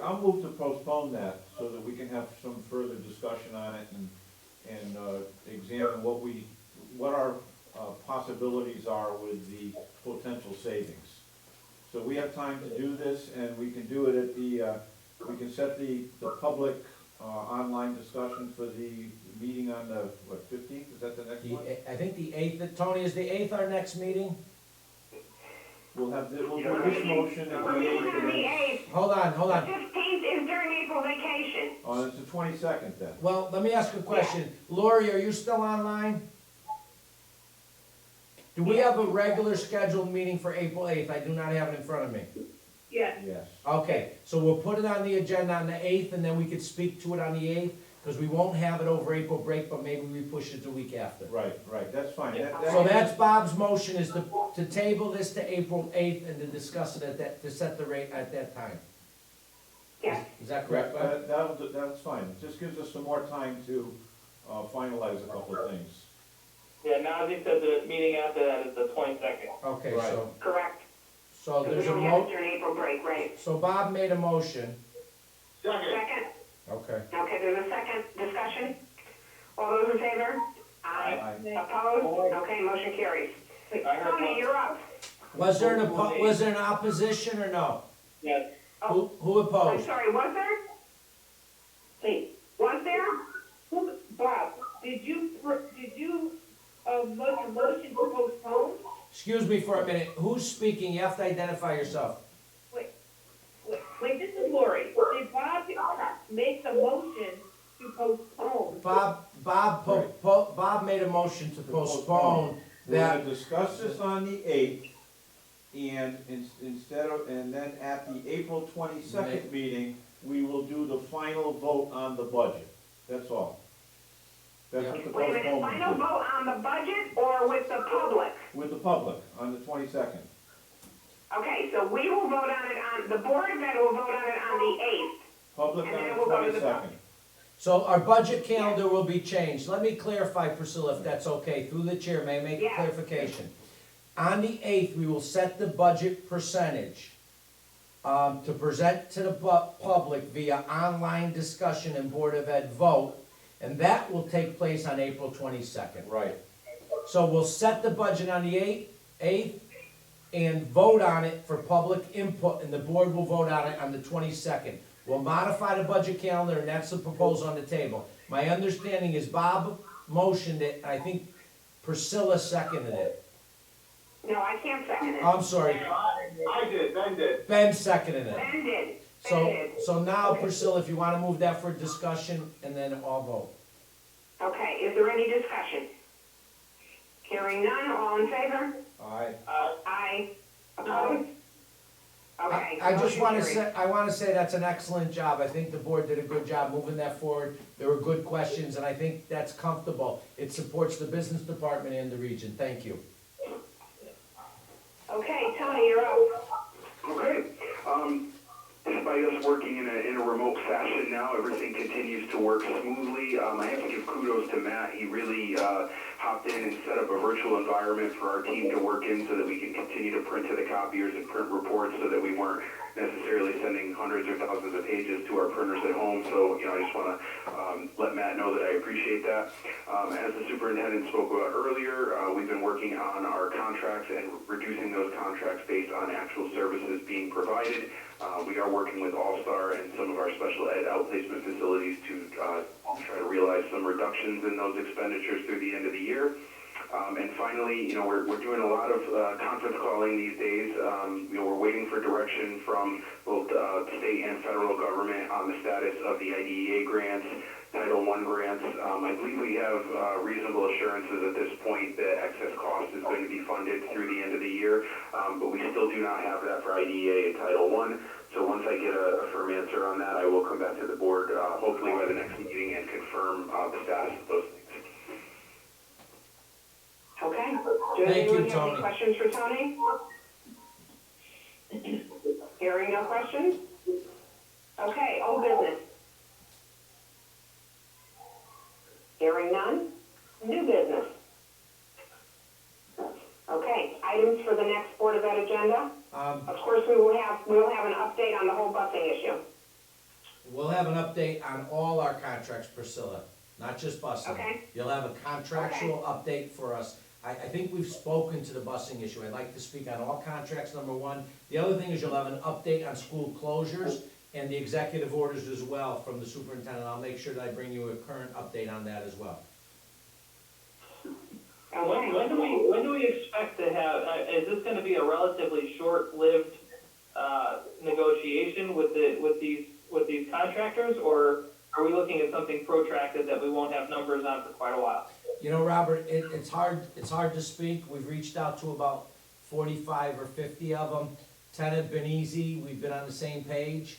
I'll move to postpone that so that we can have some further discussion on it and examine what our possibilities are with the potential savings. So we have time to do this, and we can do it at we can set the public online discussion for the meeting on the, 15th? Is that the next one? I think the 8th, Tony, is the 8th our next meeting? We'll do this motion at the We're meeting 8th. on the 8th. Hold on. The 15th is during April vacation. Oh, it's the 22nd then. Well, let me ask you a question. Lori, are you still online? Do we have a regular scheduled meeting for April 8th? I do not have it in front of me. Yes. Yes. Okay, so we'll put it on the agenda on the 8th, and then we could speak to it on the 8th, because we won't have it over April break, but maybe we push it the week after. Right, that's fine. So that's Bob's motion, is to table this to April 8th and to discuss it to set the rate at that time. Yes. Is that correct, Bob? That's fine. It just gives us some more time to finalize a couple of things. Yeah, now as he said, the meeting after that is the 22nd. Okay, Right. so, Correct. so Because we there's a don't have it mo, during April break, right? so Bob made a motion. Second? Okay. Okay, there's a second discussion. All those in favor? Aye. Opposed? Okay, motion carries. I heard Tony, one. you're up. Was there an opposition or no? Yes. Who I'm opposed? sorry, was there? Was there? Bob, did you make a motion to postpone. Excuse me for a minute, who's speaking? You have to identify yourself. Wait, this is Lori. Did Bob make a motion to postpone? Bob made a motion to postpone We're that. gonna discuss this on the 8th, and and then at the April 22nd meeting, we will do the final vote on the budget. That's all. That's what the Wait a minute, postponement final is. vote on the budget or with the public? With the public, on the 22nd. Okay, so we will vote on it the Board of Ed will vote on it on the 8th. Public And then on it the will go to the 22nd. So our budget calendar will be changed. Let me clarify, Priscilla, if that's okay, through the chair, may I make a Yeah. clarification? On the 8th, we will set the budget percentage to present to the public via online discussion and Board of Ed vote, and that will take place on April 22nd. Right. So we'll set the budget on the 8th and vote on it for public input, and the board will vote on it on the 22nd. We'll modify the budget calendar, and that's the proposal on the table. My understanding is Bob motioned it, and I think Priscilla seconded it. No, I can't second it. I'm sorry, I did, Ben did. Ben seconded it. Ben did. So now, Priscilla, if you wanna move that for discussion, and then I'll vote. Okay, is there any discussion? Hearing none, all in favor? Aye. Aye. Opposed? Okay. I just motion wanna carries. say that's an excellent job. I think the board did a good job moving that forward. There were good questions, and I think that's comfortable. It supports the business department and the region. Thank you. Okay, Tony, you're up. Okay, despite us working in a remote fashion now, everything continues to work smoothly. I have to give kudos to Matt. He really hopped in and set up a virtual environment for our team to work in so that we can continue to print to the copiers and print reports so that we weren't necessarily sending hundreds or thousands of pages to our printers at home. So, I just want to let Matt know that I appreciate that. As the superintendent spoke about earlier, we've been working on our contracts and reducing those contracts based on actual services being provided. We are working with All-Star and some of our special ed outplacement facilities to try to realize some reductions in those expenditures through the end of the year. And finally, we're doing a lot of conference calling these days. We're waiting for direction from both state and federal government on the status of the IDEA grants, Title I grants. I believe we have reasonable assurances at this point that excess cost is going to be funded through the end of the year, but we still do not have that for IDEA and Title I. So once I get a firm answer on that, I will come back to the board, hopefully by the next meeting, and confirm the status of those things. Okay. Thank you, Does anyone have Tony. any questions for Tony? Hearing no questions? Okay, old business. Hearing none? New business. Okay, items for the next Board of Ed agenda? Of course, we will have an update on the whole busing issue. We'll have an update on all our contracts, Priscilla, not just busing. Okay. You'll have a contractual update for us. I think we've spoken to the busing issue. I'd like to speak on all contracts, number one. The other thing is you'll have an update on school closures and the executive orders as well from the superintendent. I'll make sure that I bring you a current update on that as well. When do we expect to have, is this gonna be a relatively short-lived, negotiation with these contractors, or are we looking at something protracted that we won't have numbers on for quite a while? Robert, it's hard to speak. We've reached out to about 45 or 50 of them. 10 have been easy. We've been on the same page.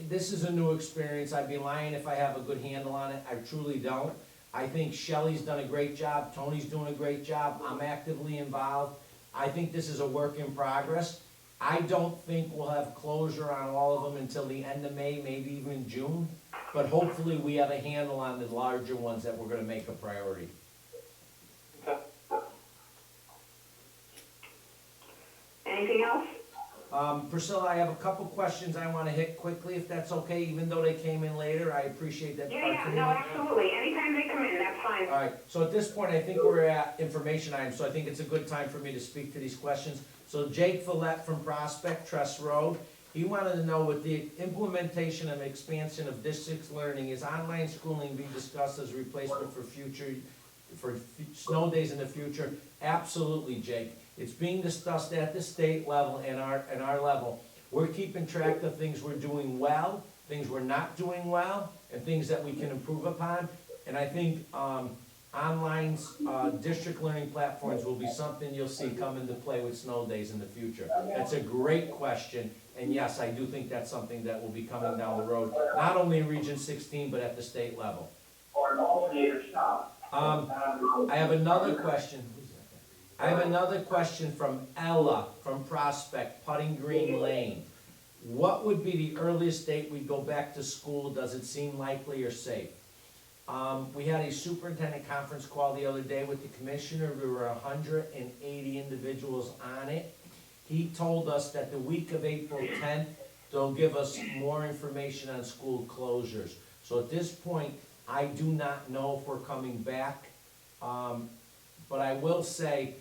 This is a new experience. I'd be lying if I have a good handle on it. I truly don't. I think Shelley's done a great job. Tony's doing a great job. I'm actively involved. I think this is a work in progress. I don't think we'll have closure on all of them until the end of May, maybe even June. But hopefully we have a handle on the larger ones that we're gonna make a priority. Anything else? Priscilla, I have a couple questions I wanna hit quickly, if that's okay, even though they came in later. I appreciate that. No, absolutely. Anytime they come in, that's fine. All right, so at this point, I think we're at information items, so I think it's a good time for me to speak to these questions. So Jake Follett from Prospect Trust Road, he wanted to know, with the implementation and expansion of distance learning, is online schooling being discussed as a replacement for future for snow days in the future? Absolutely, Jake. It's being discussed at the state level and our level. We're keeping track of things we're doing well, things we're not doing well, and things that we can improve upon. And I think, online, district learning platforms will be something you'll see come into play with snow days in the future. That's a great question, and yes, I do think that's something that will be coming down the road, not only in Region 16, but at the state level. I have another question. I have another question from Ella, from Prospect, Putting Green Lane. What would be the earliest date we'd go back to school? Does it seem likely or safe? We had a superintendent conference call the other day with the commissioner. There were 180 individuals on it. He told us that the week of April 10th, they'll give us more information on school closures. So at this point, I do not know if we're coming back. But I will say,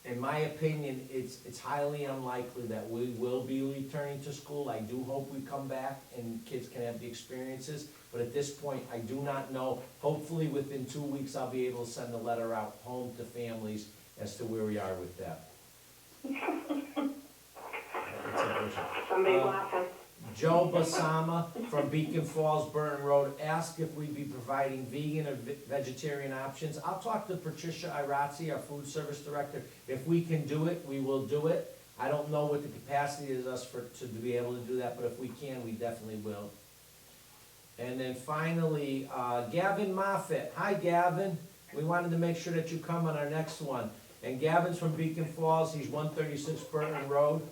in my opinion, it's highly unlikely that we will be returning to school. I do hope we come back and kids can have the experiences, but at this point, I do not know. Hopefully, within 2 weeks, I'll be able to send a letter out home to families as to where we are with that. Somebody's laughing. Joe Basama from Beacon Falls, Burton Road, asked if we'd be providing vegan or vegetarian options. I'll talk to Patricia Irazzi, our food service director. If we can do it, we will do it. I don't know what the capacity is to be able to do that, but if we can, we definitely will. And then finally, Gavin Moffett. Hi, Gavin. We wanted to make sure that you come on our next one. And Gavin's from Beacon Falls. He's 136 Burton Road.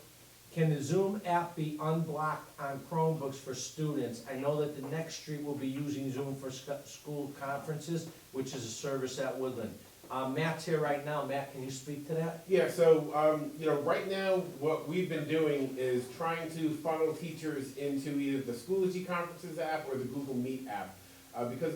Can the Zoom app be unblocked on Chromebooks for students? I know that the next street will be using Zoom for school conferences, which is a service at Woodland. Matt's here right now. Matt, can you speak to that? Yeah, so, right now, what we've been doing is trying to funnel teachers into either the Schoology Conferences app or the Google Meet app. Because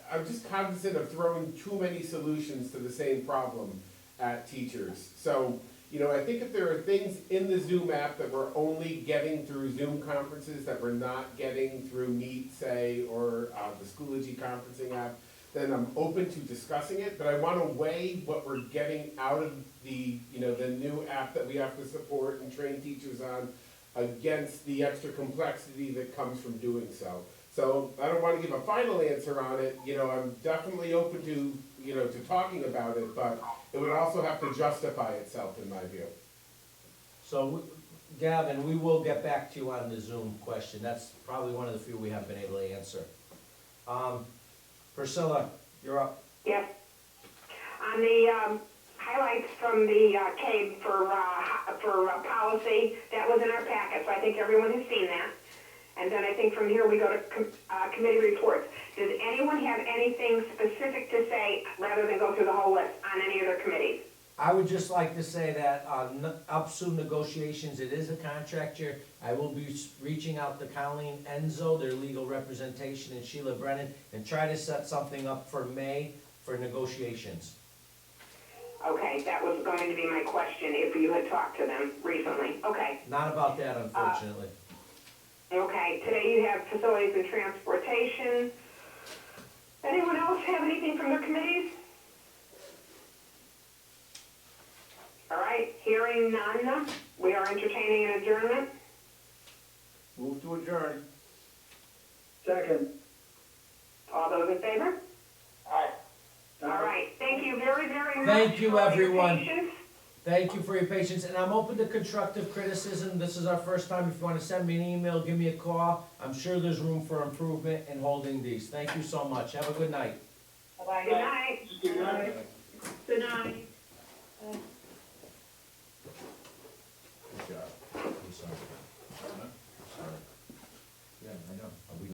I'm just cognizant of throwing too many solutions to the same problem at teachers. So, I think if there are things in the Zoom app that we're only getting through Zoom conferences that we're not getting through Meet, say, or the Schoology conferencing app, then I'm open to discussing it, but I want to weigh what we're getting out of the new app that we have to support and train teachers on against the extra complexity that comes from doing so. So I don't want to give a final answer on it. I'm definitely open to, to talking about it, but it would also have to justify itself in my view. So, Gavin, we will get back to you on the Zoom question. That's probably one of the few we haven't been able to answer. Priscilla, you're up. Yes. On the highlights from the CABE for policy, that was in our packet, so I think everyone has seen that. And then I think from here we go to committee reports. Does anyone have anything specific to say, rather than go through the whole list, on any of their committees? I would just like to say that UPSU negotiations, it is a contract year. I will be reaching out to Colleen Enzo, their legal representation, and Sheila Brennan, and try to set something up for May for negotiations. Okay, that was going to be my question, if you had talked to them recently. Okay. Not about that, unfortunately. Okay, today you have facilities and transportation. Anyone else have anything from their committees? All right, hearing none, we are entertaining an adjournment. Move to adjourn. Second. All those in favor? Aye. All right, thank you very, very much. Thank you, for your everyone. patience. Thank you for your patience, and I'm open to constructive criticism. This is our first time. If you want to send me an email, give me a call. I'm sure there's room for improvement in holding these. Thank you so much. Have a good night. Good night. Good night.